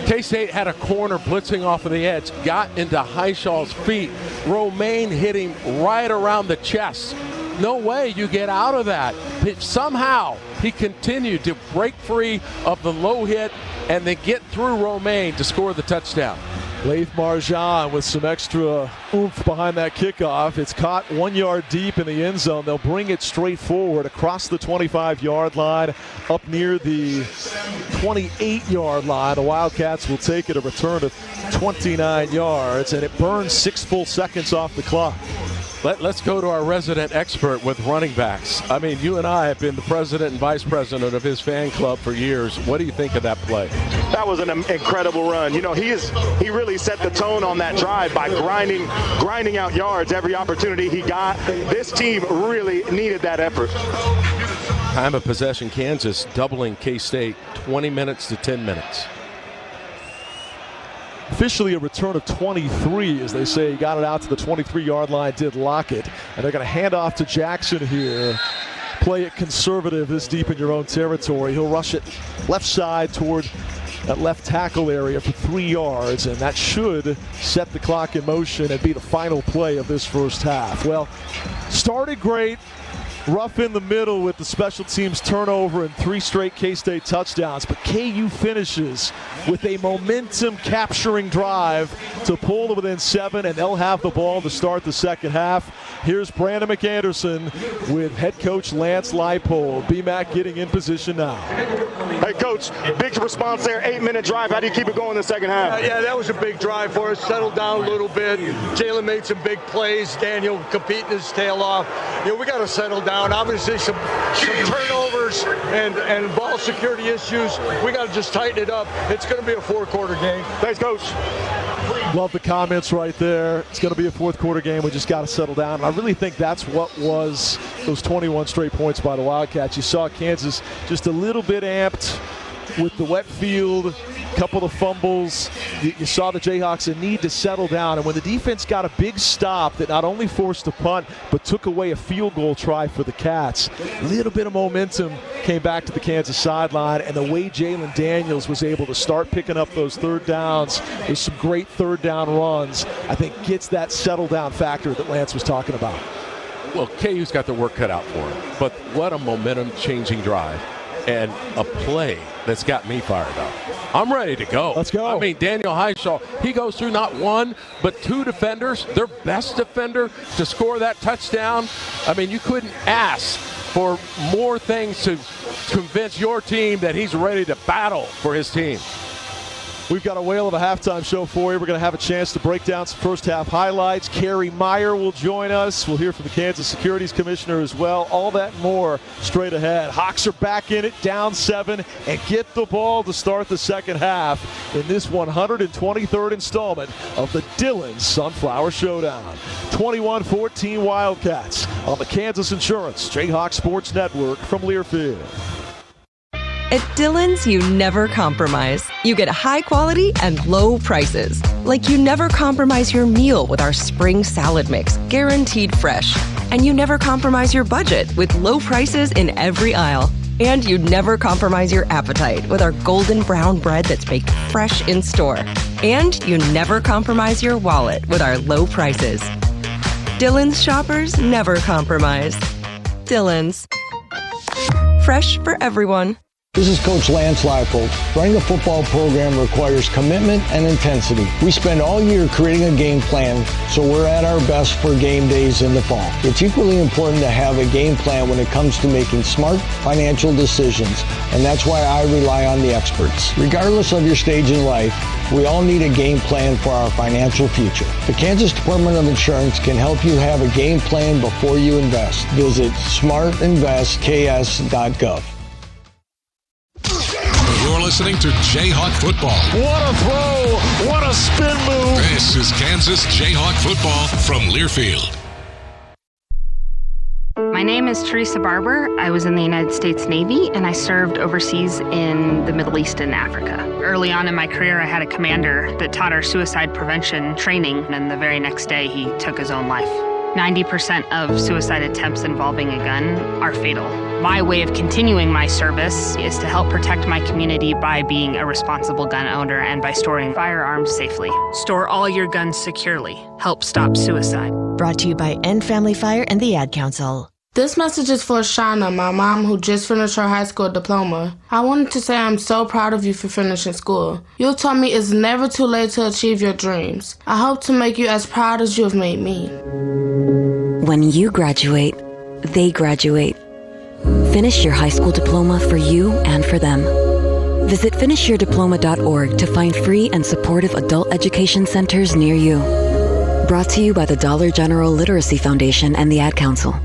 K-State had a corner blitzing off of the edge, got into Highshaw's feet. Romaine hit him right around the chest. No way you get out of that. Somehow he continued to break free of the low hit and then get through Romaine to score the touchdown. Laith Marjan with some extra oomph behind that kickoff. It's caught 1 yard deep in the end zone. They'll bring it straight forward across the 25-yard line up near the 28-yard line. The Wildcats will take it a return of 29 yards, and it burns 6 full seconds off the clock. Let's go to our resident expert with running backs. I mean, you and I have been the president and vice president of his fan club for years. What do you think of that play? That was an incredible run. You know, he really set the tone on that drive by grinding out yards every opportunity he got. This team really needed that effort. Time of possession, Kansas doubling K-State 20 minutes to 10 minutes. Officially a return of 23, as they say. He got it out to the 23-yard line, did lock it. And they're going to hand off to Jackson here. Play it conservative this deep in your own territory. He'll rush it left side toward that left tackle area for 3 yards, and that should set the clock in motion and be the final play of this first half. Well, started great. Rough in the middle with the special teams turnover and 3 straight K-State touchdowns, but KU finishes with a momentum capturing drive to pull to within 7, and they'll have the ball to start the second half. Here's Brandon McAnderson with head coach Lance Leipold. BMAC getting in position now. Hey, Coach, big response there, 8-minute drive. How do you keep it going in the second half? Yeah, that was a big drive for us. Settled down a little bit. Jalen made some big plays. Daniel competing his tail off. You know, we got to settle down. Obviously, some turnovers and ball security issues. We got to just tighten it up. It's going to be a 4-quarter game. Thanks, Coach. Love the comments right there. It's going to be a 4th quarter game. We just got to settle down. And I really think that's what was those 21 straight points by the Wildcats. You saw Kansas just a little bit amped with the wet field, couple of fumbles. You saw the Jayhawks a need to settle down, and when the defense got a big stop that not only forced a punt but took away a field goal try for the Cats, a little bit of momentum came back to the Kansas sideline, and the way Jalen Daniels was able to start picking up those third downs, there's some great third down runs, I think gets that settle down factor that Lance was talking about. Well, KU's got their work cut out for him, but what a momentum changing drive and a play that's got me fired up. I'm ready to go. Let's go. I mean, Daniel Highshaw, he goes through not 1 but 2 defenders, their best defender, to score that touchdown. I mean, you couldn't ask for more things to convince your team that he's ready to battle for his team. We've got a whale of a halftime show for you. We're going to have a chance to break down some first half highlights. Kerry Meyer will join us. We'll hear from the Kansas Securities Commissioner as well. All that and more straight ahead. Hawks are back in it, down 7, and get the ball to start the second half in this 123rd installment of the Dillon Sunflower Showdown. 21-14 Wildcats on the Kansas Insurance Jayhawks Sports Network from Learfield. At Dillon's, you never compromise. You get high quality and low prices. Like you never compromise your meal with our spring salad mix, guaranteed fresh. And you never compromise your budget with low prices in every aisle. And you never compromise your appetite with our golden brown bread that's baked fresh in store. And you never compromise your wallet with our low prices. Dillon's shoppers never compromise. Dillon's. Fresh for everyone. This is Coach Lance Leipold. Running a football program requires commitment and intensity. We spend all year creating a game plan, so we're at our best for game days in the fall. It's equally important to have a game plan when it comes to making smart financial decisions, and that's why I rely on the experts. Regardless of your stage in life, we all need a game plan for our financial future. The Kansas Department of Insurance can help you have a game plan before you invest. Visit smartinvestks.gov. You're listening to Jayhawk Football. What a throw! What a spin move! This is Kansas Jayhawk Football from Learfield. My name is Teresa Barber. I was in the United States Navy, and I served overseas in the Middle East and Africa. Early on in my career, I had a commander that taught our suicide prevention training, and the very next day, he took his own life. 90% of suicide attempts involving a gun are fatal. My way of continuing my service is to help protect my community by being a responsible gun owner and by storing firearms safely. Store all your guns securely. Help stop suicide. Brought to you by End Family Fire and the Ad Council. This message is for Shauna, my mom, who just finished her high school diploma. I wanted to say I'm so proud of you for finishing school. You told me it's never too late to achieve your dreams. I hope to make you as proud as you have made me. When you graduate, they graduate. Finish your high school diploma for you and for them. Visit finishyourdiploma.org to find free and supportive adult education centers near you. Brought to you by the Dollar General Literacy Foundation and the Ad Council.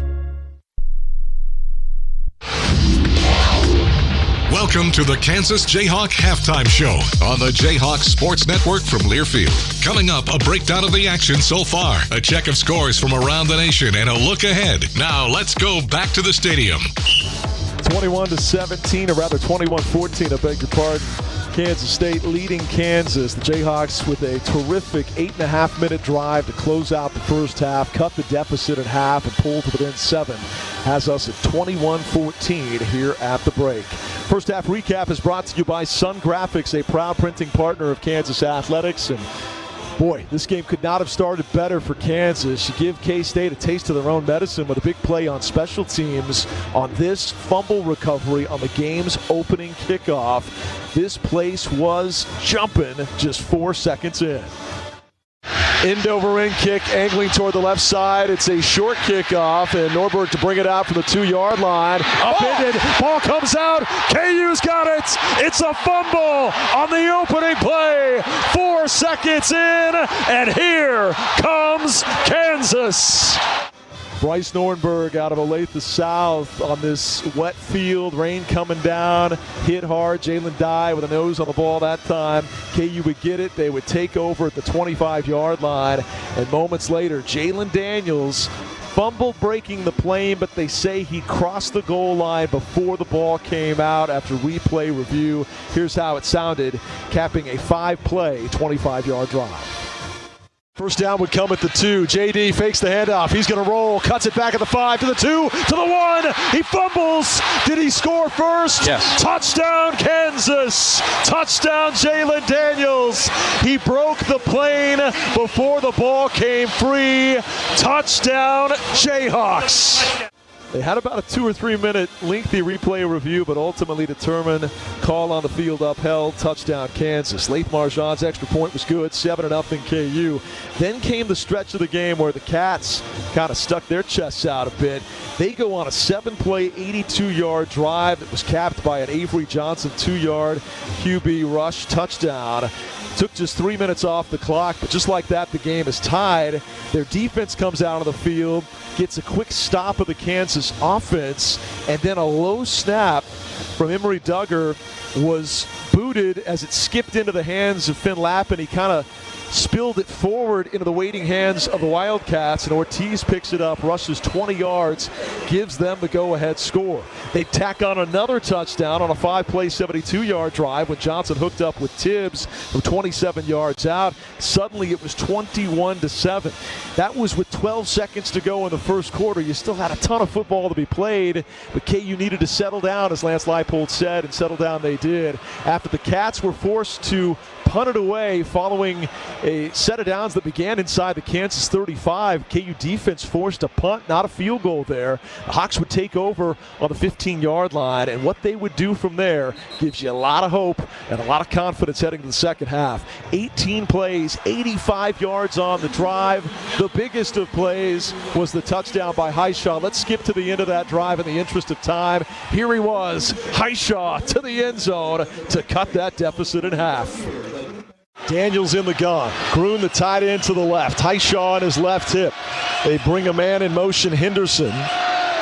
Welcome to the Kansas Jayhawk Halftime Show on the Jayhawks Sports Network from Learfield. Coming up, a breakdown of the action so far, a check of scores from around the nation, and a look ahead. Now, let's go back to the stadium. 21-17, or rather 21-14, I beg your pardon. Kansas State leading Kansas. The Jayhawks with a terrific 8.5-minute drive to close out the first half, cut the deficit at half, and pull to within 7. Has us at 21-14 here at the break. First half recap is brought to you by Sun Graphics, a proud printing partner of Kansas Athletics. And boy, this game could not have started better for Kansas. You give K-State a taste of their own medicine with a big play on special teams on this fumble recovery on the game's opening kickoff. This place was jumping just 4 seconds in. End over end kick, angling toward the left side. It's a short kickoff, and Norberg to bring it out from the 2-yard line. Upended, ball comes out. KU's got it. It's a fumble on the opening play. 4 seconds in, and here comes Kansas. Bryce Norberg out of Olathe South on this wet field, rain coming down, hit hard. Jalen Dye with a nose on the ball that time. KU would get it. They would take over at the 25-yard line. And moments later, Jalen Daniels fumbled breaking the plane, but they say he crossed the goal line before the ball came out after replay review. Here's how it sounded, capping a 5-play, 25-yard drive. First down would come at the 2. JD fakes the handoff. He's going to roll, cuts it back at the 5, to the 2, to the 1. He fumbles. Did he score first? Yes. Touchdown, Kansas. Touchdown, Jalen Daniels. He broke the plane before the ball came free. Touchdown, Jayhawks. They had about a 2 or 3 minute lengthy replay review, but ultimately determined call on the field upheld, touchdown Kansas. Laith Marjan's extra point was good, 7-0 KU. Then came the stretch of the game where the Cats kind of stuck their chests out a bit. They go on a 7-play, 82-yard drive that was capped by an Avery Johnson 2-yard QB rush touchdown. Took just 3 minutes off the clock, but just like that, the game is tied. Their defense comes out on the field, gets a quick stop of the Kansas offense, and then a low snap from Emory Duggar was booted as it skipped into the hands of Finn Lappin. He kind of spilled it forward into the waiting hands of the Wildcats, and Ortiz picks it up, rushes 20 yards, gives them the go-ahead score. They tack on another touchdown on a 5-play, 72-yard drive when Johnson hooked up with Tibbs from 27 yards out. Suddenly it was 21-7. That was with 12 seconds to go in the first quarter. You still had a ton of football to be played, but KU needed to settle down, as Lance Leipold said, and settle down they did. After the Cats were forced to punt it away following a set of downs that began inside the Kansas 35. KU defense forced a punt, not a field goal there. The Hawks would take over on the 15-yard line, and what they would do from there gives you a lot of hope and a lot of confidence heading to the second half. 18 plays, 85 yards on the drive. The biggest of plays was the touchdown by Highshaw. Let's skip to the end of that drive in the interest of time. Here he was, Highshaw to the end zone to cut that deficit in half. Daniels in the gun. Gruen, the tight end, to the left. Highshaw on his left hip. They bring a man in motion, Henderson.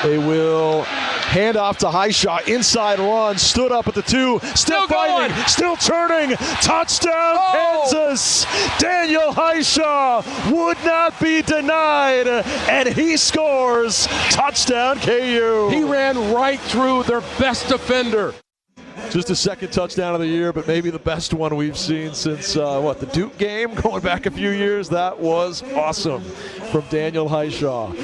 They will hand off to Highshaw. Inside run. Stood up at the 2. Still fighting. Still turning. Touchdown, Kansas. Daniel Highshaw would not be denied. And he scores. Touchdown, KU. He ran right through their best defender. Just a second touchdown of the year, but maybe the best one we've seen since, the Duke game, going back a few years. That was awesome from Daniel Highshaw.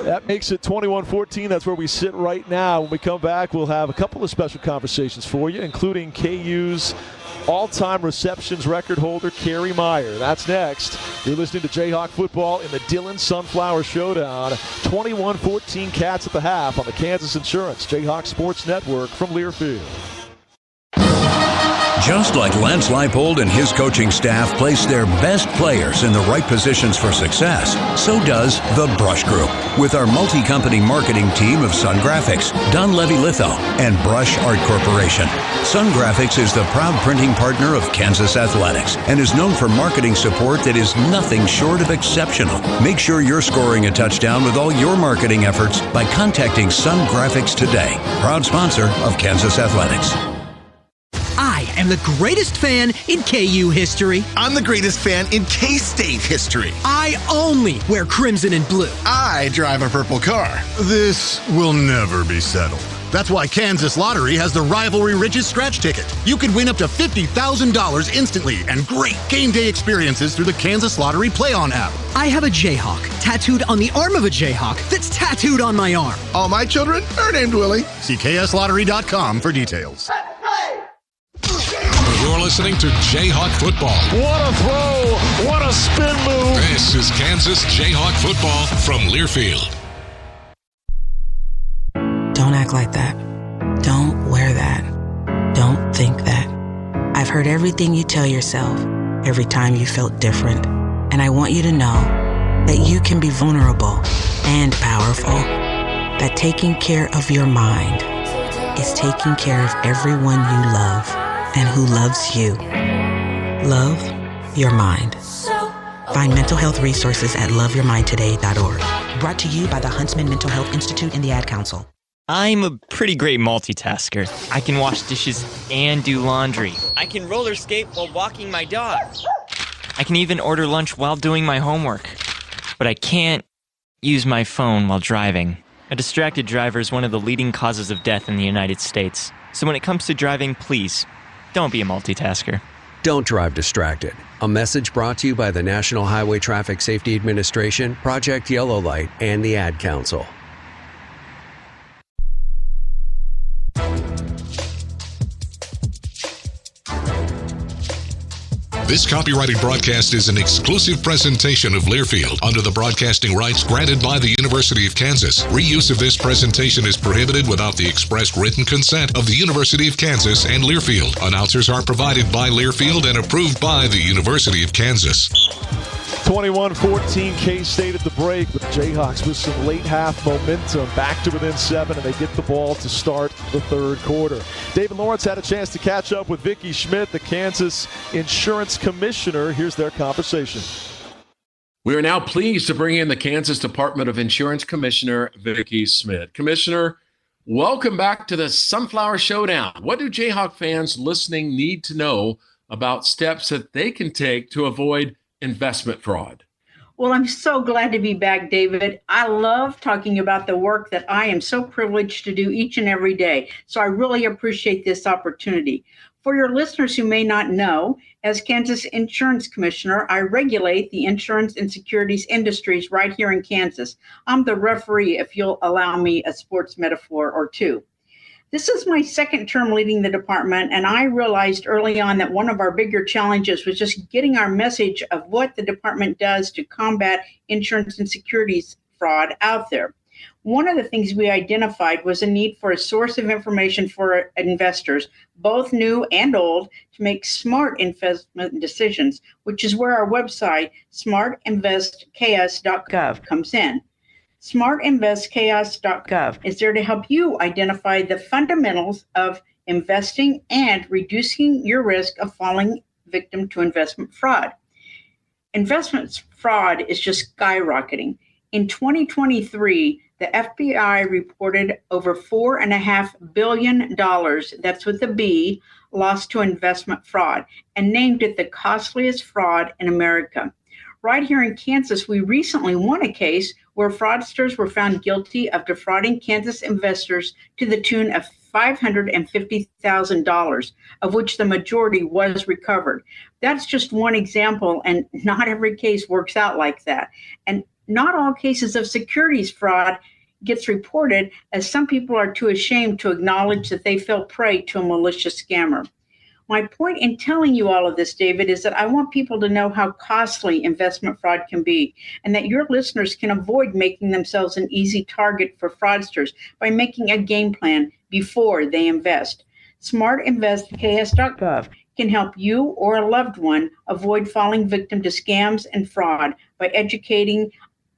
That makes it 21-14. That's where we sit right now. When we come back, we'll have a couple of special conversations for you, including KU's all-time receptions record holder, Kerry Meyer. That's next. You're listening to Jayhawk football in the Dillon Sunflower Showdown. 21-14 Cats at the half on the Kansas Insurance Jayhawk Sports Network from Learfield. Just like Lance Leipold and his coaching staff place their best players in the right positions for success, so does the Brush Group. With our multi-company marketing team of Sun Graphics, Don Levy Litho, and Brush Art Corporation. Sun Graphics is the proud printing partner of Kansas Athletics and is known for marketing support that is nothing short of exceptional. Make sure you're scoring a touchdown with all your marketing efforts by contacting Sun Graphics today. Proud sponsor of Kansas Athletics. I am the greatest fan in KU history. I'm the greatest fan in K-State history. I only wear crimson and blue. I drive a purple car. This will never be settled. That's why Kansas Lottery has the Rivalry Riches Scratch Ticket. You could win up to $50,000 instantly and great game day experiences through the Kansas Lottery Play-On app. I have a Jayhawk tattooed on the arm of a Jayhawk that's tattooed on my arm. All my children are named Willie. See kslottery.com for details. You're listening to Jayhawk football. What a throw! What a spin move! This is Kansas Jayhawk football from Learfield. Don't act like that. Don't wear that. Don't think that. I've heard everything you tell yourself every time you felt different. And I want you to know that you can be vulnerable and powerful. That taking care of your mind is taking care of everyone you love and who loves you. Love your mind. Find mental health resources at loveyourmindtoday.org. Brought to you by the Huntsman Mental Health Institute and the Ad Council. I'm a pretty great multitasker. I can wash dishes and do laundry. I can roller skate while walking my dog. I can even order lunch while doing my homework. But I can't use my phone while driving. A distracted driver is one of the leading causes of death in the United States. So when it comes to driving, please, don't be a multitasker. Don't drive distracted. A message brought to you by the National Highway Traffic Safety Administration, Project Yellow Light, and the Ad Council. This copyrighted broadcast is an exclusive presentation of Learfield under the broadcasting rights granted by the University of Kansas. Reuse of this presentation is prohibited without the express written consent of the University of Kansas and Learfield. Announcers are provided by Learfield and approved by the University of Kansas. 21-14 K-State at the break, but the Jayhawks with some late half momentum back to within 7, and they get the ball to start the third quarter. David Lawrence had a chance to catch up with Vicki Schmidt, the Kansas Insurance Commissioner. Here's their conversation. We are now pleased to bring in the Kansas Department of Insurance Commissioner Vicki Schmidt. Commissioner, welcome back to the Sunflower Showdown. What do Jayhawk fans listening need to know about steps that they can take to avoid investment fraud? Well, I'm so glad to be back, David. I love talking about the work that I am so privileged to do each and every day. So I really appreciate this opportunity. For your listeners who may not know, as Kansas Insurance Commissioner, I regulate the insurance and securities industries right here in Kansas. I'm the referee, if you'll allow me a sports metaphor or two. This is my second term leading the department, and I realized early on that one of our bigger challenges was just getting our message of what the department does to combat insurance and securities fraud out there. One of the things we identified was a need for a source of information for investors, both new and old, to make smart investment decisions, which is where our website, smartinvestks.gov, comes in. smartinvestks.gov is there to help you identify the fundamentals of investing and reducing your risk of falling victim to investment fraud. Investment fraud is just skyrocketing. In 2023, the FBI reported over $4.5 billion, that's with a B, lost to investment fraud, and named it the costliest fraud in America. Right here in Kansas, we recently won a case where fraudsters were found guilty of defrauding Kansas investors to the tune of $550,000, of which the majority was recovered. That's just one example, and not every case works out like that. And not all cases of securities fraud gets reported, as some people are too ashamed to acknowledge that they fell prey to a malicious scammer. My point in telling you all of this, David, is that I want people to know how costly investment fraud can be, and that your listeners can avoid making themselves an easy target for fraudsters by making a game plan before they invest. SmartInvestKS.gov can help you or a loved one avoid falling victim to scams and fraud by educating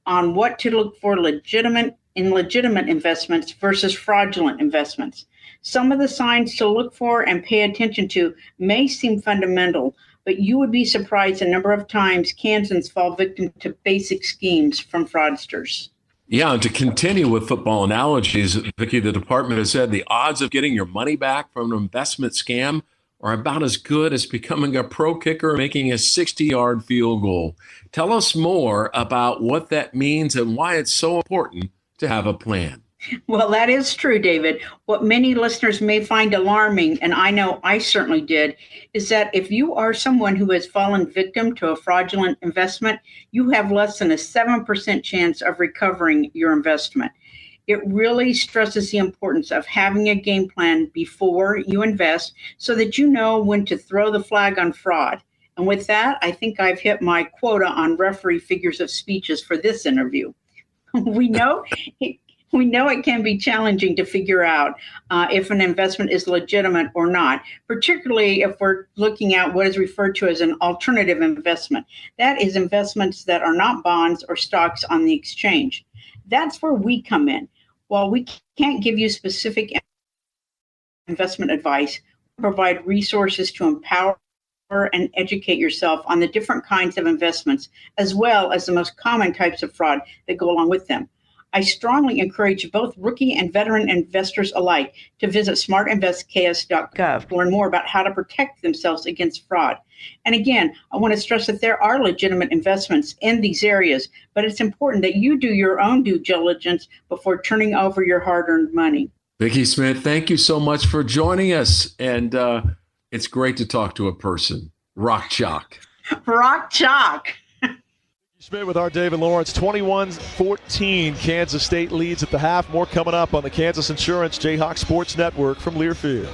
on what to look for legitimate investments versus fraudulent investments. Some of the signs to look for and pay attention to may seem fundamental, but you would be surprised the number of times Kansans fall victim to basic schemes from fraudsters. Yeah, and to continue with football analogies, Vicki, the department has said the odds of getting your money back from an investment scam are about as good as becoming a pro kicker making a 60-yard field goal. Tell us more about what that means and why it's so important to have a plan. Well, that is true, David. What many listeners may find alarming, and I know I certainly did, is that if you are someone who has fallen victim to a fraudulent investment, you have less than a 7% chance of recovering your investment. It really stresses the importance of having a game plan before you invest so that you know when to throw the flag on fraud. And with that, I think I've hit my quota on referee figures of speeches for this interview. We know it can be challenging to figure out if an investment is legitimate or not, particularly if we're looking at what is referred to as an alternative investment. That is investments that are not bonds or stocks on the exchange. That's where we come in. While we can't give you specific investment advice, we provide resources to empower and educate yourself on the different kinds of investments, as well as the most common types of fraud that go along with them. I strongly encourage both rookie and veteran investors alike to visit smartinvestks.gov to learn more about how to protect themselves against fraud. And again, I want to stress that there are legitimate investments in these areas, but it's important that you do your own due diligence before turning over your hard-earned money. Vicki Schmidt, thank you so much for joining us. And it's great to talk to a person. Rock chalk. Rock chalk. Schmidt with our David Lawrence. 21-14. Kansas State leads at the half. More coming up on the Kansas Insurance Jayhawks Sports Network from Learfield.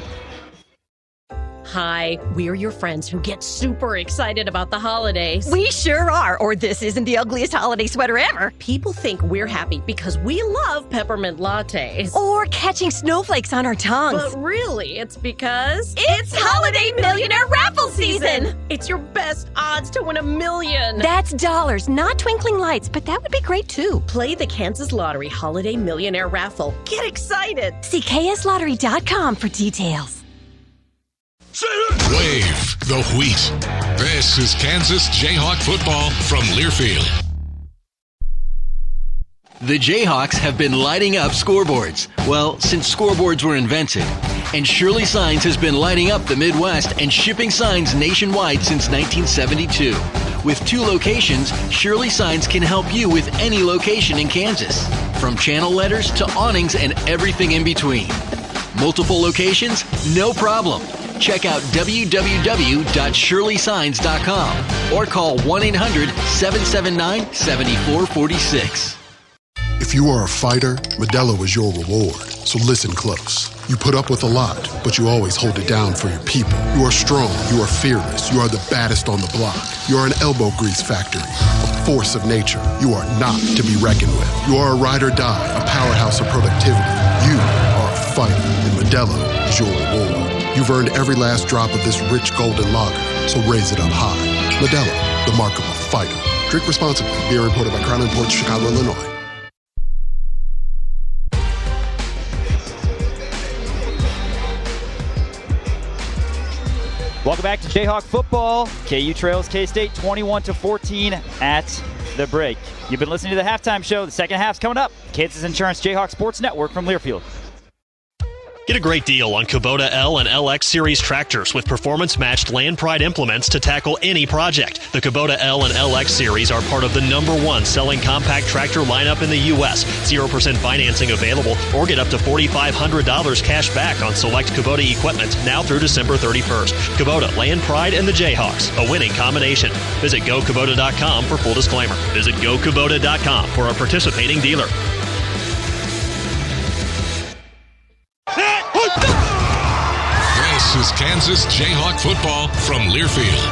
Hi, we're your friends who get super excited about the holidays. We sure are, or this isn't the ugliest holiday sweater ever. People think we're happy because we love peppermint lattes. Or catching snowflakes on our tongues. But really, it's because... It's Holiday Millionaire Raffle Season! It's your best odds to win $1 million. That's dollars, not twinkling lights, but that would be great too. Play the Kansas Lottery Holiday Millionaire Raffle. Get excited! See kslottery.com for details. Wave the wheat. This is Kansas Jayhawk football from Learfield. The Jayhawks have been lighting up scoreboards, well, since scoreboards were invented. And Shirley Signs has been lighting up the Midwest and shipping signs nationwide since 1972. With 2 locations, Shirley Signs can help you with any location in Kansas, from channel letters to awnings and everything in between. Multiple locations? No problem. Check out www.shirleysigns.com or call 1-800-779-7446. If you are a fighter, Modelo is your reward. So listen close. You put up with a lot, but you always hold it down for your people. You are strong. You are fearless. You are the baddest on the block. You are an elbow grease factory, a force of nature. You are not to be reckoned with. You are a ride or die, a powerhouse of productivity. You are a fighter, and Modelo is your reward. You've earned every last drop of this rich golden lager, so raise it up high. Modelo, the mark of a fighter. Drink responsibly. Beer imported by Crown Imports, Chicago, Illinois. Welcome back to Jayhawk football. KU trails K-State 21-14 at the break. You've been listening to the halftime show. The second half's coming up. Kansas Insurance Jayhawk Sports Network from Learfield. Get a great deal on Kubota L and LX Series tractors with performance-matched Land Pride implements to tackle any project. The Kubota L and LX Series are part of the #1 selling compact tractor lineup in the U.S. 0% financing available, or get up to $4,500 cash back on select Kubota equipment now through December 31st. Kubota, Land Pride, and the Jayhawks, a winning combination. Visit GoKubota.com for full disclaimer. Visit GoKubota.com for a participating dealer. This is Kansas Jayhawk football from Learfield.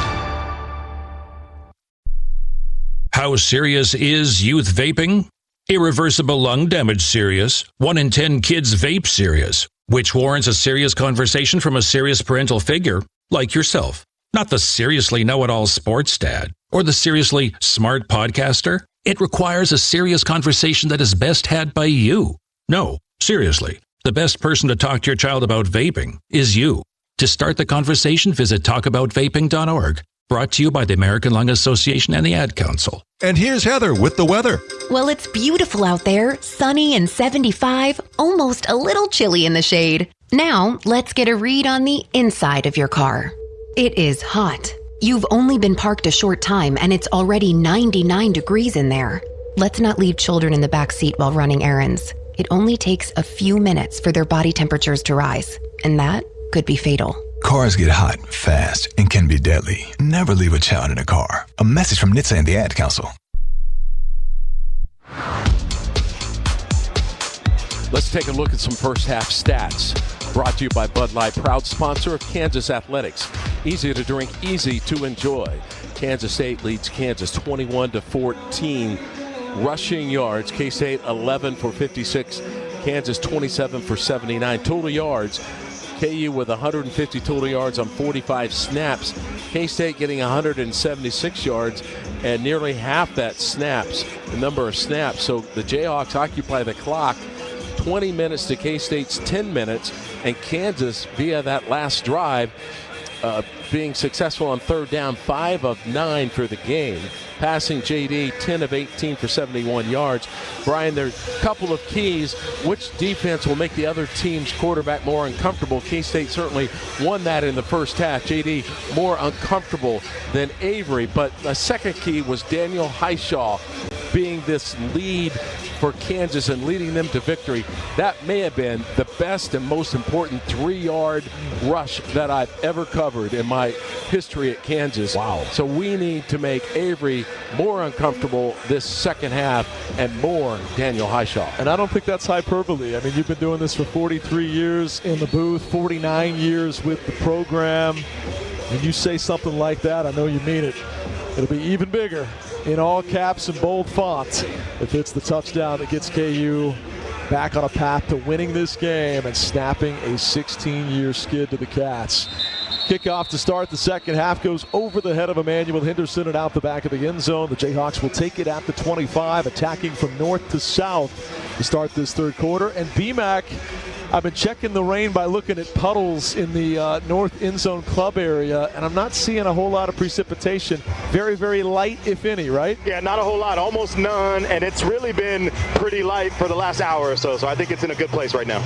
How serious is youth vaping? Irreversible lung damage serious. 1 in 10 kids vape serious, which warrants a serious conversation from a serious parental figure like yourself. Not the seriously know-it-all sports dad or the seriously smart podcaster. It requires a serious conversation that is best had by you. No, seriously. The best person to talk to your child about vaping is you. To start the conversation, visit talkaboutvaping.org. Brought to you by the American Lung Association and the Ad Council. And here's Heather with the weather. Well, it's beautiful out there, sunny and 75, almost a little chilly in the shade. Now, let's get a read on the inside of your car. It is hot. You've only been parked a short time and it's already 99 degrees in there. Let's not leave children in the back seat while running errands. It only takes a few minutes for their body temperatures to rise, and that could be fatal. Cars get hot fast and can be deadly. Never leave a child in a car. A message from NHTSA and the Ad Council. Let's take a look at some first half stats. Brought to you by Bud Light, proud sponsor of Kansas Athletics. Easy to drink, easy to enjoy. Kansas State leads Kansas 21-14. Rushing yards, K-State 11 for 56, Kansas 27 for 79. Total yards, KU with 150 total yards on 45 snaps. K-State getting 176 yards and nearly half that snaps, the number of snaps. So the Jayhawks occupy the clock, 20 minutes to K-State's 10 minutes, and Kansas, via that last drive, being successful on third down, 5 of 9 for the game. Passing JD, 10 of 18 for 71 yards. Brian, there's a couple of keys. Which defense will make the other team's quarterback more uncomfortable? K-State certainly won that in the first half. JD more uncomfortable than Avery. But a second key was Daniel Highshaw being this lead for Kansas and leading them to victory. That may have been the best and most important 3-yard rush that I've ever covered in my history at Kansas. Wow. So we need to make Avery more uncomfortable this second half and more Daniel Highshaw. And I don't think that's hyperbole. I mean, you've been doing this for 43 years in the booth, 49 years with the program. And you say something like that, I know you mean it. It'll be even bigger in all caps and bold font if it's the touchdown that gets KU back on a path to winning this game and snapping a 16-year skid to the Cats. Kickoff to start the second half goes over the head of Emmanuel Henderson and out the back of the end zone. The Jayhawks will take it at the 25, attacking from north to south to start this third quarter. And BMAC, I've been checking the rain by looking at puddles in the north end zone club area, and I'm not seeing a whole lot of precipitation. Very, very light, if any, right? Yeah, not a whole lot, almost none, and it's really been pretty light for the last hour or so, so I think it's in a good place right now.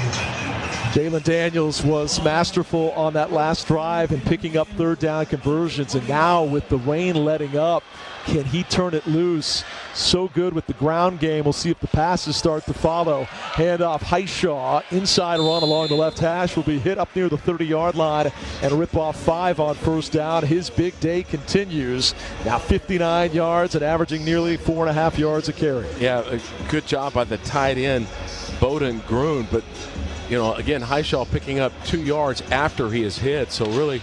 Jalen Daniels was masterful on that last drive and picking up third down conversions, and now with the rain letting up, can he turn it loose? So good with the ground game. We'll see if the passes start to follow. Handoff, Highshaw, inside run along the left hash, will be hit up near the 30-yard line and rip off 5 on first down. His big day continues. Now 59 yards and averaging nearly 4.5 yards a carry. Yeah, a good job by the tight end, Bowden Gruen, but again, Highshaw picking up 2 yards after he is hit, so really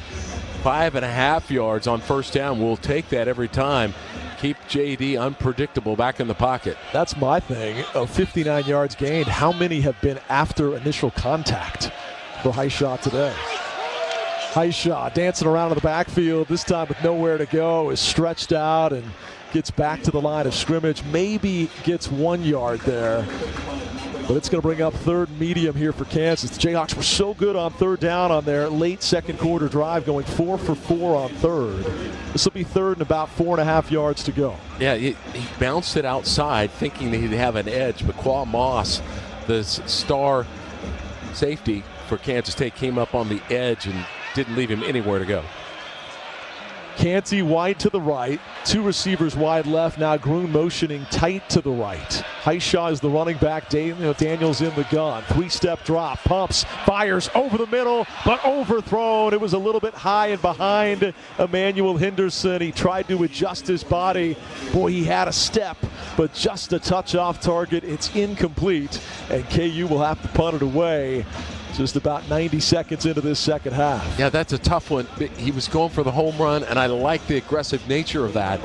5.5 yards on first down. We'll take that every time. Keep JD unpredictable back in the pocket. That's my thing. Of 59 yards gained, how many have been after initial contact for Highshaw today? Highshaw dancing around in the backfield, this time with nowhere to go, is stretched out and gets back to the line of scrimmage. Maybe gets 1 yard there. But it's going to bring up third medium here for Kansas. The Jayhawks were so good on third down on their late second quarter drive, going 4 for 4 on third. This will be third and about 4.5 yards to go. Yeah, he bounced it outside thinking that he'd have an edge, but Qua Moss, the star safety for Kansas State, came up on the edge and didn't leave him anywhere to go. Canty wide to the right, 2 receivers wide left. Now Gruen motioning tight to the right. Highshaw is the running back. Daniels in the gun. 3-step drop, pumps, fires over the middle, but overthrown. It was a little bit high and behind Emmanuel Henderson. He tried to adjust his body. Boy, he had a step, but just a touch off target. It's incomplete, and KU will have to punt it away. Just about 90 seconds into this second half. Yeah, that's a tough one. He was going for the home run, and I like the aggressive nature of that.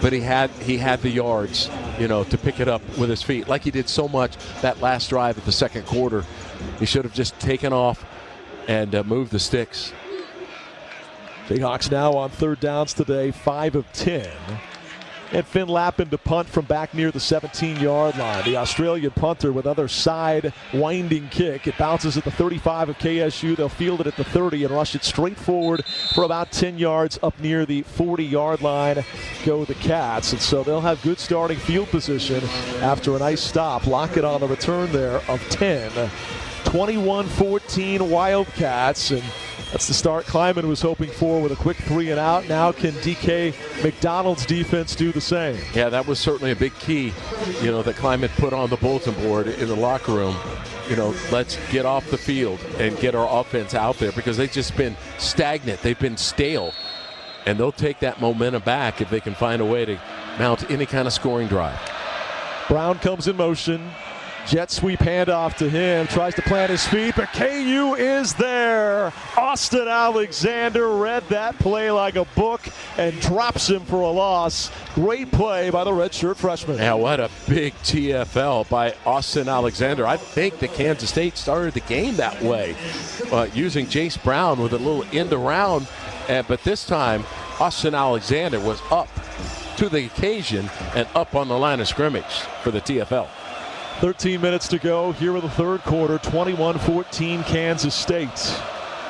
But he had the yards, to pick it up with his feet, like he did so much that last drive of the second quarter. He should have just taken off and moved the sticks. Jayhawks now on third downs today, 5 of 10. And Finn Lappin to punt from back near the 17-yard line. The Australian punter with other side winding kick. It bounces at the 35 of KSU. They'll field it at the 30 and rush it straight forward for about 10 yards up near the 40-yard line. Go the Cats. And so they'll have good starting field position after a nice stop. Lockett on the return there of 10. 21-14 Wildcats, and that's the start Kleiman was hoping for with a quick 3 and out. Now can DK McDonald's defense do the same? Yeah, that was certainly a big key, that Kleiman put on the bulletin board in the locker room. Let's get off the field and get our offense out there, because they've just been stagnant. They've been stale, and they'll take that momentum back if they can find a way to mount any kind of scoring drive. Brown comes in motion. Jet sweep handoff to him, tries to plant his feet, but KU is there. Austin Alexander read that play like a book and drops him for a loss. Great play by the redshirt freshman. Yeah, what a big TFL by Austin Alexander. I think that Kansas State started the game that way, using Jace Brown with a little end around, but this time Austin Alexander was up to the occasion and up on the line of scrimmage for the TFL. 13 minutes to go here in the third quarter. 21-14 Kansas State.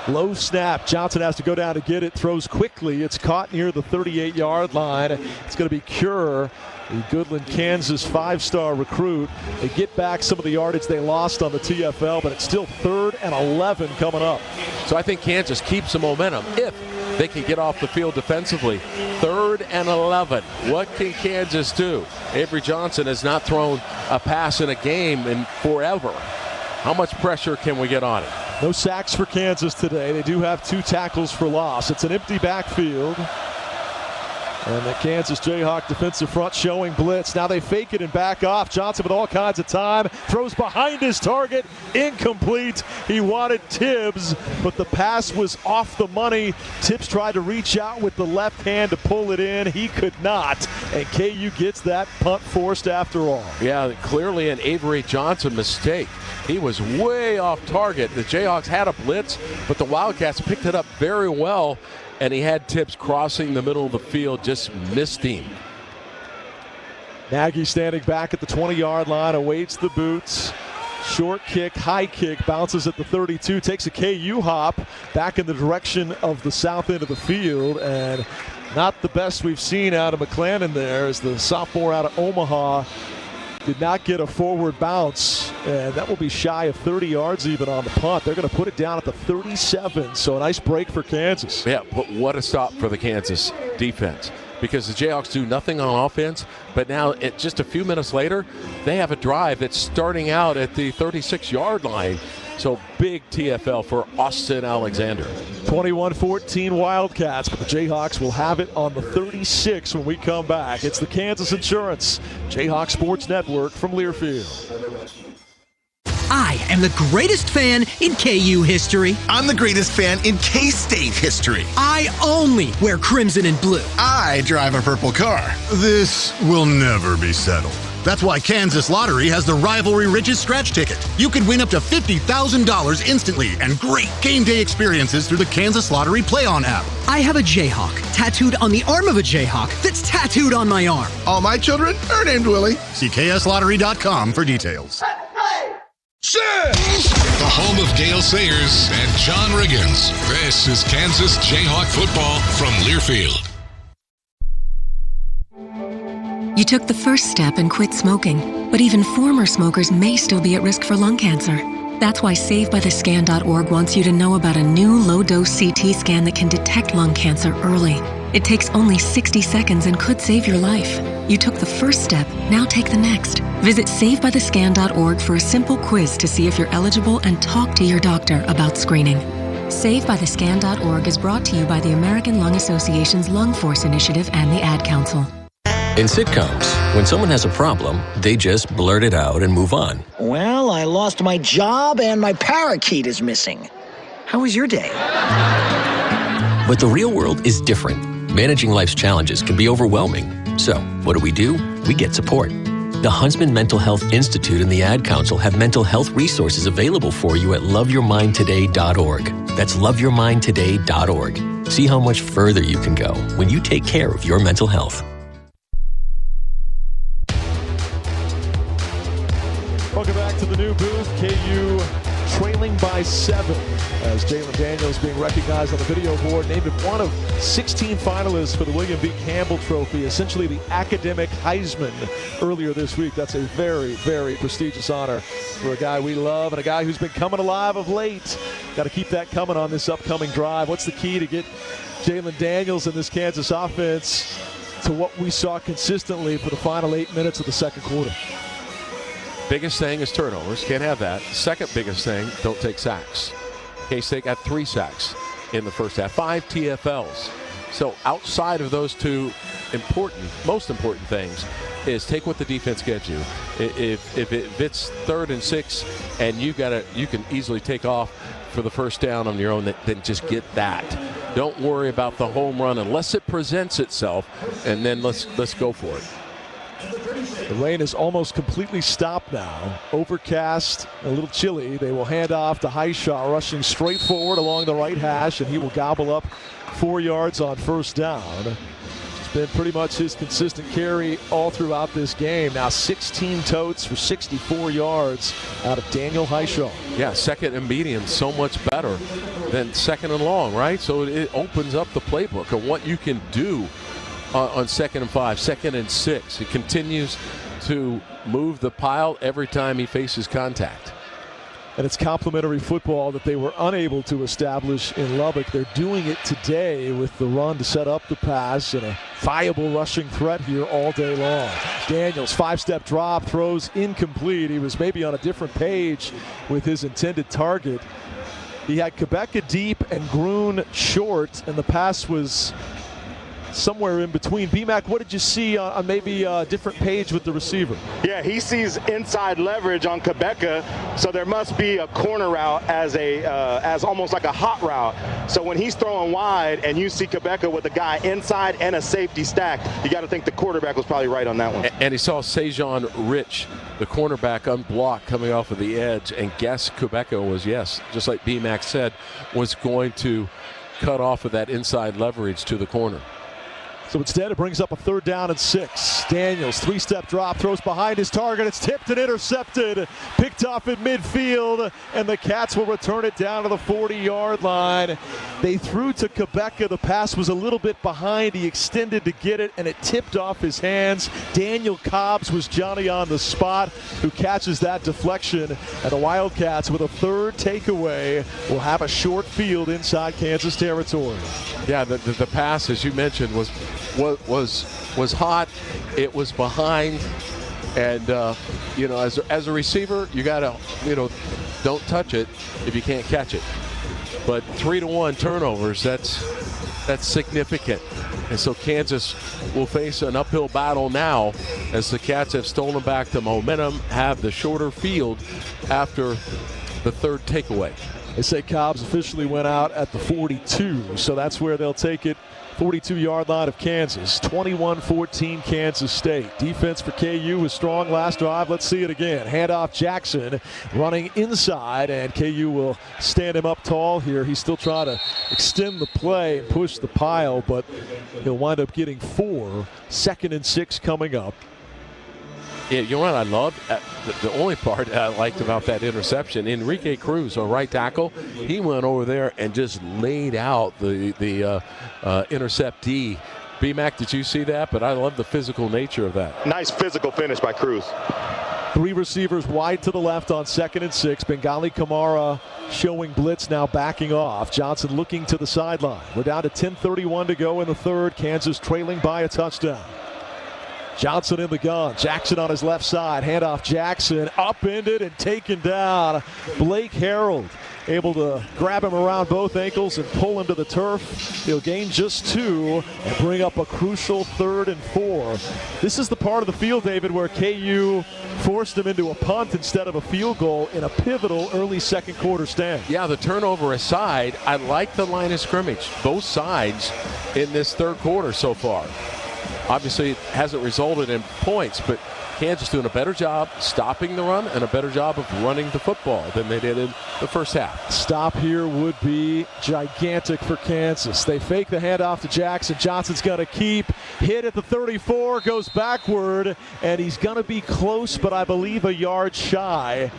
Low snap. Johnson has to go down to get it. Throws quickly. It's caught near the 38-yard line. It's going to be Cure, the Goodland, Kansas 5-star recruit. They get back some of the yardage they lost on the TFL, but it's still 3rd and 11 coming up. So I think Kansas keeps the momentum if they can get off the field defensively. 3rd and 11. What can Kansas do? Avery Johnson has not thrown a pass in a game in forever. How much pressure can we get on it? No sacks for Kansas today. They do have 2 tackles for loss. It's an empty backfield. And the Kansas Jayhawk defensive front showing blitz. Now they fake it and back off. Johnson with all kinds of time. Throws behind his target. Incomplete. He wanted Tibbs, but the pass was off the money. Tibbs tried to reach out with the left hand to pull it in. He could not. And KU gets that punt forced after all. Yeah, clearly an Avery Johnson mistake. He was way off target. The Jayhawks had a blitz, but the Wildcats picked it up very well, and he had Tibbs crossing the middle of the field, just missed him. Nagy standing back at the 20-yard line, awaits the boots. Short kick, high kick, bounces at the 32, takes a KU hop back in the direction of the south end of the field, and not the best we've seen out of McClendon there as the sophomore out of Omaha did not get a forward bounce, and that will be shy of 30 yards even on the punt. They're going to put it down at the 37, so a nice break for Kansas. Yeah, but what a stop for the Kansas defense, because the Jayhawks do nothing on offense, but now just a few minutes later, they have a drive that's starting out at the 36-yard line. So big TFL for Austin Alexander. 21-14 Wildcats, but the Jayhawks will have it on the 36 when we come back. It's the Kansas Insurance Jayhawk Sports Network from Learfield. I am the greatest fan in KU history. I'm the greatest fan in K-State history. I only wear crimson and blue. I drive a purple car. This will never be settled. That's why Kansas Lottery has the Rivalry Riches Scratch Ticket. You could win up to $50,000 instantly and great game day experiences through the Kansas Lottery Play-On app. I have a Jayhawk tattooed on the arm of a Jayhawk that's tattooed on my arm. All my children are named Willie. See KSLottery.com for details. The home of Gale Sayers and John Riggins. This is Kansas Jayhawk football from Learfield. You took the first step and quit smoking, but even former smokers may still be at risk for lung cancer. That's why SaveByTheScan.org wants you to know about a new low-dose CT scan that can detect lung cancer early. It takes only 60 seconds and could save your life. You took the first step, now take the next. Visit SaveByTheScan.org for a simple quiz to see if you're eligible and talk to your doctor about screening. SaveByTheScan.org is brought to you by the American Lung Association's Lung Force Initiative and the Ad Council. In sitcoms, when someone has a problem, they just blurt it out and move on. Well, I lost my job and my parakeet is missing. How was your day? But the real world is different. Managing life's challenges can be overwhelming. So, what do? We get support. The Huntsman Mental Health Institute and the Ad Council have mental health resources available for you at loveyourmindtoday.org. That's loveyourmindtoday.org. See how much further you can go when you take care of your mental health. Welcome back to the new booth. KU trailing by 7 as Jalen Daniels being recognized on the video board, named one of 16 finalists for the William B. Campbell Trophy, essentially the academic Heisman earlier this week. That's a very, very prestigious honor for a guy we love and a guy who's been coming alive of late. Got to keep that coming on this upcoming drive. What's the key to get Jalen Daniels and this Kansas offense to what we saw consistently for the final 8 minutes of the second quarter? Biggest thing is turnovers. Can't have that. Second biggest thing, don't take sacks. K-State got 3 sacks in the first half, 5 TFLs. So outside of those two most important things is take what the defense gives you. If it's 3rd and 6 and you can easily take off for the first down on your own, then just get that. Don't worry about the home run unless it presents itself, and then let's go for it. The rain is almost completely stopped now. Overcast, a little chilly. They will hand off to Highshaw, rushing straight forward along the right hash, and he will gobble up 4 yards on first down. It's been pretty much his consistent carry all throughout this game. Now 16 totes for 64 yards out of Daniel Highshaw. Yeah, second and medium so much better than second and long, right? So it opens up the playbook of what you can do on 2nd and 5, 2nd and 6. He continues to move the pile every time he faces contact. and it's complementary football that they were unable to establish in Lubbock. They're doing it today with the run to set up the pass and a viable rushing threat here all day long. Daniels, 5-step drop, throws incomplete. He was maybe on a different page with his intended target. He had Quebeca deep and Groon short, and the pass was somewhere in between. B-Mac, what did you see on maybe a different page with the receiver? Yeah, he sees inside leverage on Quebeca, so there must be a corner route as almost like a hot route. So when he's throwing wide and you see Quebeca with a guy inside and a safety stacked, you got to think the quarterback was probably right on that one. And he saw Sejon Rich, the cornerback, unblocked coming off of the edge, and guess Quebeca was, yes, just like B-Mac said, was going to cut off of that inside leverage to the corner. So instead, it brings up a 3rd down and 6. Daniels, 3-step drop, throws behind his target. It's tipped and intercepted, picked off at midfield, and the Cats will return it down to the 40-yard line. They threw to Quebeca. The pass was a little bit behind. He extended to get it, and it tipped off his hands. Daniel Cobbs was Johnny on the spot, who catches that deflection. And the Wildcats, with a 3rd takeaway, will have a short field inside Kansas territory. Yeah, the pass, as you mentioned, was hot. It was behind, and as a receiver, you gotta don't touch it if you can't catch it. But 3-1 turnovers, that's significant, and so Kansas will face an uphill battle now as the Cats have stolen back the momentum, have the shorter field after the 3rd takeaway. They say Cobbs officially went out at the 42, so that's where they'll take it. 42-yard line of Kansas, 21-14 Kansas State. Defense for KU was strong last drive. Let's see it again. Handoff Jackson running inside, and KU will stand him up tall here. He's still trying to extend the play and push the pile, but he'll wind up getting 4. 2nd and 6 coming up. Yeah, you know what I loved? The only part I liked about that interception, Enrique Cruz, on right tackle, he went over there and just laid out the interceptee. B-Mac, did you see that? But I love the physical nature of that. Nice physical finish by Cruz. 3 receivers wide to the left on 2nd and 6. Bengali Kamara showing blitz, now backing off. Johnson looking to the sideline. We're down to 10:31 to go in the 3rd. Kansas trailing by a touchdown. Johnson in the gun. Jackson on his left side. Handoff Jackson. Upended and taken down. Blake Harold able to grab him around both ankles and pull him to the turf. He'll gain just 2 and bring up a crucial 3rd and 4. This is the part of the field, David, where KU forced him into a punt instead of a field goal in a pivotal early 2nd quarter stand. Yeah, the turnover aside, I like the line of scrimmage, both sides in this 3rd quarter so far. Obviously, it hasn't resulted in points, but Kansas doing a better job stopping the run and a better job of running the football than they did in the first half. Stop here would be gigantic for Kansas. They fake the handoff to Jackson. Johnson's going to keep. Hit at the 34, goes backward, and he's going to be close, but I believe a yard shy.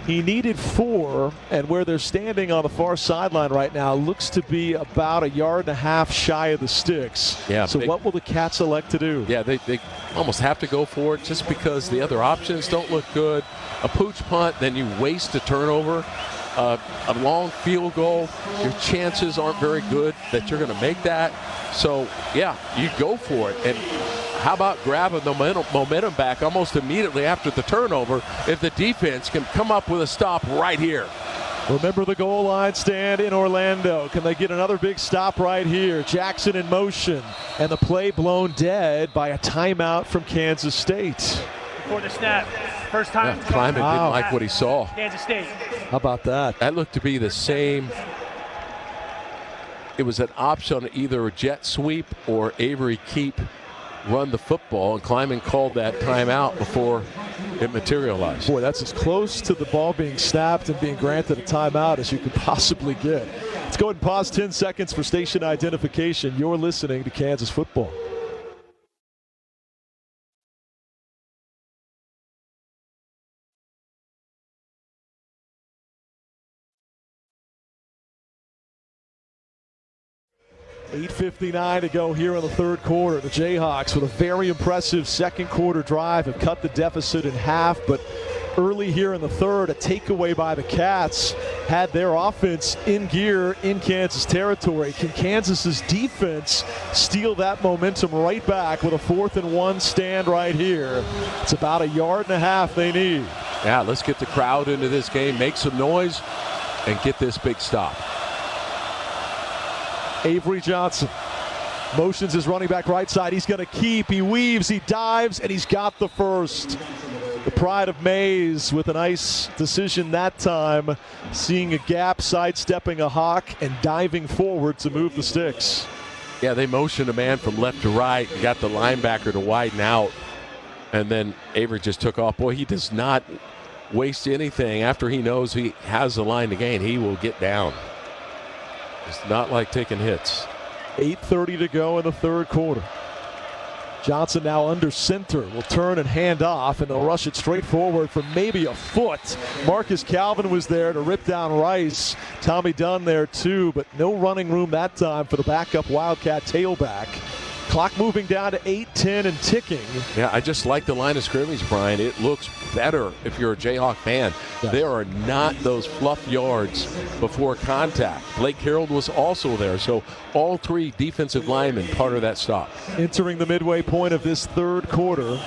He needed 4, and where they're standing on the far sideline right now looks to be about 1.5 yards shy of the sticks. Yeah. So what will the Cats elect to do? Yeah, they almost have to go for it just because the other options don't look good. A pooch punt, then you waste a turnover. A long field goal, your chances aren't very good that you're going to make that. So, yeah, you go for it. And how about grabbing the momentum back almost immediately after the turnover if the defense can come up with a stop right here? Remember the goal line stand in Orlando. Can they get another big stop right here? Jackson in motion, and the play blown dead by a timeout from Kansas State. Before the snap, first time. Yeah, Kleiman didn't like what he saw. Kansas State. How about that? That looked to be the same. It was an option on either a jet sweep or Avery Keep run the football, and Kleiman called that timeout before it materialized. Boy, that's as close to the ball being snapped and being granted a timeout as you could possibly get. Let's go ahead and pause 10 seconds for station identification. You're listening to Kansas Football. $8:59 to go here in the 3rd quarter. The Jayhawks with a very impressive 2nd quarter drive have cut the deficit in half, but early here in the third. A takeaway by the Cats had their offense in gear in Kansas territory. Can Kansas's defense steal that momentum right back with a 4th and 1 stand right here? It's about 1.5 yards they need. Yeah, let's get the crowd into this game, make some noise, and get this big stop. Avery Johnson motions his running back right side. He's going to keep. He weaves. He dives, and he's got the first. The pride of Mays with a nice decision that time, seeing a gap, sidestepping a Hawk, and diving forward to move the sticks. Yeah, they motioned a man from left to right and got the linebacker to widen out. And then Avery just took off. Boy, he does not waste anything. After he knows he has the line to gain, he will get down. It's not like taking hits. 8:30 to go in the third quarter. Johnson now under center, will turn and hand off, and they'll rush it straight forward for maybe a foot. Marcus Calvin was there to rip down Rice. Tommy Dunn there too, but no running room that time for the backup Wildcat tailback. Clock moving down to 8:10 and ticking. Yeah, I just like the line of scrimmage, Brian. It looks better if you're a Jayhawk fan. Yes. There are not those fluff yards before contact. Blake Harold was also there, so all 3 defensive linemen part of that stop. Entering the midway point of this third quarter,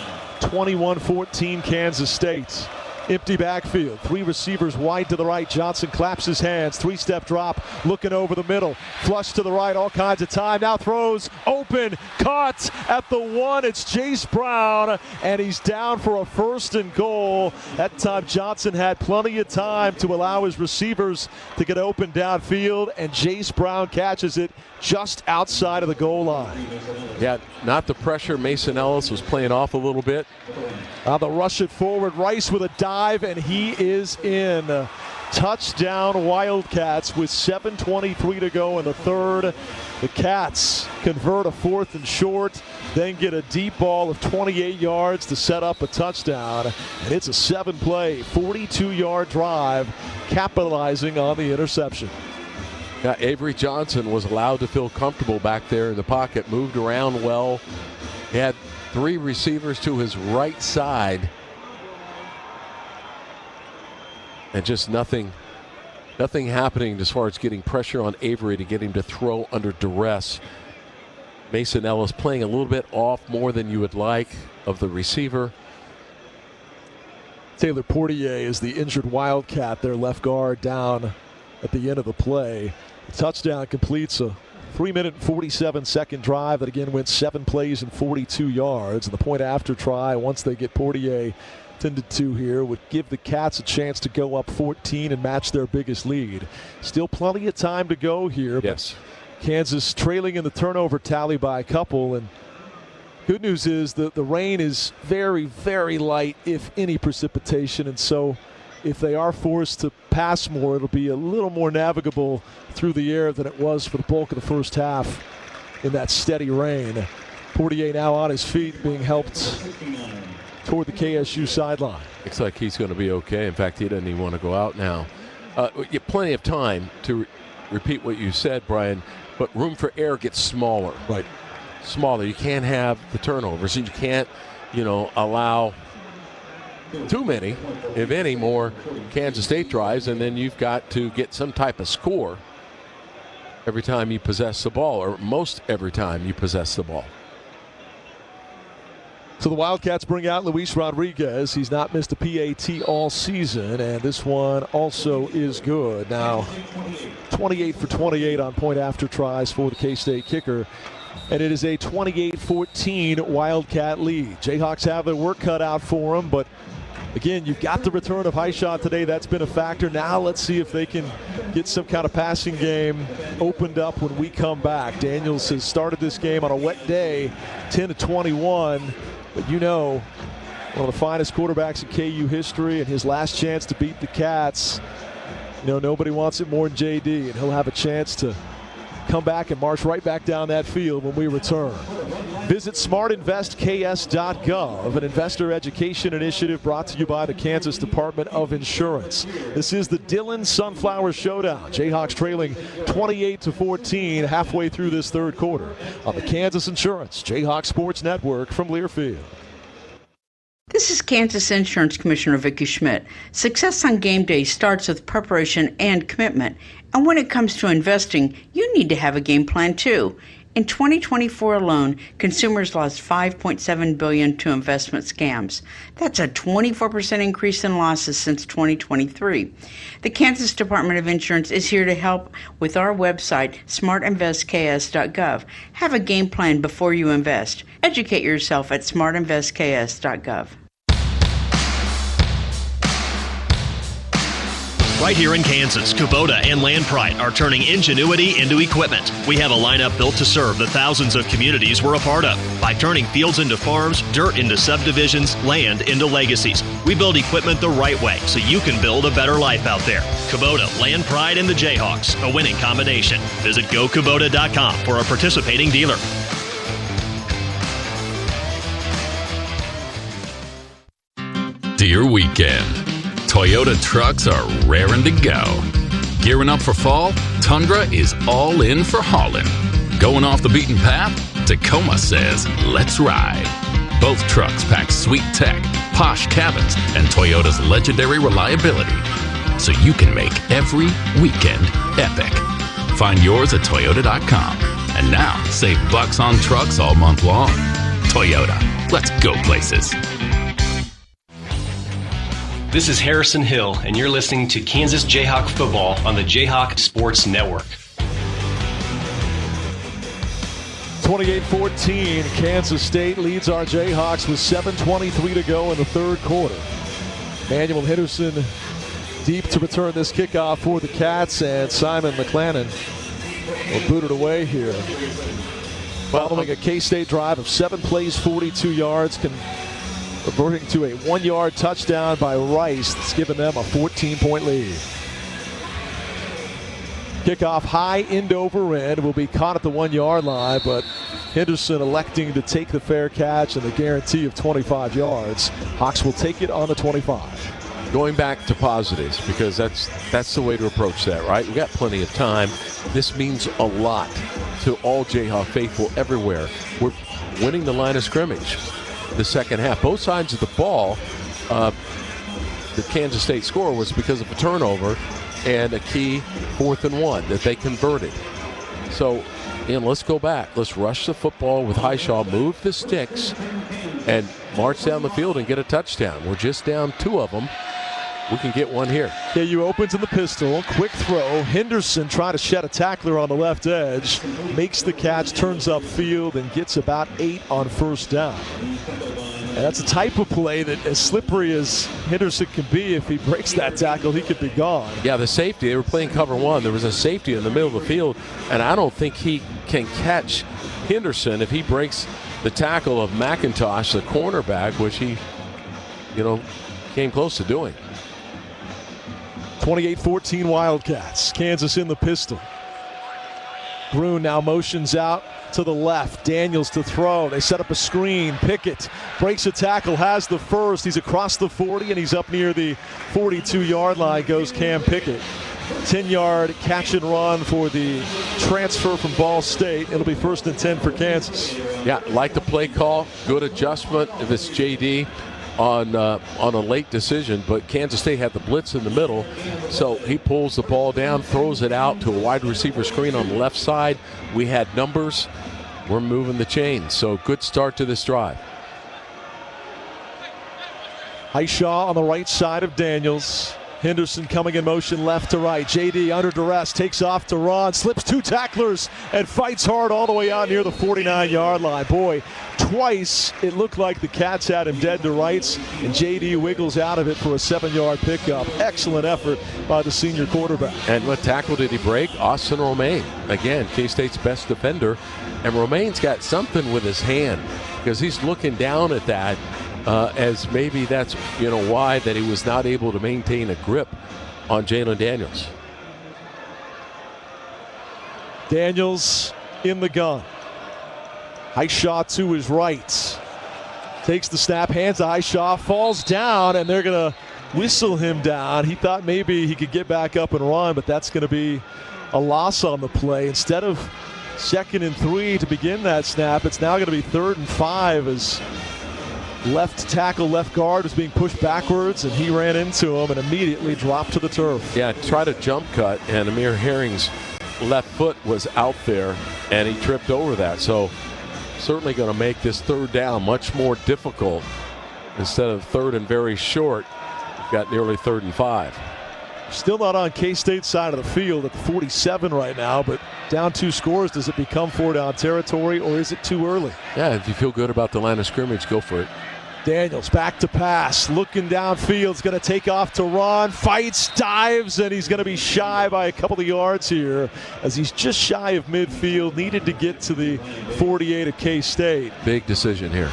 21-14 Kansas State. Empty backfield, 3 receivers wide to the right. Johnson claps his hands, 3-step drop, looking over the middle, flush to the right, all kinds of time. Now throws, open, caught at the 1. It's Jace Brown, and he's down for a 1st and goal. That time Johnson had plenty of time to allow his receivers to get open downfield, and Jace Brown catches it just outside of the goal line. Yeah, not the pressure. Mason Ellis was playing off a little bit. They'll rush it forward. Rice with a dive, and he is in. Touchdown Wildcats with 7:23 to go in the third. The Cats convert a 4th and short, then get a deep ball of 28 yards to set up a touchdown. And it's a 7-play, 42-yard drive, capitalizing on the interception. Yeah, Avery Johnson was allowed to feel comfortable back there in the pocket, moved around well. He had 3 receivers to his right side. And just nothing happening as far as getting pressure on Avery to get him to throw under duress. Mason Ellis playing a little bit off more than you would like of the receiver. Taylor Portier is the injured Wildcat, their left guard, down at the end of the play. The touchdown completes a 3-minute and 47-second drive that again went 7 plays and 42 yards. And the point after try, once they get Portier tended to here, would give the Cats a chance to go up 14 and match their biggest lead. Still plenty of time to go here. Yes. But Kansas trailing in the turnover tally by a couple. And good news is that the rain is very, very light, if any precipitation. And so if they are forced to pass more, it'll be a little more navigable through the air than it was for the bulk of the first half in that steady rain. Portier now on his feet, being helped toward the KSU sideline. Looks like he's going to be okay. In fact, he doesn't even want to go out now. You have plenty of time to repeat what you said, Brian, but room for error gets smaller. Right. Smaller. You can't have the turnovers. You can't, allow too many, if any, more Kansas State drives, and then you've got to get some type of score every time you possess the ball, or most every time you possess the ball. So the Wildcats bring out Luis Rodriguez. He's not missed a PAT all season, and this one also is good. Now, 28 for 28 on point after tries for the K-State kicker, and it is a 28-14 Wildcat lead. Jayhawks have their work cut out for them, but again, you've got the return of Highshot today. That's been a factor. Now let's see if they can get some kind of passing game opened up when we come back. Daniels has started this game on a wet day, 10-21. But one of the finest quarterbacks in KU history, and his last chance to beat the Cats, nobody wants it more than JD, and he'll have a chance to come back and march right back down that field when we return. Visit smartinvestks.gov, an investor education initiative brought to you by the Kansas Department of Insurance. This is the Dillon Sunflower Showdown. Jayhawks trailing 28-14 halfway through this third quarter on the Kansas Insurance Jayhawk Sports Network from Learfield. This is Kansas Insurance Commissioner Vicki Schmidt. Success on game day starts with preparation and commitment. And when it comes to investing, you need to have a game plan too. In 2024 alone, consumers lost $5.7 billion to investment scams. That's a 24% increase in losses since 2023. The Kansas Department of Insurance is here to help with our website, smartinvestks.gov. Have a game plan before you invest. Educate yourself at smartinvestks.gov. Right here in Kansas, Kubota and Land Pride are turning ingenuity into equipment. We have a lineup built to serve the thousands of communities we're a part of by turning fields into farms, dirt into subdivisions, land into legacies. We build equipment the right way so you can build a better life out there. Kubota, Land Pride, and the JAYHAWKS, a winning combination. Visit GoKubota.com for a participating dealer. Dear weekend, Toyota trucks are raring to go. Gearing up for fall, Tundra is all in for hauling. Going off the beaten path, Tacoma says, let's ride. Both trucks pack sweet tech, posh cabins, and Toyota's legendary reliability, so you can make every weekend epic. Find yours at Toyota.com. And now, save bucks on trucks all month long. Toyota, let's go places. This is Harrison Hill, and you're listening to Kansas Jayhawk football on the Jayhawk Sports Network. 28-14, Kansas State leads our Jayhawks with 7:23 to go in the third quarter. Manuel Henderson deep to return this kickoff for the Cats, and Simon McClannon will boot it away here. Following a K-State drive of 7 plays, 42 yards, reverting to a 1-yard touchdown by Rice that's given them a 14-point lead. Kickoff high end over end will be caught at the 1-yard line, but Henderson electing to take the fair catch and the guarantee of 25 yards. Hawks will take it on the 25. Going back to positives, because that's the way to approach that, right? We got plenty of time. This means a lot to all Jayhawk faithful everywhere. We're winning the line of scrimmage. The second half, both sides of the ball, the Kansas State score was because of a turnover and a key 4th and 1 that they converted. So, let's go back. Let's rush the football with Highshaw, move the sticks, and march down the field and get a touchdown. We're just down 2 of them. We can get one here. KU opens in the pistol. Quick throw. Henderson trying to shed a tackler on the left edge. Makes the catch, turns upfield, and gets about 8 on first down. And that's a type of play that, as slippery as Henderson can be, if he breaks that tackle, he could be gone. Yeah, the safety, they were playing cover 1. There was a safety in the middle of the field, and I don't think he can catch Henderson if he breaks the tackle of McIntosh, the cornerback, which he, came close to doing. 28-14 Wildcats. Kansas in the pistol. Gruen now motions out to the left. Daniels to throw. They set up a screen. Pickett breaks a tackle, has the first. He's across the 40, and he's up near the 42-yard line goes Cam Pickett. 10-yard catch and run for the transfer from Ball State. It'll be 1st and 10 for Kansas. Yeah, like the play call. Good adjustment if it's JD. On a late decision, but Kansas State had the blitz in the middle, so he pulls the ball down, throws it out to a wide receiver screen on the left side. We had numbers. We're moving the chains, so good start to this drive. Highshaw on the right side of Daniels. Henderson coming in motion left to right. JD under duress, takes off to run, slips 2 tacklers, and fights hard all the way out near the 49-yard line. Boy, twice it looked like the Cats had him dead to rights, and JD wiggles out of it for a 7-yard pickup. Excellent effort by the senior quarterback. And what tackle did he break? Austin Romaine. Again, K-State's best defender. And Romaine's got something with his hand because he's looking down at that. As maybe that's why that he was not able to maintain a grip on Jalen Daniels. Daniels in the gun. Highshaw to his right. Takes the snap, hands to Highshaw, falls down, and they're going to whistle him down. He thought maybe he could get back up and run, but that's going to be a loss on the play. Instead of 2nd and 3 to begin that snap, it's now going to be 3rd and 5 as left tackle, left guard was being pushed backwards, and he ran into him and immediately dropped to the turf. Yeah, tried a jump cut, and Amir Herring's left foot was out there, and he tripped over that. So certainly going to make this third down much more difficult. Instead of third and very short, we've got nearly 3rd and 5. Still not on K-State's side of the field at the 47 right now, but down 2 scores. Does it become 4-down territory, or is it too early? Yeah, if you feel good about the line of scrimmage, go for it. Daniels back to pass, looking downfield, is going to take off to run, fights, dives, and he's going to be shy by a couple of yards here as he's just shy of midfield, needed to get to the 48 of K-State. Big decision here.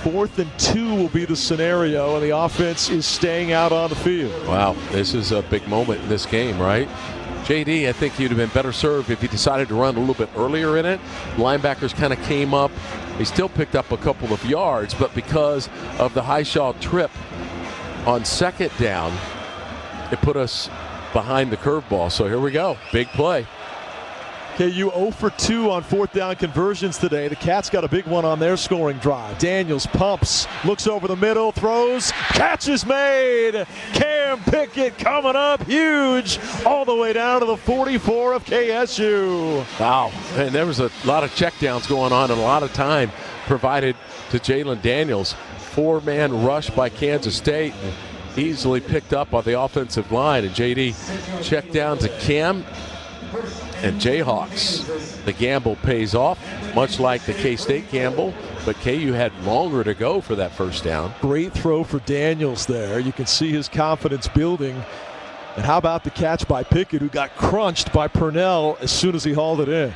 4th and 2 will be the scenario, and the offense is staying out on the field. Wow, this is a big moment in this game, right? JD, I think you'd have been better served if you decided to run a little bit earlier in it. Linebackers kind of came up. He still picked up a couple of yards, but because of the Highshaw trip on 2nd down, it put us behind the curveball. So here we go. Big play. KU 0 for 2 on 4th down conversions today. The Cats got a big one on their scoring drive. Daniels pumps, looks over the middle, throws, catch is made. Cam Pickett coming up huge all the way down to the 44 of KSU. Wow, and there was a lot of checkdowns going on and a lot of time provided to Jalen Daniels. 4-man rush by Kansas State. Easily picked up on the offensive line, and JD checked down to Cam. And Jayhawks, the gamble pays off, much like the K-State gamble, but KU had longer to go for that 1st down. Great throw for Daniels there. You can see his confidence building. And how about the catch by Pickett, who got crunched by Purnell as soon as he hauled it in.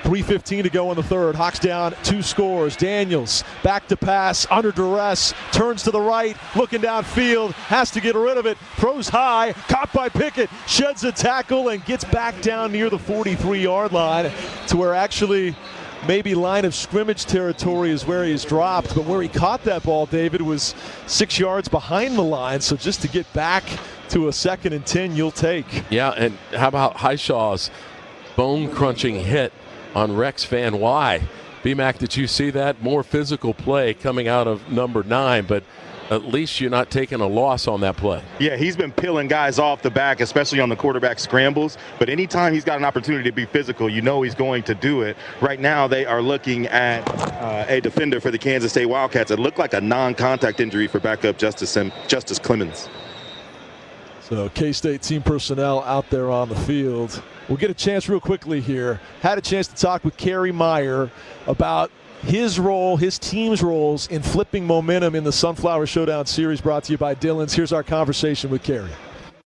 3:15 to go in the 3rd. Hawks down 2 scores. Daniels back to pass, under duress, turns to the right, looking downfield, has to get rid of it, throws high, caught by Pickett, sheds a tackle and gets back down near the 43-yard line to where actually maybe line of scrimmage territory is where he's dropped, but where he caught that ball, David, was 6 yards behind the line. So just to get back to a 2nd and 10 you'll take. Yeah, and how about Highshaw's bone-crunching hit on Rex Van Wy? B-Mac, did you see that? More physical play coming out of number 9, but at least you're not taking a loss on that play. Yeah, he's been peeling guys off the back, especially on the quarterback scrambles. But anytime he's got an opportunity to be physical, you know he's going to do it. Right now, they are looking at a defender for the Kansas State Wildcats. It looked like a non-contact injury for backup Justice Clemens. So K-State team personnel out there on the field. We'll get a chance real quickly here. Had a chance to talk with Kerry Meyer about his role, his team's roles in flipping momentum in the Sunflower Showdown Series, brought to you by Dillon's. Here's our conversation with Kerry.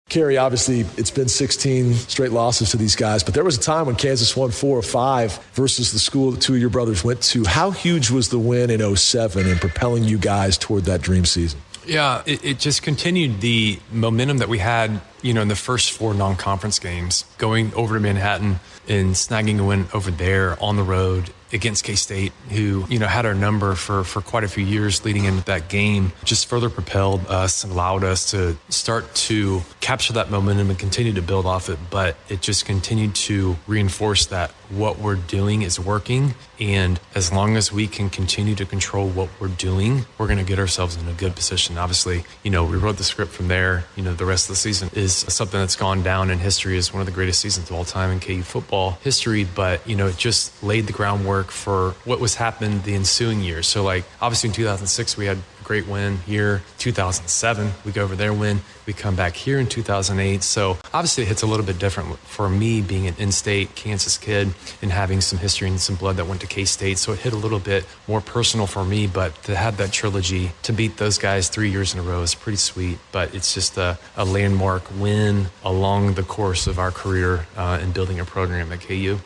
Kerry, obviously it's been 16 straight losses to these guys, but there was a time when Kansas won 4 of 5 versus the school that 2 of your brothers went to. How huge was the win in 07 in propelling you guys toward that dream season? Yeah, it just continued the momentum that we had, in the first 4 non-conference games, going over to Manhattan and snagging a win over there on the road against K-State, who, had our number for quite a few years leading into that game, just further propelled us and allowed us to start to capture that momentum and continue to build off it. But it just continued to reinforce that what we're doing is working. And as long as we can continue to control what we're doing, we're going to get ourselves in a good position. Obviously, we wrote the script from there. The rest of the season is something that's gone down in history as one of the greatest seasons of all time in KU football history. But, it just laid the groundwork for what was happening the ensuing years. So, obviously in 2006, we had a great win here. 2007, we go over there, win. We come back here in 2008. So, obviously, it hits a little bit different for me being an in-state Kansas kid and having some history and some blood that went to K-State. So, it hit a little bit more personal for me. But to have that trilogy, to beat those guys 3 years in a row is pretty sweet. But it's just a landmark win along the course of our career in building a program at KU.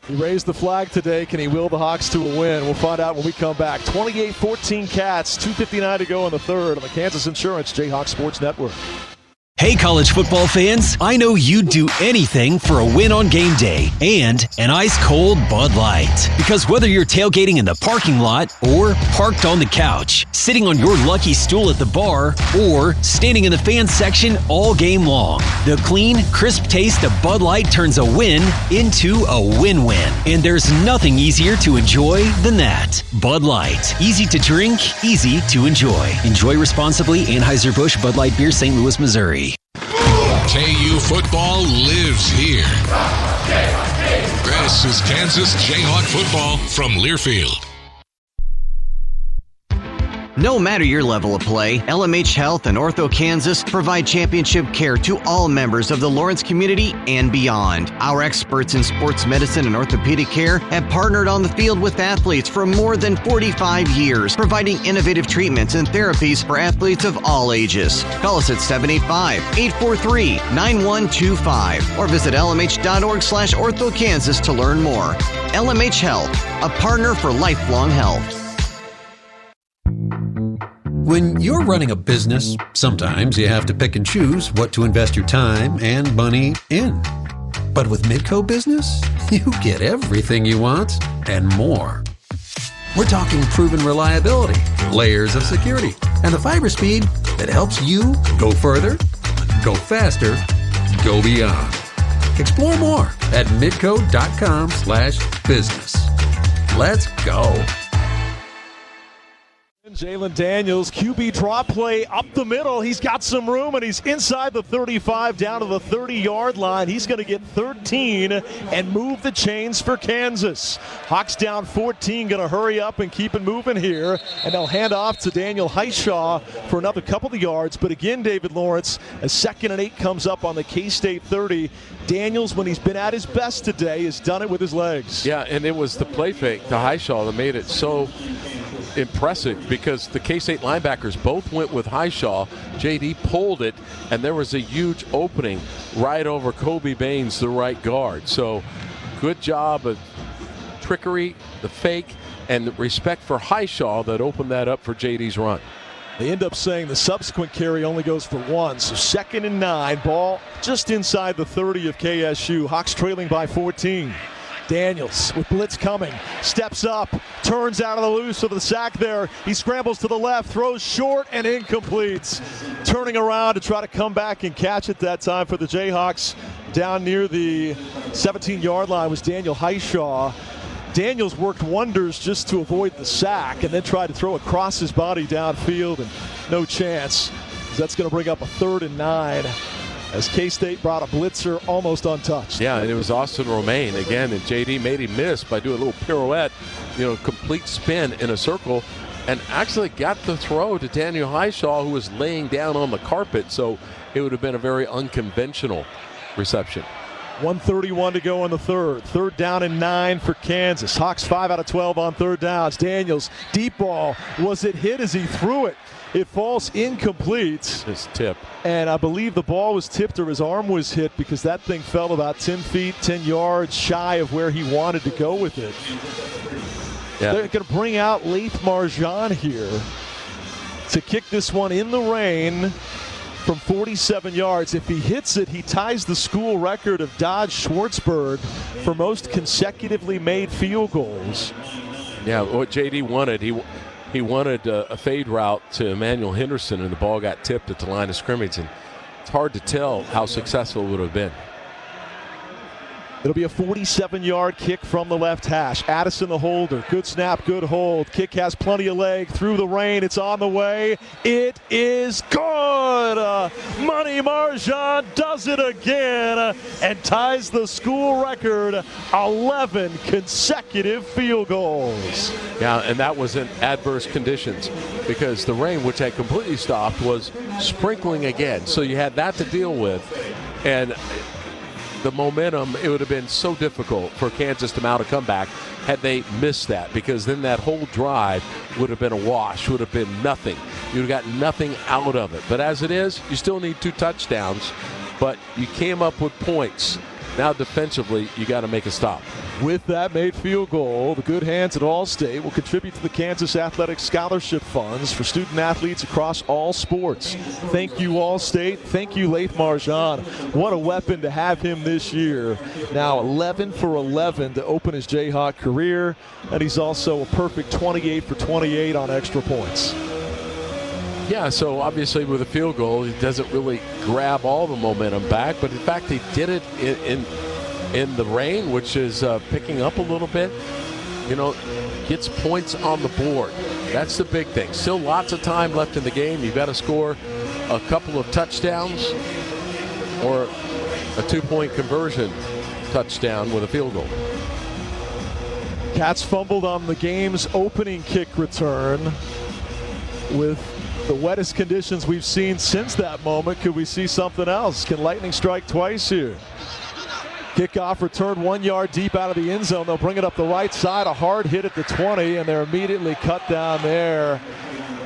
He raised the flag today. Can he will the Hawks to a win? We'll find out when we come back. 28-14 Cats, 2:59 to go in the 3rd on the Kansas Insurance Jayhawks Sports Network. Hey, college football fans, I know you'd do anything for a win on game day and an ice-cold Bud Light. Because whether you're tailgating in the parking lot or parked on the couch, sitting on your lucky stool at the bar, or standing in the fan section all game long, the clean, crisp taste of Bud Light turns a win into a win-win. And there's nothing easier to enjoy than that. Bud Light. Easy to drink, easy to enjoy. Enjoy responsibly. Anheuser-Busch Bud Light Beer, St. Louis, Missouri. KU football lives here. This is Kansas Jayhawk football from Learfield. No matter your level of play, LMH Health and Ortho Kansas provide championship care to all members of the Lawrence community and beyond. Our experts in sports medicine and orthopedic care have partnered on the field with athletes for more than 45 years, providing innovative treatments and therapies for athletes of all ages. Call us at 785-843-9125 or visit lmh.org/orthokansas to learn more. LMH Health, a partner for lifelong health. When you're running a business, sometimes you have to pick and choose what to invest your time and money in. But with Midco Business, you get everything you want and more. We're talking proven reliability, layers of security, and the fiber speed that helps you go further, go faster, go beyond. Explore more at midco.com/business. Let's go. Jalen Daniels, QB draw play up the middle. He's got some room, and he's inside the 35 down to the 30-yard line. He's going to get 13 and move the chains for Kansas. Hawks down 14, going to hurry up and keep it moving here. And they'll hand off to Daniel Highshaw for another couple of yards. But again, David Lawrence, a 2nd and 8 comes up on the K-State 30. Daniels, when he's been at his best today, has done it with his legs. Yeah, and it was the play fake to Highshaw that made it so impressive, because the K-State linebackers both went with Highshaw. JD pulled it, and there was a huge opening right over Kobe Baines, the right guard. So good job of trickery, the fake, and the respect for Highshaw that opened that up for JD's run. They end up saying the subsequent carry only goes for 1. So 2nd and 9, ball just inside the 30 of KSU. Hawks trailing by 14. Daniels with blitz coming, steps up, turns out of the loose of the sack there. He scrambles to the left, throws short and incomplete. Turning around to try to come back and catch it that time for the Jayhawks down near the 17-yard line was Daniel Highshaw. Daniels worked wonders just to avoid the sack and then tried to throw across his body downfield, and no chance. That's going to bring up a 3rd and 9. As K-State brought a blitzer almost untouched. Yeah, and it was Austin Romaine again, and JD made him miss by doing a little pirouette, complete spin in a circle, and actually got the throw to Daniel Highshaw, who was laying down on the carpet, so it would have been a very unconventional reception. 1:31 to go in the third. 3rd down and 9 for Kansas. Hawks 5 out of 12 on 3rd downs. Daniels, deep ball. Was it hit as he threw it? It falls incomplete. His tip. And I believe the ball was tipped or his arm was hit, because that thing fell about 10 feet, 10 yards shy of where he wanted to go with it. Yeah. They're going to bring out Laith Marjan here to kick this one in the rain from 47 yards. If he hits it, he ties the school record of Dodge Schwartzberg for most consecutively made field goals. Yeah, what JD wanted, he wanted a fade route to Emmanuel Henderson, and the ball got tipped at the line of scrimmage, and it's hard to tell how successful it would have been. It'll be a 47-yard kick from the left hash. Addison the holder. Good snap, good hold. Kick has plenty of leg through the rain. It's on the way. It is good. Money Marjan does it again and ties the school record. 11 consecutive field goals. Yeah, and that was in adverse conditions, because the rain, which had completely stopped, was sprinkling again. So you had that to deal with. And the momentum, it would have been so difficult for Kansas to mount a comeback had they missed that, because then that whole drive would have been a wash, would have been nothing. You'd have got nothing out of it. But as it is, you still need 2 touchdowns, but you came up with points. Now defensively, you got to make a stop. with that made field goal. The good hands at Allstate will contribute to the Kansas Athletic Scholarship Funds for student athletes across all sports. Thank you, Allstate. Thank you, Laith Marjan. What a weapon to have him this year. Now 11 for 11 to open his Jayhawk career, and he's also a perfect 28 for 28 on extra points. Yeah, so obviously with a field goal, he doesn't really grab all the momentum back, but in fact he did it in the rain, which is picking up a little bit. Gets points on the board. That's the big thing. Still lots of time left in the game. You've got to score a couple of touchdowns or a 2-point conversion touchdown with a field goal. Cats fumbled on the game's opening kick return. With the wettest conditions we've seen since that moment, could we see something else? Can lightning strike twice here? Kickoff return 1 yard deep out of the end zone. They'll bring it up the right side. A hard hit at the 20, and they're immediately cut down there.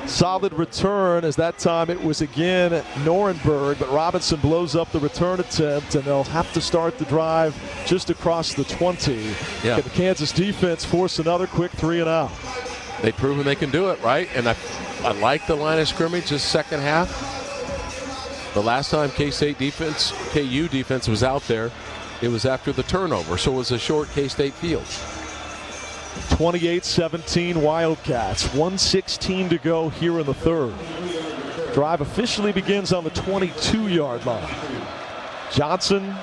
Solid return, as that time it was again Norenberg, but Robinson blows up the return attempt, and they'll have to start the drive just across the 20. Yeah. Can the Kansas defense force another quick 3-and-out? They've proven they can do it, right? And I like the line of scrimmage this second half. The last time KU defense was out there, it was after the turnover, so it was a short K-State field. 28-17 Wildcats, 1:16 to go here in the third. Drive officially begins on the 22-yard line. Johnson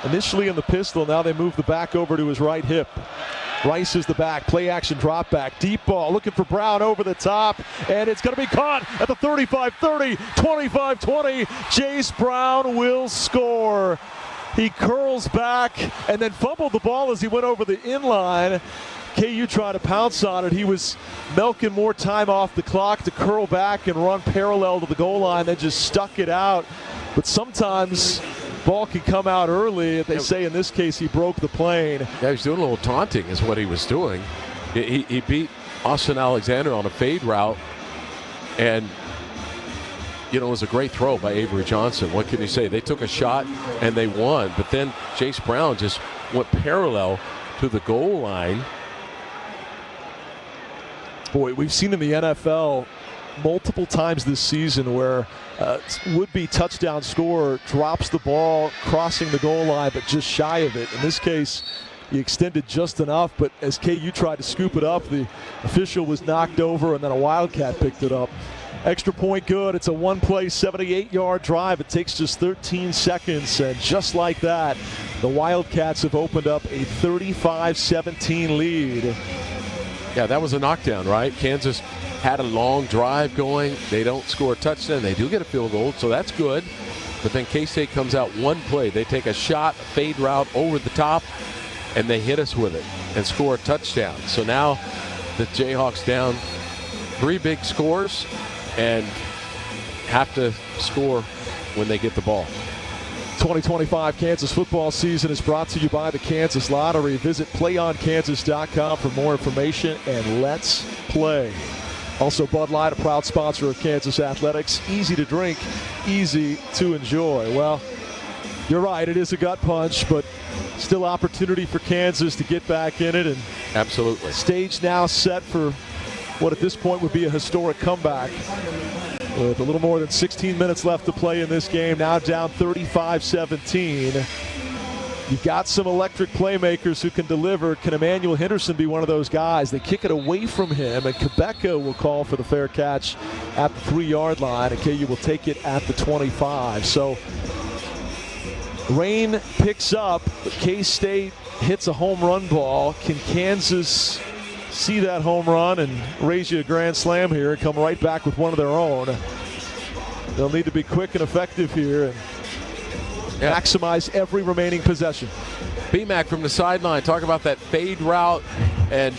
initially in the pistol, now they move the back over to his right hip. Rice is the back, play action drop back, deep ball, looking for Brown over the top, and it's going to be caught at the 35-30, 25-20. Jace Brown will score. He curls back and then fumbled the ball as he went over the inline. KU tried to pounce on it. He was milking more time off the clock to curl back and run parallel to the goal line, then just stuck it out. But sometimes ball can come out early. They say in this case he broke the plane. Yeah, he was doing a little taunting is what he was doing. He beat Austin Alexander on a fade route, and it was a great throw by Avery Johnson. What can you say? They took a shot and they won, but then Jace Brown just went parallel to the goal line. Boy, we've seen in the NFL multiple times this season where would-be touchdown scorer drops the ball crossing the goal line but just shy of it. In this case, he extended just enough, but as KU tried to scoop it up, the official was knocked over and then a Wildcat picked it up. Extra point good. It's a one-play, 78-yard drive. It takes just 13 seconds, and just like that, the Wildcats have opened up a 35-17 lead. Yeah, that was a knockdown, right? Kansas had a long drive going. They don't score a touchdown. They do get a field goal, so that's good. But then K-State comes out one play. They take a shot, a fade route over the top, and they hit us with it and score a touchdown. So now the Jayhawks down 3 big scores and have to score when they get the ball. 2025 Kansas football season is brought to you by the Kansas Lottery. Visit playonkansas.com for more information, and let's play. Also, Bud Light, a proud sponsor of Kansas Athletics. Easy to drink, easy to enjoy. Well, you're right, it is a gut punch, but still opportunity for Kansas to get back in it. And absolutely. Stage now set for what at this point would be a historic comeback. With a little more than 16 minutes left to play in this game, now down 35-17. You've got some electric playmakers who can deliver. Can Emmanuel Henderson be one of those guys? They kick it away from him, and Quebeca will call for the fair catch at the 3-yard line, and KU will take it at the 25. So rain picks up, but K-State hits a home run ball. Can Kansas see that home run and raise you a grand slam here and come right back with one of their own? They'll need to be quick and effective here and maximize every remaining possession. BMAC from the sideline, talk about that fade route and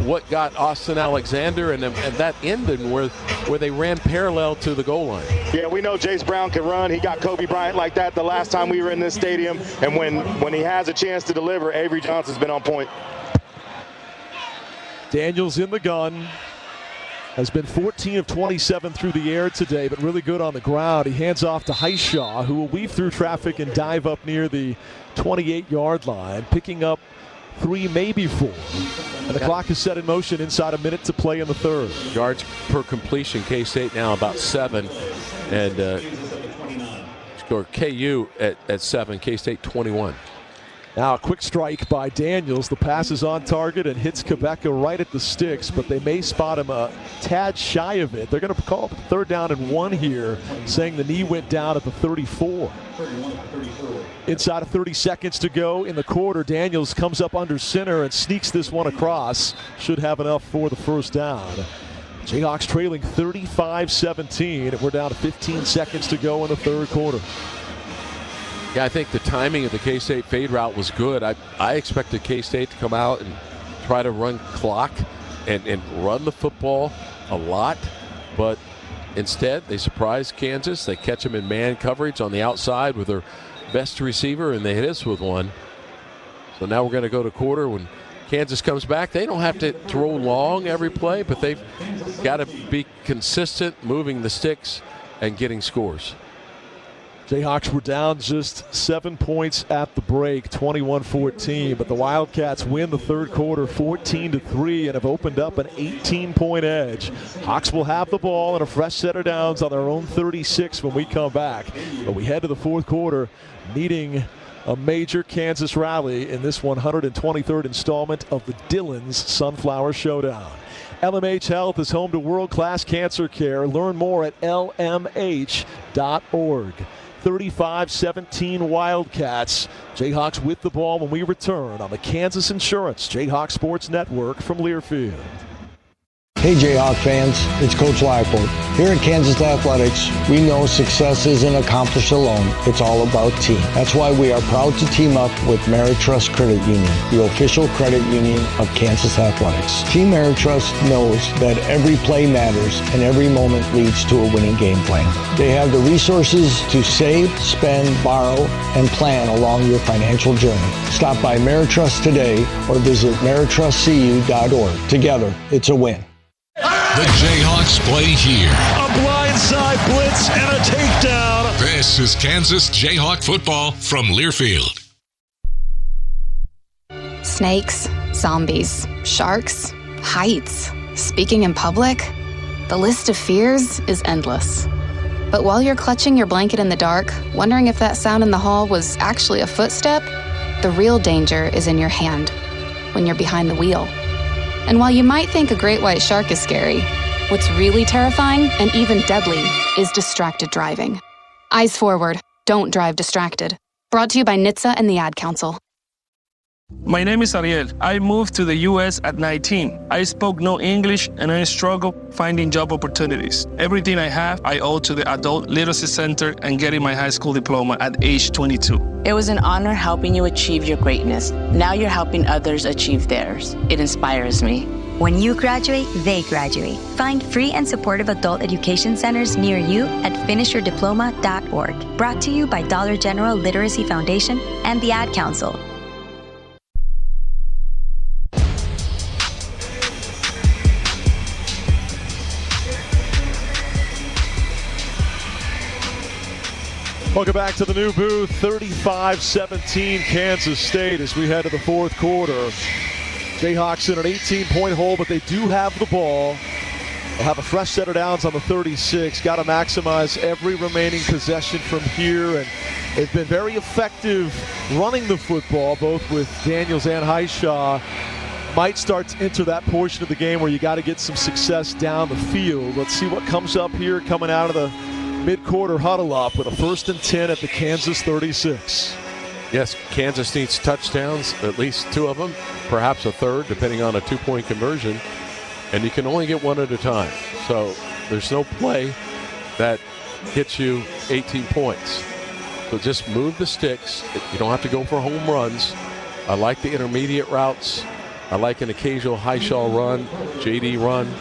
what got Austin Alexander and that ending where they ran parallel to the goal line. Yeah, we know Jace Brown can run. He got Kobe Bryant like that the last time we were in this stadium. And when he has a chance to deliver, Avery Johnson's been on point. Daniels in the gun. Has been 14 of 27 through the air today, but really good on the ground. He hands off to Highshaw, who will weave through traffic and dive up near the 28-yard line, picking up 3, maybe 4. And the clock is set in motion inside a minute to play in the third. Yards per completion, K-State now about 7. And score KU at 7, K-State 21. Now a quick strike by Daniels. The pass is on target and hits Quebeca right at the sticks, but they may spot him a tad shy of it. They're going to call it 3rd down and 1 here, saying the knee went down at the 34. Inside of 30 seconds to go in the quarter, Daniels comes up under center and sneaks this one across. Should have enough for the first down. Jayhawks trailing 35-17. We're down to 15 seconds to go in the third quarter. Yeah, I think the timing of the K-State fade route was good. I expected K-State to come out and try to run clock and run the football a lot, but instead they surprised Kansas. They catch them in man coverage on the outside with their best receiver, and they hit us with one. So now we're going to go to quarter. When Kansas comes back, they don't have to throw long every play, but they've got to be consistent, moving the sticks and getting scores. Jayhawks were down just 7 points at the break, 21-14, but the Wildcats win the third quarter 14-3 and have opened up an 18-point edge. Hawks will have the ball and a fresh set of downs on their own 36 when we come back. But we head to the fourth quarter needing a major Kansas rally in this 123rd installment of the Dillon's Sunflower Showdown. LMH Health is home to world-class cancer care. Learn more at lmh.org. 35-17 Wildcats. Jayhawks with the ball when we return on the Kansas Insurance Jayhawk Sports Network from Learfield. Hey Jayhawk fans, it's Coach Leipold. Here at Kansas Athletics, we know success isn't accomplished alone, it's all about team. That's why we are proud to team up with Meritrust Credit Union, the official credit union of Kansas Athletics. Team Meritrust knows that every play matters and every moment leads to a winning game plan. They have the resources to save, spend, borrow, and plan along your financial journey. Stop by Meritrust today or visit meritrustcu.org. Together, it's a win. The Jayhawks play here. A blindside blitz and a takedown. This is Kansas Jayhawk football from Learfield. Snakes, zombies, sharks, heights, speaking in public. The list of fears is endless. But while you're clutching your blanket in the dark, wondering if that sound in the hall was actually a footstep, the real danger is in your hand, when you're behind the wheel. And while you might think a great white shark is scary, what's really terrifying and even deadly is distracted driving. Eyes forward, don't drive distracted. Brought to you by NHTSA and the Ad Council. My name is Ariel. I moved to the U.S. at 19. I spoke no English and I struggled finding job opportunities. Everything I have, I owe to the Adult Literacy Center and getting my high school diploma at age 22. It was an honor helping you achieve your greatness. Now you're helping others achieve theirs. It inspires me. When you graduate, they graduate. Find free and supportive adult education centers near you at finishyourdiploma.org. Brought to you by Dollar General Literacy Foundation and the Ad Council. Welcome back to the new booth. 35-17 Kansas State as we head to the fourth quarter. Jayhawks in an 18-point hole, but they do have the ball. They'll have a fresh set of downs on the 36. Got to maximize every remaining possession from here, and they've been very effective running the football, both with Daniels and Highshaw. Might start to enter that portion of the game where you got to get some success down the field. Let's see what comes up here coming out of the mid-quarter huddle up with a 1st and 10 at the Kansas 36. Yes, Kansas needs touchdowns, at least 2 of them, perhaps a third, depending on a 2-point conversion. And you can only get 1 at a time. So there's no play that gets you 18 points. So just move the sticks. You don't have to go for home runs. I like the intermediate routes. I like an occasional Highshaw run, JD run.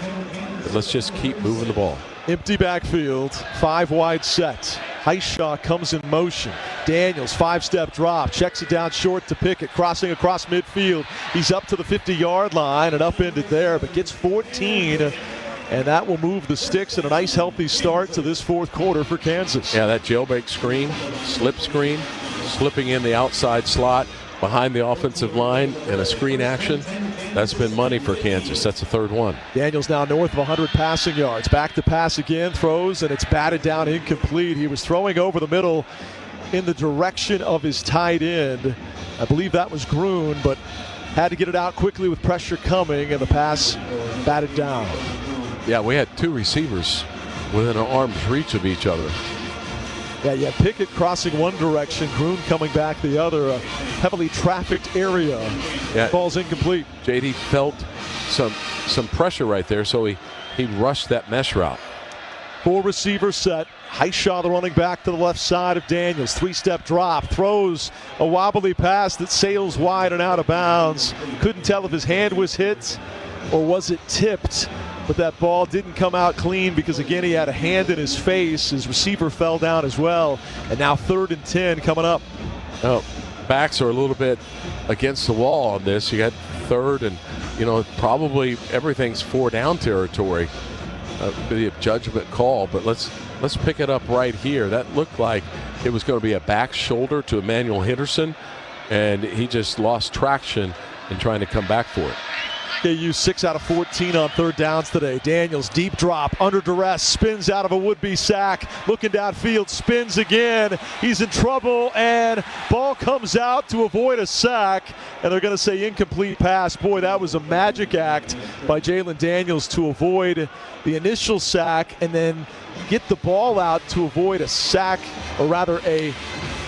But let's just keep moving the ball. Empty backfield, 5 wide set. Highshaw comes in motion. Daniels, 5-step drop, checks it down short to Pickett, crossing across midfield. He's up to the 50-yard line and upended there, but gets 14, and that will move the sticks and a nice healthy start to this fourth quarter for Kansas. Yeah, that jailbreak screen, slip screen, slipping in the outside slot. behind the offensive line and a screen action, that's been money for Kansas. That's the third one. Daniels now north of 100 passing yards. Back to pass again, throws, and it's batted down incomplete. He was throwing over the middle in the direction of his tight end. I believe that was Grun, but had to get it out quickly with pressure coming, and the pass batted down. Yeah, we had two receivers within an arm's reach of each other. Yeah, you had Pickett crossing one direction, Grun coming back the other. A heavily trafficked area. Yeah. Ball's incomplete. JD felt some pressure right there, so he rushed that mesh route. 4 receiver set. Highshaw, the running back, to the left side of Daniels. 3-step drop. Throws a wobbly pass that sails wide and out of bounds. Couldn't tell if his hand was hit or was it tipped. But that ball didn't come out clean because, again, he had a hand in his face. His receiver fell down as well. And now 3rd and 10 coming up. Oh, backs are a little bit against the wall on this. You got 3rd and, probably everything's 4-down territory. Be a judgment call, but let's pick it up right here. That looked like it was going to be a back shoulder to Emmanuel Henderson, and he just lost traction in trying to come back for it. KU 6 out of 14 on 3rd downs today. Daniels, deep drop, under duress, spins out of a would-be sack, looking downfield, spins again. He's in trouble, and ball comes out to avoid a sack, and they're going to say incomplete pass. Boy, that was a magic act by Jalen Daniels to avoid the initial sack and then get the ball out to avoid a sack, or rather a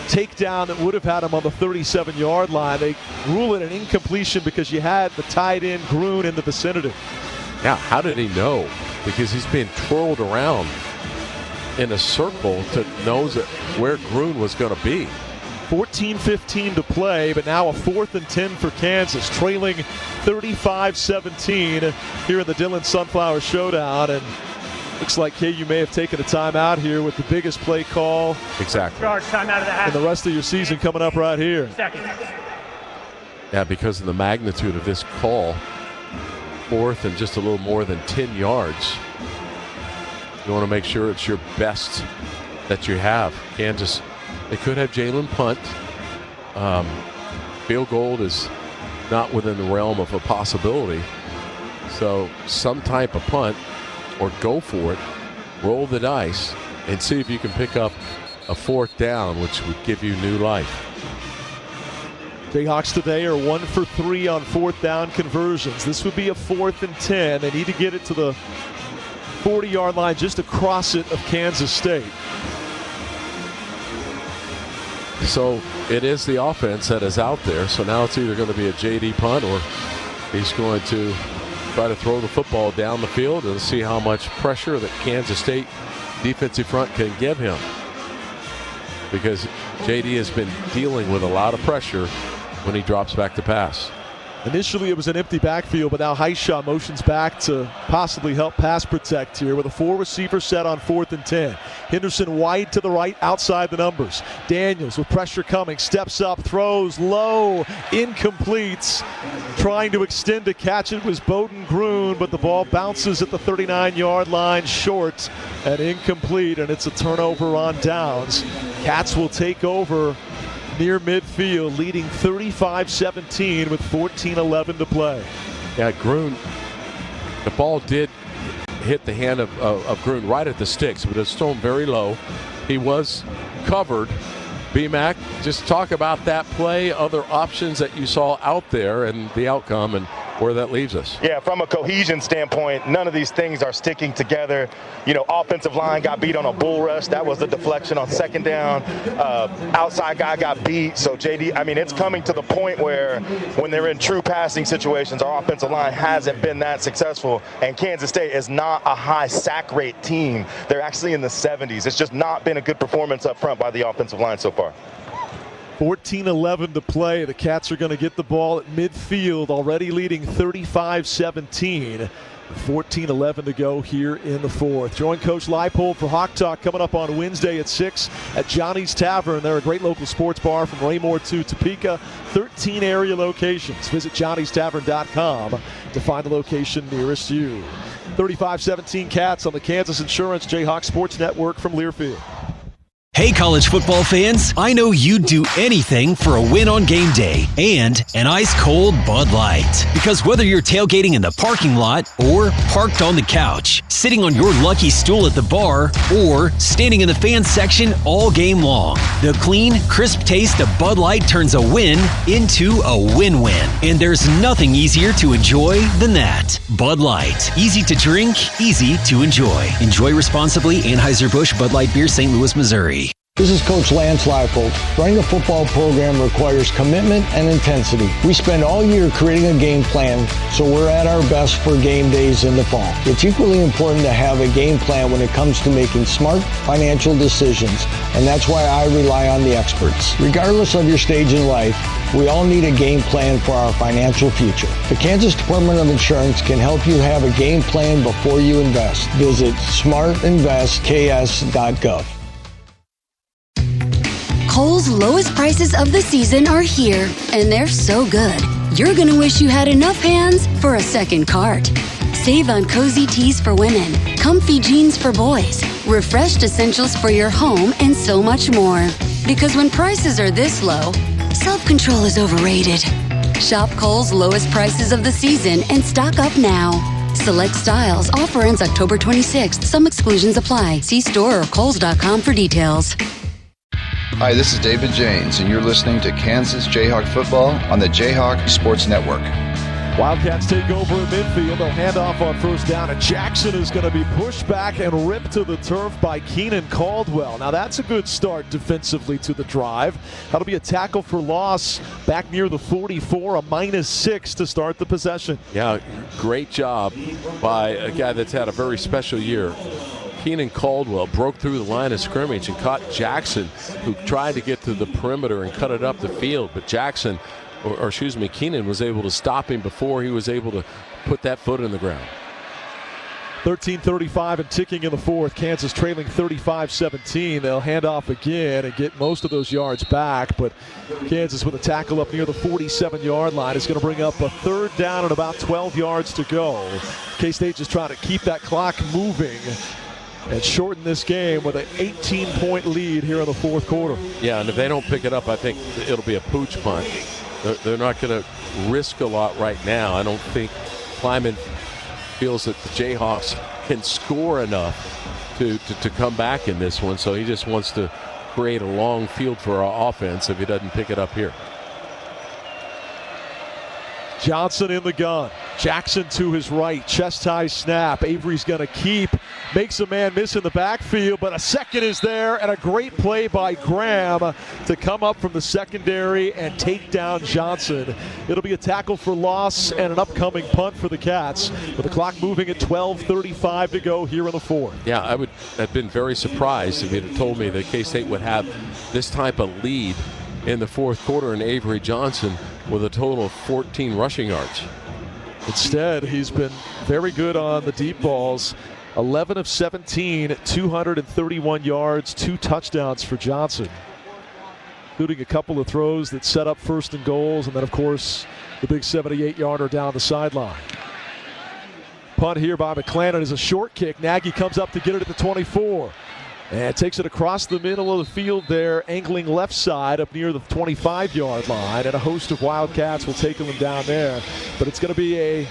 takedown that would have had him on the 37-yard line. They rule it an incompletion because you had the tight end Grun in the vicinity. Yeah, how did he know? Because he's being twirled around in a circle to know where Grun was going to be. 14-15 to play, but now a 4th and 10 for Kansas, trailing 35-17 here in the Dillon Sunflower Showdown. And looks like KU may have taken a timeout here with the biggest play call. Exactly. Charge, time out of the half. And the rest of your season coming up right here. Second. Yeah, because of the magnitude of this call, 4th and just a little more than 10 yards. You want to make sure it's your best that you have. Kansas, they could have Jalen punt. Field goal is not within the realm of a possibility. So some type of punt, or go for it, roll the dice, and see if you can pick up a 4th down, which would give you new life. Jayhawks today are 1 for 3 on 4th down conversions. This would be a 4th and 10. They need to get it to the 40-yard line just across it of Kansas State. So it is the offense that is out there. So now it's either going to be a JD punt or he's going to try to throw the football down the field and see how much pressure that Kansas State defensive front can give him. Because JD has been dealing with a lot of pressure when he drops back to pass. Initially, it was an empty backfield, but now Highshaw motions back to possibly help pass protect here with a 4-receiver set on 4th and 10. Henderson wide to the right, outside the numbers. Daniels with pressure coming, steps up, throws low, incomplete. Trying to extend to catch it was Bowden Grun, but the ball bounces at the 39-yard line short and incomplete, and it's a turnover on downs. Cats will take over near midfield, leading 35-17 with 14-11 to play. Yeah, Grun, the ball did hit the hand of Grun right at the sticks, but it's thrown very low. He was covered. B-Mac, just talk about that play, other options that you saw out there, and the outcome and where that leaves us. Yeah, from a cohesion standpoint, none of these things are sticking together. Offensive line got beat on a bull rush. That was the deflection on 2nd down. Outside guy got beat. So JD, it's coming to the point where when they're in true passing situations, our offensive line hasn't been that successful. And Kansas State is not a high sack rate team. They're actually in the 70s. It's just not been a good performance up front by the offensive line so far. 14-11 to play. The Cats are going to get the ball at midfield, already leading 35-17. 14-11 to go here in the 4th. Join Coach Leipold for Hawk Talk coming up on Wednesday at 6 at Johnny's Tavern. They're a great local sports bar from Raymore to Topeka. 13 area locations. Visit johnnystavern.com to find the location nearest you. 35-17 Cats on the Kansas Insurance Jayhawks Sports Network from Learfield. Hey, college football fans, I know you'd do anything for a win on game day and an ice-cold Bud Light. Because whether you're tailgating in the parking lot or parked on the couch, sitting on your lucky stool at the bar, or standing in the fan section all game long, the clean, crisp taste of Bud Light turns a win into a win-win. And there's nothing easier to enjoy than that. Bud Light. Easy to drink, easy to enjoy. Enjoy responsibly. Anheuser-Busch Bud Light Beer, St. Louis, Missouri. This is Coach Lance Leipold. Running a football program requires commitment and intensity. We spend all year creating a game plan, so we're at our best for game days in the fall. It's equally important to have a game plan when it comes to making smart financial decisions, and that's why I rely on the experts. Regardless of your stage in life, we all need a game plan for our financial future. The Kansas Department of Insurance can help you have a game plan before you invest. Visit smartinvestks.gov. Kohl's lowest prices of the season are here, and they're so good. You're gonna wish you had enough hands for a second cart. Save on cozy tees for women, comfy jeans for boys, refreshed essentials for your home, and so much more. Because when prices are this low, self-control is overrated. Shop Kohl's lowest prices of the season and stock up now. Select styles. Offer ends October 26th. Some exclusions apply. See store or kohls.com for details. Hi, this is David James, and you're listening to Kansas Jayhawk football on the Jayhawk Sports Network. Wildcats take over at midfield. They'll hand off on first down, and Jackson is going to be pushed back and ripped to the turf by Keenan Caldwell. Now that's a good start defensively to the drive. That'll be a tackle for loss back near the 44, a -6 to start the possession. Yeah, great job by a guy that's had a very special year. Keenan Caldwell broke through the line of scrimmage and caught Jackson, who tried to get to the perimeter and cut it up the field. But Keenan was able to stop him before he was able to put that foot in the ground. 13:35 and ticking in the fourth. Kansas trailing 35-17. They'll hand off again and get most of those yards back. But Kansas with a tackle up near the 47-yard line is going to bring up a third down and about 12 yards to go. K-State just trying to keep that clock moving and shorten this game with an 18-point lead here in the fourth quarter. Yeah, and if they don't pick it up, I think it'll be a pooch punt. They're not going to risk a lot right now. I don't think Kleiman feels that the Jayhawks can score enough to come back in this one, so he just wants to create a long field for our offense if he doesn't pick it up here. Johnson in the gun. Jackson to his right. Chest high snap. Avery's going to keep. Makes a man miss in the backfield, but a second is there, and a great play by Graham to come up from the secondary and take down Johnson. It'll be a tackle for loss and an upcoming punt for the Cats, with the clock moving at 12:35 to go here in the fourth. Yeah, I would have been very surprised if you'd have told me that K-State would have this type of lead in the fourth quarter and Avery Johnson with a total of 14 rushing yards. Instead, he's been very good on the deep balls. 11 of 17, 231 yards, 2 touchdowns for Johnson, including a couple of throws that set up first and goals, and then, of course, the big 78-yarder down the sideline. Punt here by McClanahan is a short kick. Nagy comes up to get it at the 24. And takes it across the middle of the field there, angling left side up near the 25-yard line. And a host of Wildcats will take them down there. But it's going to be a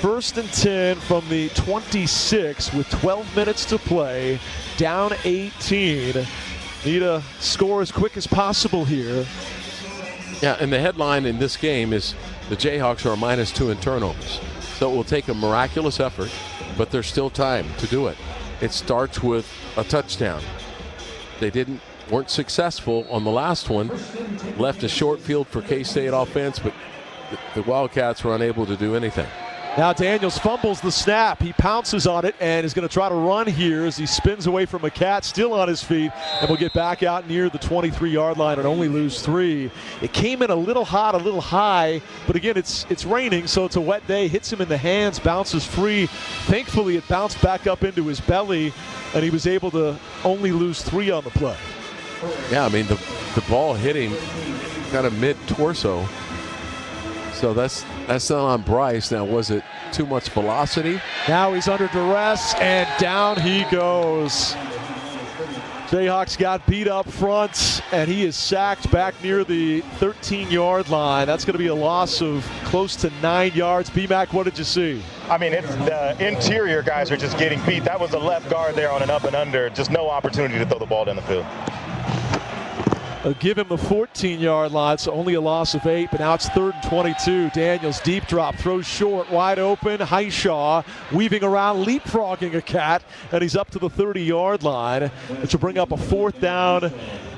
1st and 10 from the 26 with 12 minutes to play. Down 18. Need to score as quick as possible here. Yeah, and the headline in this game is the Jayhawks are a -2 in turnovers. So it will take a miraculous effort, but there's still time to do it. It starts with a touchdown. They weren't successful on the last one. Left a short field for K-State offense, but the Wildcats were unable to do anything. Now Daniels fumbles the snap. He pounces on it and is going to try to run here as he spins away from a cat, still on his feet, and will get back out near the 23-yard line and only lose 3. It came in a little hot, a little high, but again, it's raining, so it's a wet day. Hits him in the hands, bounces free. Thankfully, it bounced back up into his belly, and he was able to only lose 3 on the play. Yeah, I mean, the ball hit him kind of mid-torso. So that's not on Bryce. Now, was it too much velocity? Now he's under duress, and down he goes. Jayhawks got beat up front, and he is sacked back near the 13-yard line. That's going to be a loss of close to 9 yards. B-Mac, what did you see? I mean, it's the interior guys are just getting beat. That was the left guard there on an up and under. Just no opportunity to throw the ball down the field. Give him the 14-yard line, so only a loss of 8, but now it's 3rd and 22. Daniels, deep drop, throws short, wide open. Highshaw weaving around, leapfrogging a cat, and he's up to the 30-yard line, which will bring up a 4th down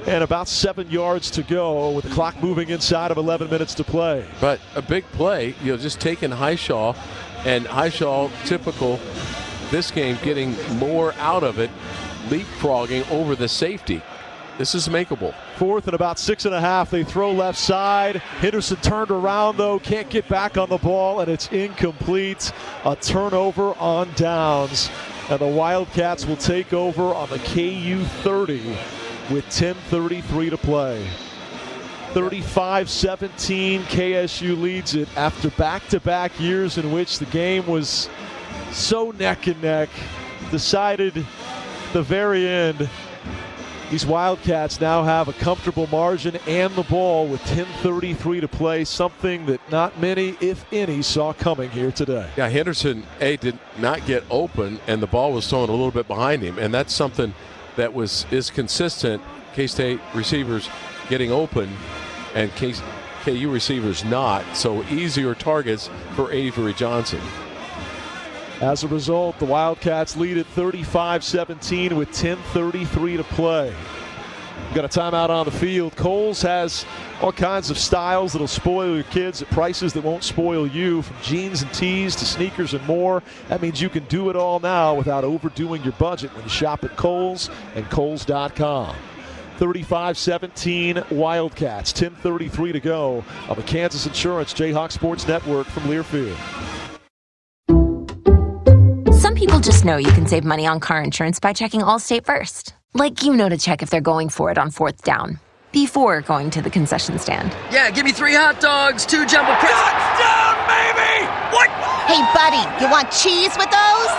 and about 7 yards to go with the clock moving inside of 11 minutes to play. But a big play, just taking Highshaw, and Highshaw, typical this game, getting more out of it, leapfrogging over the safety. This is makeable. 4th and about 6.5. They throw left side. Henderson turned around, though. Can't get back on the ball, and it's incomplete. A turnover on downs. And the Wildcats will take over on the KU 30 with 10:33 to play. 35-17. KSU leads it after back-to-back years in which the game was so neck and neck. Decided at the very end. These Wildcats now have a comfortable margin and the ball with 10:33 to play, something that not many, if any, saw coming here today. Yeah, Henderson, did not get open, and the ball was thrown a little bit behind him, and that's something that is consistent. K-State receivers getting open, and KU receivers not, so easier targets for Avery Johnson. As a result, the Wildcats lead at 35-17 with 10:33 to play. We've got a timeout on the field. Kohl's has all kinds of styles that'll spoil your kids at prices that won't spoil you, from jeans and tees to sneakers and more. That means you can do it all now without overdoing your budget when you shop at Kohl's and Kohls.com. 35-17 Wildcats, 10:33 to go on the Kansas Insurance Jayhawk Sports Network from Learfield. Some people just know you can save money on car insurance by checking Allstate first. Like to check if they're going for it on 4th down before going to the concession stand. Yeah, give me 3 hot dogs, 2 jumbo pretzels. Touchdown, baby! What? Hey, buddy, you want cheese with those?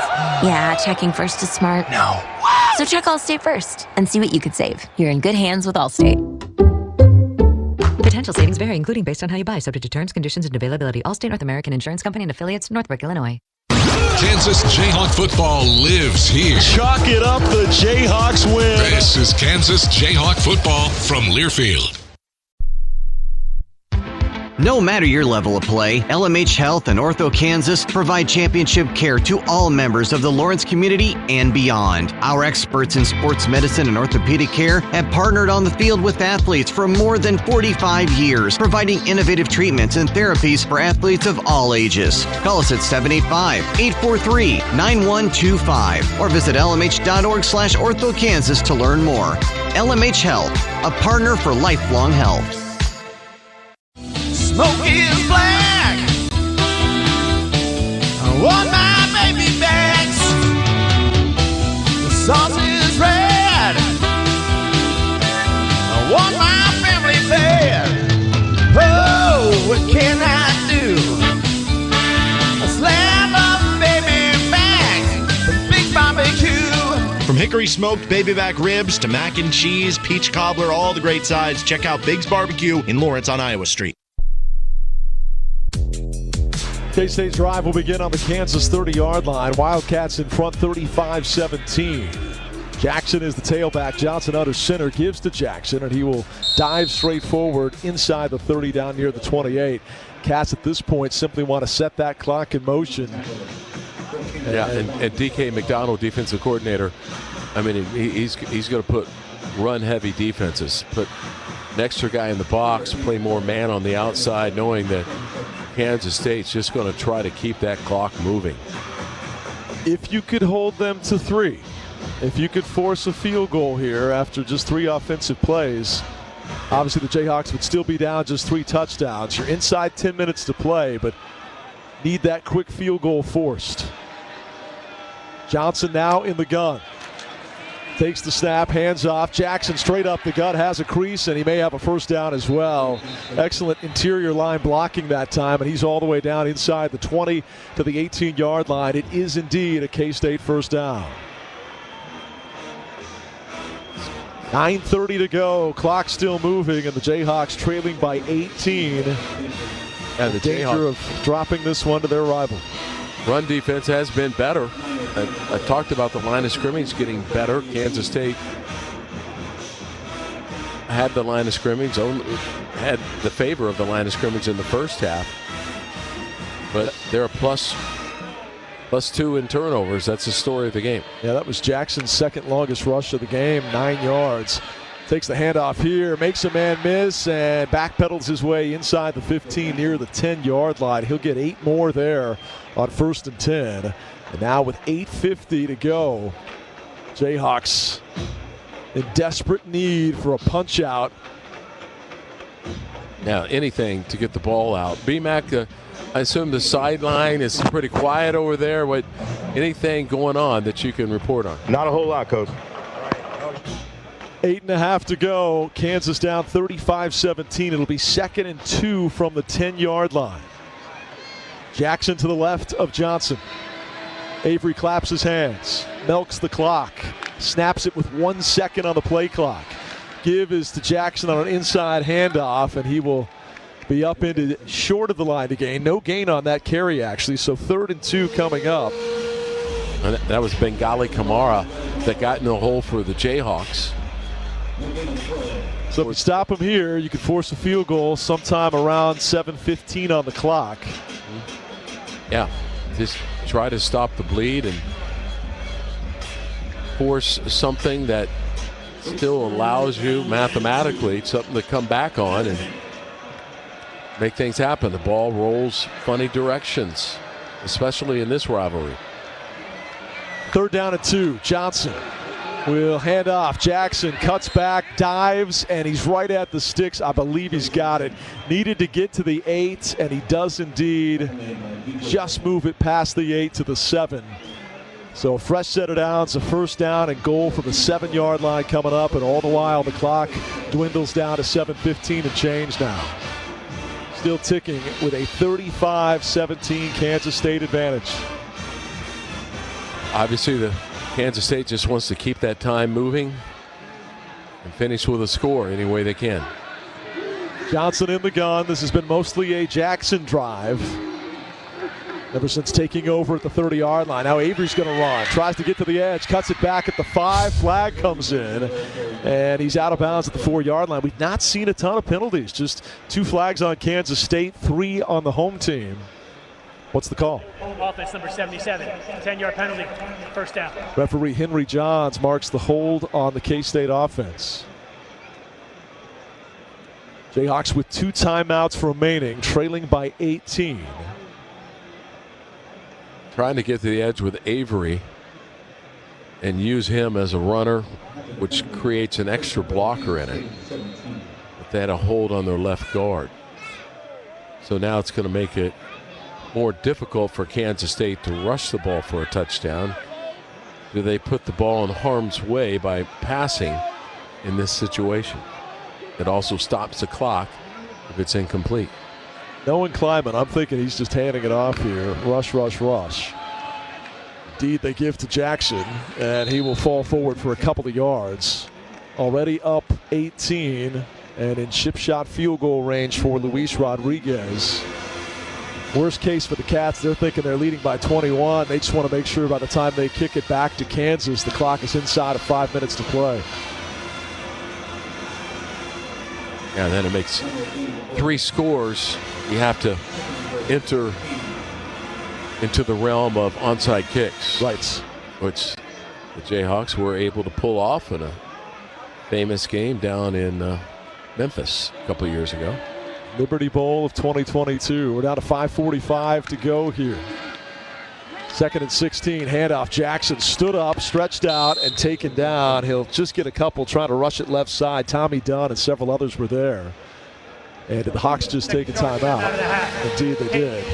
Yeah, checking first is smart. No. So check Allstate first and see what you could save. You're in good hands with Allstate. Potential savings vary, including based on how you buy, subject to terms, conditions, and availability. Allstate North American Insurance Company and affiliates, Northbrook, Illinois. Kansas Jayhawk football lives here. Chalk it up, the Jayhawks win. This is Kansas Jayhawk football from Learfield. No matter your level of play, LMH Health and Ortho Kansas provide championship care to all members of the Lawrence community and beyond. Our experts in sports medicine and orthopedic care have partnered on the field with athletes for more than 45 years, providing innovative treatments and therapies for athletes of all ages. Call us at 785-843-9125 or visit lmh.org/orthokansas to learn more. LMH Health, a partner for lifelong health. Smoke is black on my baby backs. The sauce is red on my family bed. Oh, what can I do? A slam of baby back, big barbecue. From hickory smoked baby back ribs to mac and cheese, peach cobbler, all the great sides. Check out Big's Barbecue in Lawrence on Iowa Street. K-State's drive will begin on the Kansas 30-yard line. Wildcats in front 35-17. Jackson is the tailback. Johnson under center, gives to Jackson, and he will dive straight forward inside the 30 down near the 28. Cats at this point simply want to set that clock in motion. Yeah, and DK McDonald, defensive coordinator, I mean, he's going to put run-heavy defenses, put an extra guy in the box, play more man on the outside, knowing that Kansas State's just going to try to keep that clock moving. If you could hold them to 3, if you could force a field goal here after just 3 offensive plays, obviously the Jayhawks would still be down just 3 touchdowns. You're inside 10 minutes to play, but need that quick field goal forced. Johnson now in the gun. Takes the snap, hands off. Jackson straight up the gut, has a crease, and he may have a first down as well. Excellent interior line blocking that time, and he's all the way down inside the 20 to the 18-yard line. It is indeed a K-State first down. 9:30 to go. Clock still moving, and the Jayhawks trailing by 18. And the danger of dropping this one to their rival. Run defense has been better. I talked about the line of scrimmage getting better. Kansas State had the line of scrimmage, had the favor of the line of scrimmage in the first half. But they're a plus 2 in turnovers. That's the story of the game. Yeah, that was Jackson's second longest rush of the game, 9 yards. Takes the handoff here, makes a man miss, and backpedals his way inside the 15 near the 10-yard line. He'll get 8 more there on 1st and 10. And now with 8:50 to go, Jayhawks in desperate need for a punch-out. Now, anything to get the ball out. BMAC, I assume the sideline is pretty quiet over there. Anything going on that you can report on? Not a whole lot, Coach. 8.5 to go. Kansas down 35-17. It'll be 2nd and 2 from the 10-yard line. Jackson to the left of Johnson. Avery claps his hands, milks the clock, snaps it with 1 second on the play clock. Give is to Jackson on an inside handoff, and he will be up into short of the line to gain. No gain on that carry, actually, so 3rd and 2 coming up. And that was Bengali Kamara that got in the hole for the Jayhawks. So if you stop him here, you could force a field goal sometime around 7:15 on the clock. Yeah, just try to stop the bleed and force something that still allows you mathematically something to come back on and make things happen. The ball rolls funny directions, especially in this rivalry. 3rd down and 2. Johnson will hand off. Jackson cuts back, dives, and he's right at the sticks. I believe he's got it. Needed to get to the 8, and he does indeed just move it past the 8 to the 7. So a fresh set of downs, a 1st down and goal from the 7-yard line coming up, and all the while the clock dwindles down to 7:15 and change now. Still ticking with a 35-17 Kansas State advantage. Obviously, the Kansas State just wants to keep that time moving and finish with a score any way they can. Johnson in the gun. This has been mostly a Jackson drive ever since taking over at the 30-yard line. Now Avery's going to run. Tries to get to the edge. Cuts it back at the 5. Flag comes in. And he's out of bounds at the 4-yard line. We've not seen a ton of penalties. Just 2 flags on Kansas State, 3 on the home team. What's the call? Offense number 77, 10-yard penalty, 1st down. Referee Henry Johns marks the hold on the K-State offense. Jayhawks with 2 timeouts remaining, trailing by 18. Trying to get to the edge with Avery and use him as a runner, which creates an extra blocker in it. But they had a hold on their left guard. So now it's going to make it more difficult for Kansas State to rush the ball for a touchdown. Do they put the ball in harm's way by passing in this situation? It also stops the clock if it's incomplete. Knowing Kleiman, I'm thinking he's just handing it off here. Rush, rush, rush. Indeed, they give to Jackson, and he will fall forward for a couple of yards. Already up 18, and in chip shot field goal range for Luis Rodriguez. Worst case for the Cats, they're thinking they're leading by 21. They just want to make sure by the time they kick it back to Kansas, the clock is inside of 5 minutes to play. Yeah, then it makes 3 scores. You have to enter into the realm of onside kicks. Right. Which the Jayhawks were able to pull off in a famous game down in Memphis a couple of years ago. Liberty Bowl of 2022. We're down to 5:45 to go here. 2nd and 16, handoff. Jackson stood up, stretched out, and taken down. He'll just get a couple trying to rush it left side. Tommy Dunn and several others were there. And did the Hawks just take a timeout? Indeed they did.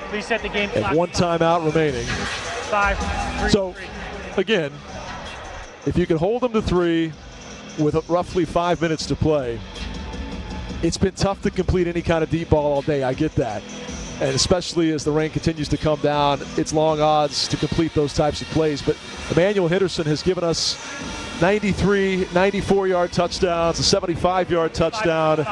Please set the game clock. And 1 timeout remaining. 5, 3, so, 3. Again, if you can hold them to 3 with roughly 5 minutes to play, it's been tough to complete any kind of deep ball all day. I get that. And especially as the rain continues to come down, it's long odds to complete those types of plays. But Emmanuel Henderson has given us 93, 94-yard touchdowns, a 75-yard touchdown.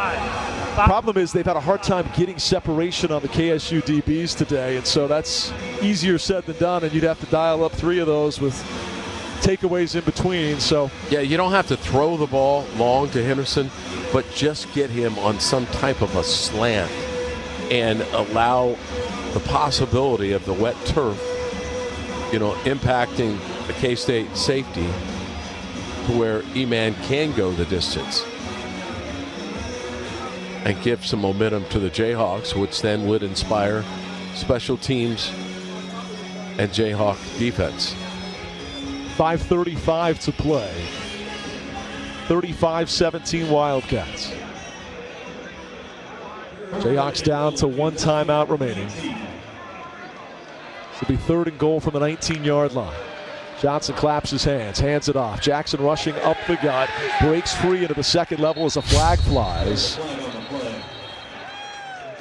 Problem is they've had a hard time getting separation on the KSU DBs today, and so that's easier said than done, and you'd have to dial up 3 of those with takeaways in between. So yeah, you don't have to throw the ball long to Henderson, but just get him on some type of a slant and allow the possibility of the wet turf, impacting the K-State safety to where E-Man can go the distance and give some momentum to the Jayhawks, which then would inspire special teams and Jayhawk defense. 5:35 to play. 35-17 Wildcats. Jayhawks down to 1 timeout remaining. Should be 3rd and goal from the 19-yard line. Johnson claps his hands it off. Jackson rushing up the gut, breaks free into the second level as a flag flies.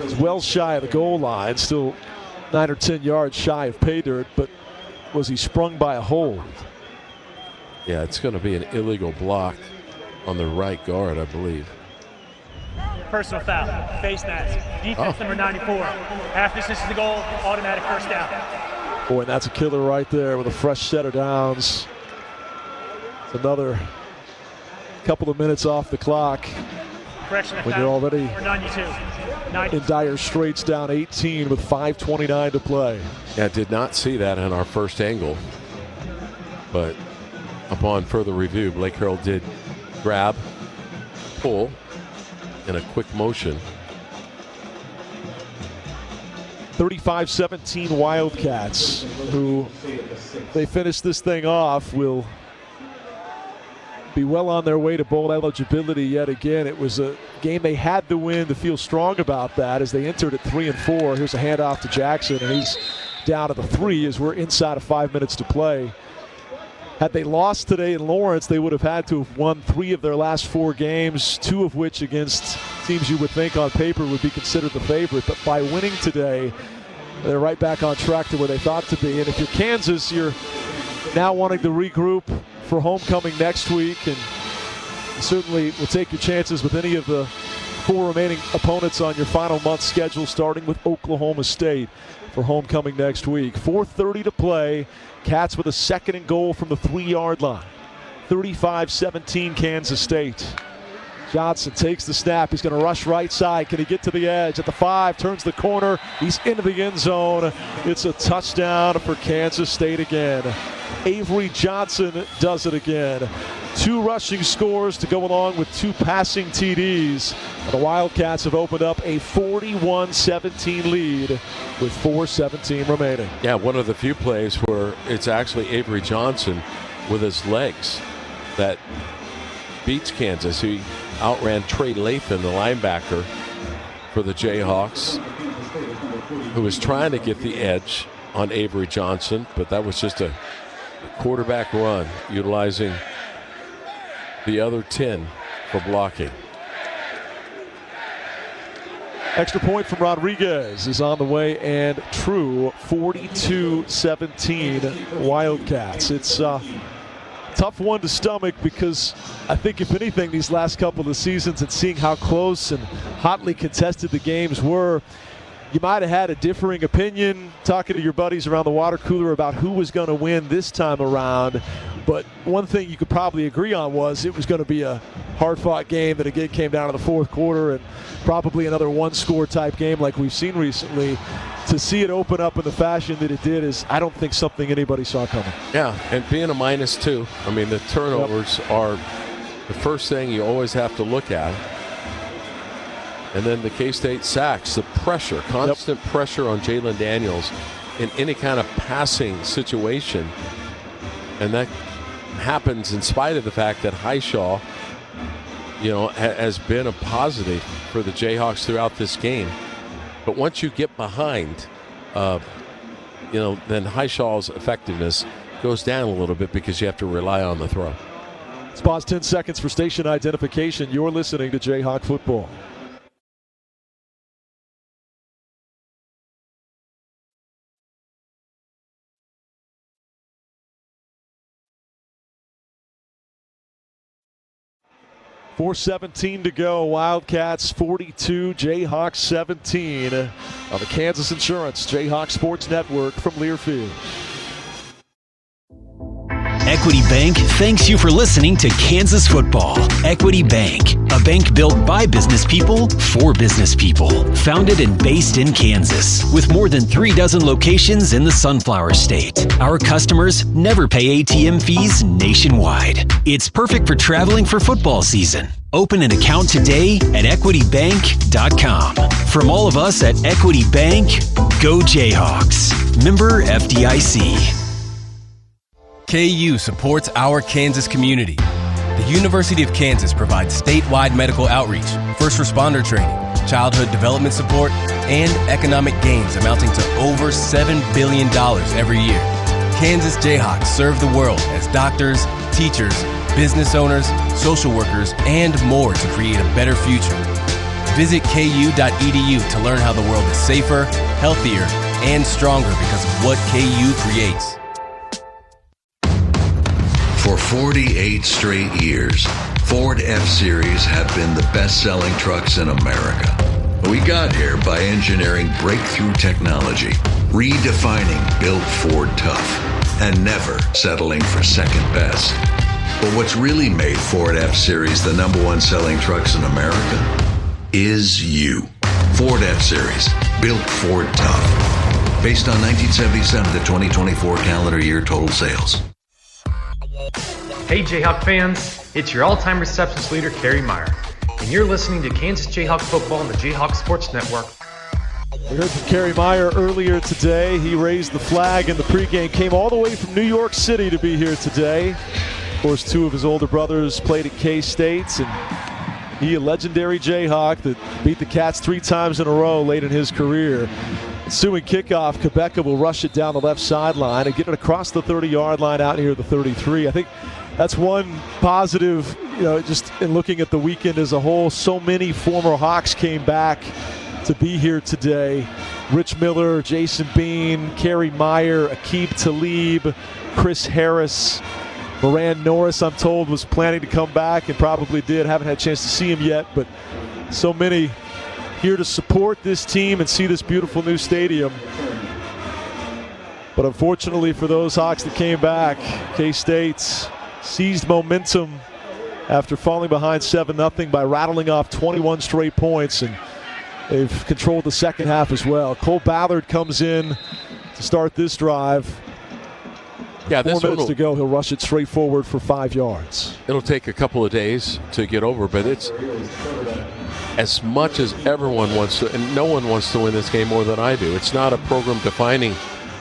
He's well shy of the goal line, still 9 or 10 yards shy of pay dirt, but was he sprung by a hold? Yeah, it's going to be an illegal block on the right guard, I believe. Personal foul, face mask, defense number 94. Half distance to the goal, automatic first down. Boy, and that's a killer right there with a fresh set of downs. It's another couple of minutes off the clock when you're already in dire straits, down 18 with 5:29 to play. Yeah, did not see that in our first angle, but upon further review, Blake Harrell did grab, pull in a quick motion. 35-17 Wildcats, who they finish this thing off, will be well on their way to bowl eligibility yet again. It was a game they had to win to feel strong about that as they entered at 3-4. Here's a handoff to Jackson, and he's down to the 3 as we're inside of 5 minutes to play. Had they lost today in Lawrence, they would have had to have won 3 of their last 4 games, 2 of which against teams you would think on paper would be considered the favorite. But by winning today, they're right back on track to where they thought to be. And if you're Kansas, you're now wanting to regroup for homecoming next week, and certainly will take your chances with any of the 4 remaining opponents on your final month schedule, starting with Oklahoma State for homecoming next week. 4:30 to play. Cats with a 2nd and goal from the 3-yard line. 35-17 Kansas State. Johnson takes the snap. He's going to rush right side. Can he get to the edge at the 5? Turns the corner. He's into the end zone. It's a touchdown for Kansas State again. Avery Johnson does it again. 2 rushing scores to go along with 2 passing TDs. The Wildcats have opened up a 41-17 lead with 4:17 remaining. Yeah, one of the few plays where it's actually Avery Johnson with his legs that beats Kansas. He outran Trey Lathan, the linebacker for the Jayhawks, who was trying to get the edge on Avery Johnson, but that was just a quarterback run utilizing the other 10 for blocking. Extra point from Rodriguez is on the way, and true. 42-17 Wildcats. It's a tough one to stomach because I think if anything these last couple of seasons and seeing how close and hotly contested the games were, you might have had a differing opinion talking to your buddies around the water cooler about who was going to win this time around. But one thing you could probably agree on was it was going to be a hard-fought game that again came down to the 4th quarter, and probably another 1-score type game like we've seen recently. To see it open up in the fashion that it did is, I don't think, something anybody saw coming. Yeah, and being a -2, I mean, the turnovers are the first thing you always have to look at. And then the K-State sacks, the pressure, constant pressure on Jalen Daniels in any kind of passing situation. And that happens in spite of the fact that Highshaw, has been a positive for the Jayhawks throughout this game. But once you get behind, then Highshaw's effectiveness goes down a little bit because you have to rely on the throw. Let's pause 10 seconds for station identification. You're listening to Jayhawk Football. 4:17 to go. Wildcats 42, Jayhawks 17 on the Kansas Insurance Jayhawk Sports Network from Learfield. Equity Bank thanks you for listening to Kansas Football. Equity Bank, a bank built by business people for business people. Founded and based in Kansas, with more than 36 locations in the Sunflower State. Our customers never pay ATM fees nationwide. It's perfect for traveling for football season. Open an account today at equitybank.com. From all of us at Equity Bank, go Jayhawks. Member FDIC. KU supports our Kansas community. The University of Kansas provides statewide medical outreach, first responder training, childhood development support, and economic gains amounting to over $7 billion every year. Kansas Jayhawks serve the world as doctors, teachers, business owners, social workers, and more to create a better future. Visit ku.edu to learn how the world is safer, healthier, and stronger because of what KU creates. For 48 straight years, Ford F-Series have been the best-selling trucks in America. We got here by engineering breakthrough technology, redefining Built Ford Tough, and never settling for second best. But what's really made Ford F-Series the #1 selling trucks in America is you. Ford F-Series, Built Ford Tough. Based on 1977 to 2024 calendar year total sales. Hey Jayhawk fans, it's your all-time receptions leader, Kerry Meyer, and you're listening to Kansas Jayhawk Football on the Jayhawk Sports Network. We heard from Kerry Meyer earlier today. He raised the flag in the pregame, came all the way from New York City to be here today. Of course, two of his older brothers played at K-State, and he, a legendary Jayhawk that beat the Cats 3 times in a row late in his career. Ensuing kickoff, Quebeca will rush it down the left sideline and get it across the 30-yard line out here at the 33. I think that's one positive, just in looking at the weekend as a whole. So many former Hawks came back to be here today. Rich Miller, Jason Bean, Kerry Meyer, Aqib Talib, Chris Harris. Moran Norris, I'm told, was planning to come back and probably did. Haven't had a chance to see him yet, but so many here to support this team and see this beautiful new stadium. But unfortunately for those Hawks that came back, K-State seized momentum after falling behind 7-0 by rattling off 21 straight points, and they've controlled the second half as well. Cole Ballard comes in to start this drive. Yeah, 4 minutes to go. He'll rush it straight forward for 5 yards. It'll take a couple of days to get over, but it's as much as everyone wants to, and no one wants to win this game more than I do. It's not a program-defining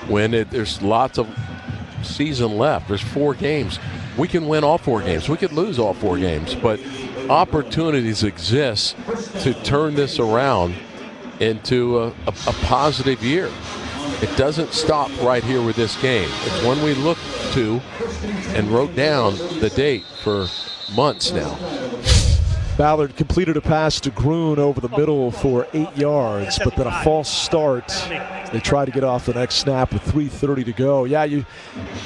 win. There's lots of season left. There's 4 games. We can win all 4 games. We could lose all 4 games, but opportunities exist to turn this around into a positive year. It doesn't stop right here with this game. It's one we look to and wrote down the date for months now. Ballard completed a pass to Gruen over the middle for 8 yards, but then a false start. They try to get off the next snap with 3:30 to go. Yeah, you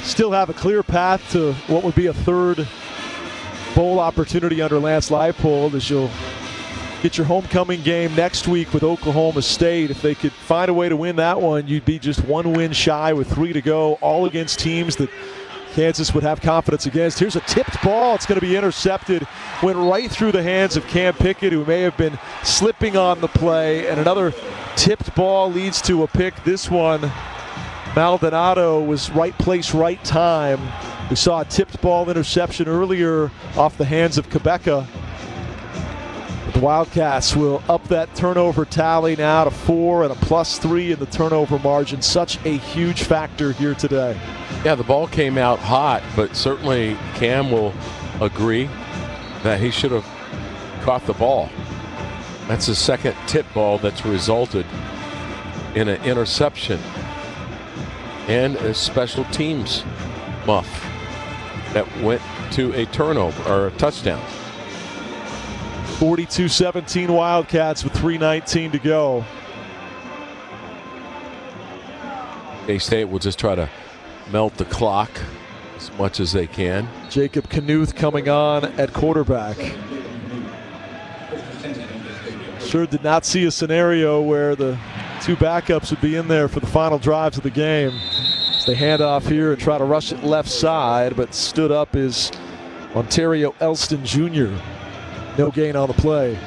still have a clear path to what would be a 3rd bowl opportunity under Lance Leipold, as you'll get your homecoming game next week with Oklahoma State. If they could find a way to win that one, you'd be just 1 win shy with 3 to go, all against teams that Kansas would have confidence against. Here's a tipped ball. It's going to be intercepted. Went right through the hands of Cam Pickett, who may have been slipping on the play. And another tipped ball leads to a pick. This one, Maldonado was right place, right time. We saw a tipped ball interception earlier off the hands of Quebeca. The Wildcats will up that turnover tally now to 4 and a +3 in the turnover margin. Such a huge factor here today. Yeah, the ball came out hot, but certainly Cam will agree that he should have caught the ball. That's the second tip ball that's resulted in an interception and a special teams muff that went to a turnover or a touchdown. 42-17 Wildcats with 3:19 to go. K-State will just try to melt the clock as much as they can. Jacob Knuth coming on at quarterback. Sure did not see a scenario where the two backups would be in there for the final drives of the game. As they hand off here and try to rush it left side, but stood up is Ontario Elston Jr. No gain on the play.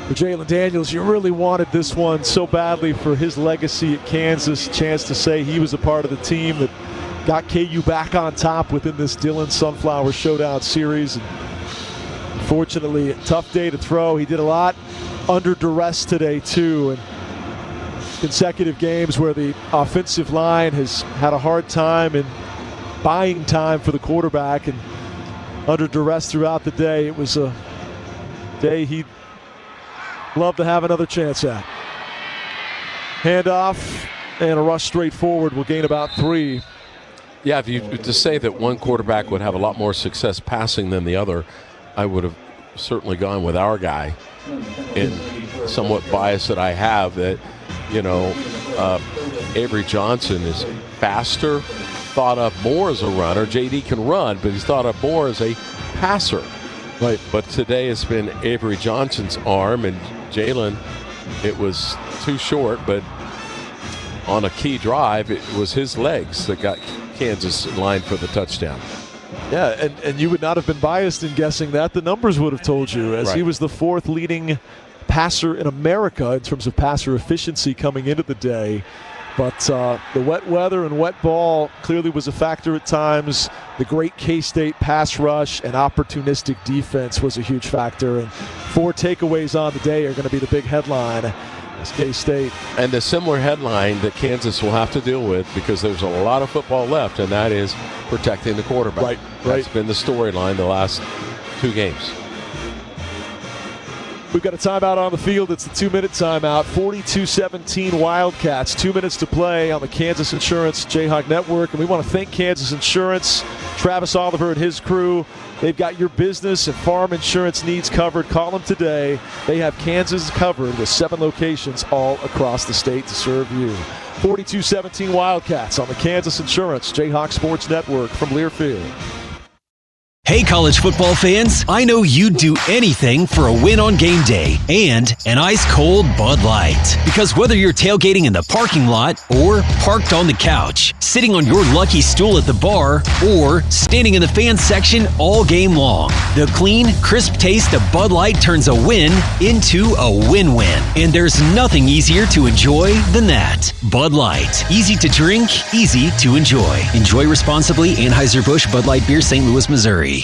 For Jalen Daniels, you really wanted this one so badly for his legacy at Kansas. Chance to say he was a part of the team that got KU back on top within this Dillon Sunflower Showdown series. And unfortunately, a tough day to throw. He did a lot under duress today, too. And consecutive games where the offensive line has had a hard time in buying time for the quarterback and under duress throughout the day. It was a day he'd love to have another chance at. Handoff and a rush straight forward will gain about 3. Yeah, if you to say that one quarterback would have a lot more success passing than the other, I would have certainly gone with our guy. And somewhat biased that I have that, Avery Johnson is faster, thought of more as a runner. JD can run, but he's thought of more as a passer. Right. But today it's been Avery Johnson's arm, and Jalen, it was too short, but on a key drive, it was his legs that got Kansas in line for the touchdown. Yeah, and you would not have been biased in guessing that. The numbers would have told you, as he was the 4th leading passer in America in terms of passer efficiency coming into the day. But the wet weather and wet ball clearly was a factor at times. The great K-State pass rush and opportunistic defense was a huge factor. And 4 takeaways on the day are going to be the big headline as K-State. And the similar headline that Kansas will have to deal with, because there's a lot of football left, and that is protecting the quarterback. Right. That's been the storyline the last 2 games. We've got a timeout on the field. It's the 2-minute timeout. 42-17 Wildcats. 2 minutes to play on the Kansas Insurance Jayhawk Network. And we want to thank Kansas Insurance, Travis Oliver and his crew. They've got your business and farm insurance needs covered. Call them today. They have Kansas covered with 7 locations all across the state to serve you. 42-17 Wildcats on the Kansas Insurance Jayhawk Sports Network from Learfield. Hey, college football fans, I know you'd do anything for a win on game day and an ice-cold Bud Light. Because whether you're tailgating in the parking lot or parked on the couch, sitting on your lucky stool at the bar, or standing in the fans section all game long, the clean, crisp taste of Bud Light turns a win into a win-win. And there's nothing easier to enjoy than that. Bud Light. Easy to drink, easy to enjoy. Enjoy responsibly. Anheuser-Busch Bud Light Beer, St. Louis, Missouri.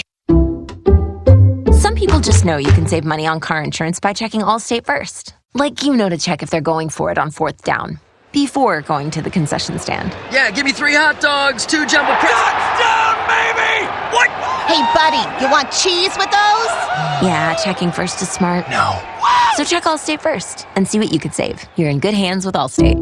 Some people just know you can save money on car insurance by checking Allstate first. Like to check if they're going for it on 4th down, before going to the concession stand. Yeah, give me 3 hot dogs, 2 jumbo touchdown, baby! What? Hey, buddy, you want cheese with those? Yeah, checking first is smart. No. So check Allstate first and see what you could save. You're in good hands with Allstate.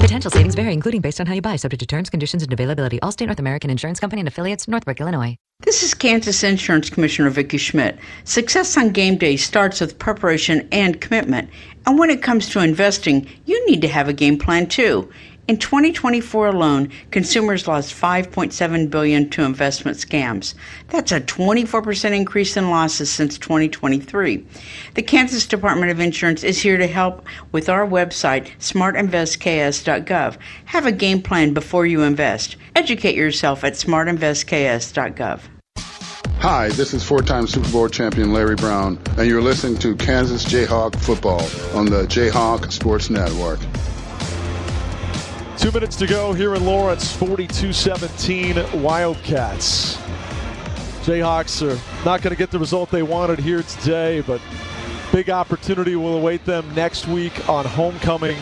Potential savings vary, including based on how you buy, subject to terms, conditions, and availability. Allstate North American Insurance Company and affiliates, Northbrook, Illinois. This is Kansas Insurance Commissioner Vicki Schmidt. Success on game day starts with preparation and commitment. And when it comes to investing, you need to have a game plan too. In 2024 alone, consumers lost $5.7 billion to investment scams. That's a 24% increase in losses since 2023. The Kansas Department of Insurance is here to help with our website, smartinvestks.gov. Have a game plan before you invest. Educate yourself at smartinvestks.gov. Hi, this is 4-time Super Bowl champion Larry Brown, and you're listening to Kansas Jayhawk Football on the Jayhawk Sports Network. 2 minutes to go here in Lawrence, 42-17 Wildcats. Jayhawks are not going to get the result they wanted here today, but big opportunity will await them next week on homecoming,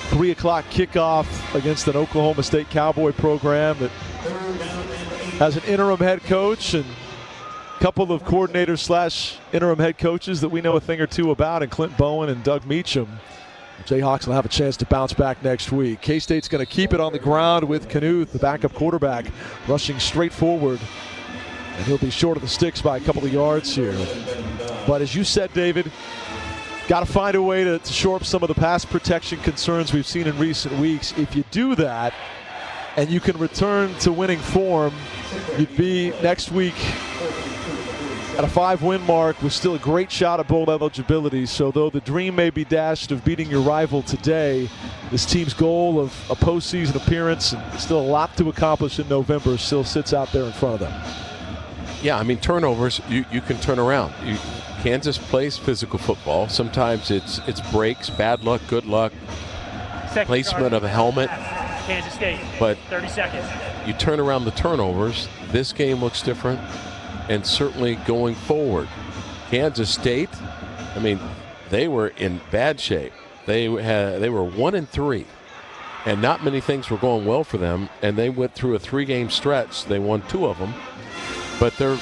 3 o'clock kickoff against an Oklahoma State Cowboy program that has an interim head coach and a couple of coordinators / interim head coaches that we know a thing or two about, and Clint Bowen and Doug Meacham. Jayhawks will have a chance to bounce back next week. K-State's going to keep it on the ground with Knuth, the backup quarterback, rushing straight forward. And he'll be short of the sticks by a couple of yards here. But as you said, David, got to find a way to shore up some of the pass protection concerns we've seen in recent weeks. If you do that and you can return to winning form, you'd be next week at a 5-win mark with still a great shot at bowl eligibility. So though the dream may be dashed of beating your rival today, this team's goal of a postseason appearance and still a lot to accomplish in November still sits out there in front of them. Yeah, I mean, turnovers, you can turn around. Kansas plays physical football. Sometimes it's breaks, bad luck, good luck, placement of a helmet. Kansas State, but 30 seconds. You turn around the turnovers. This game looks different, and certainly going forward. Kansas State, I mean, they were in bad shape. They were 1-3, and not many things were going well for them, and they went through a 3-game stretch. They won 2 of them, but their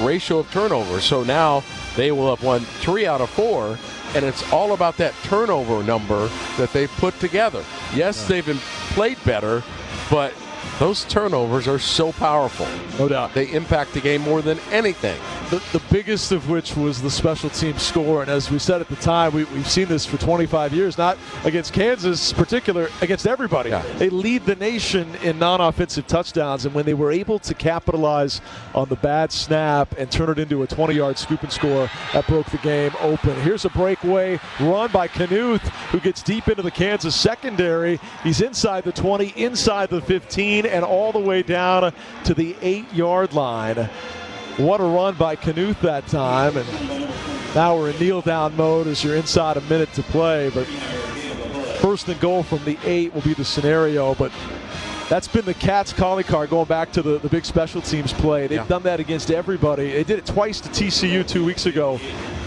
ratio of turnovers, so now they will have won 3 out of 4, and it's all about that turnover number that they put together. Yes, they've been played better, but those turnovers are so powerful. No doubt. They impact the game more than anything. The biggest of which was the special team score. And as we said at the time, we've seen this for 25 years, not against Kansas in particular, against everybody. Yeah. They lead the nation in non-offensive touchdowns. And when they were able to capitalize on the bad snap and turn it into a 20-yard scoop and score, that broke the game open. Here's a breakaway run by Knuth, who gets deep into the Kansas secondary. He's inside the 20, inside the 15, and all the way down to the 8-yard line. What a run by Knuth that time. And now we're in kneel-down mode as you're inside a minute to play. But first and goal from the 8 will be the scenario. But that's been the Cats' calling card going back to the big special teams play. They've done that against everybody. They did it twice to TCU 2 weeks ago.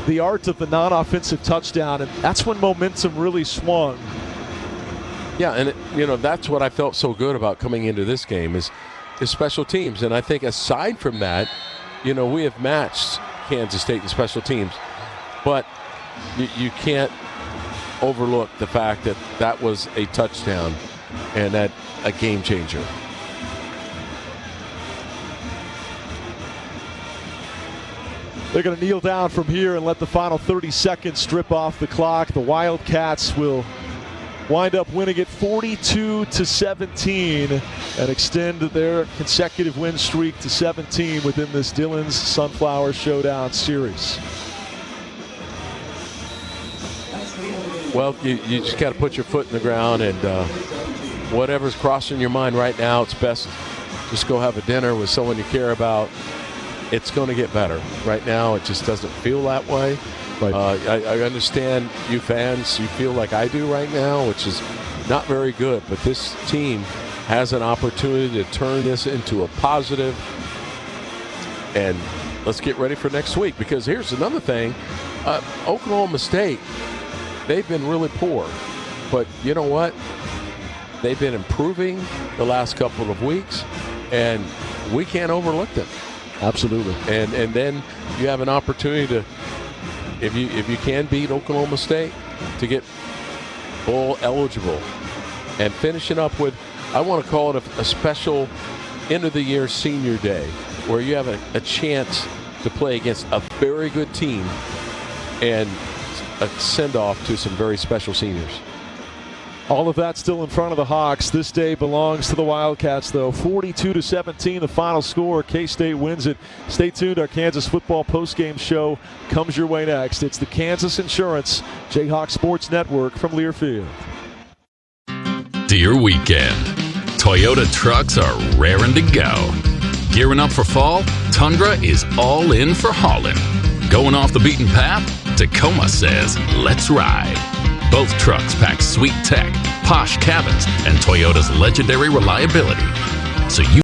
The art of the non-offensive touchdown, and that's when momentum really swung. Yeah, and that's what I felt so good about coming into this game is special teams. And I think aside from that, we have matched Kansas State in special teams, but you can't overlook the fact that that was a touchdown and that a game changer. They're going to kneel down from here and let the final 30 seconds strip off the clock. The Wildcats will wind up winning it 42-17 and extend their consecutive win streak to 17 within this Dillon's Sunflower Showdown series. Well, you just got to put your foot in the ground, and whatever's crossing your mind right now, it's best just go have a dinner with someone you care about. It's going to get better. Right now, it just doesn't feel that way. Right. I understand you fans, you feel like I do right now, which is not very good. But this team has an opportunity to turn this into a positive. And let's get ready for next week. Because here's another thing. Oklahoma State, they've been really poor. But you know what? They've been improving the last couple of weeks. And we can't overlook them. Absolutely. And then you have an opportunity to, if you can beat Oklahoma State, to get bowl eligible. And finishing up with, I want to call it a special end of the year senior day, where you have a chance to play against a very good team and a send-off to some very special seniors. All of that still in front of the Hawks. This day belongs to the Wildcats, though. 42-17, the final score. K-State wins it. Stay tuned. Our Kansas football postgame show comes your way next. It's the Kansas Insurance Jayhawks Sports Network from Learfield. Dear weekend, Toyota trucks are raring to go. Gearing up for fall, Tundra is all in for hauling. Going off the beaten path? Tacoma says, let's ride. Both trucks pack sweet tech, posh cabins, and Toyota's legendary reliability. So you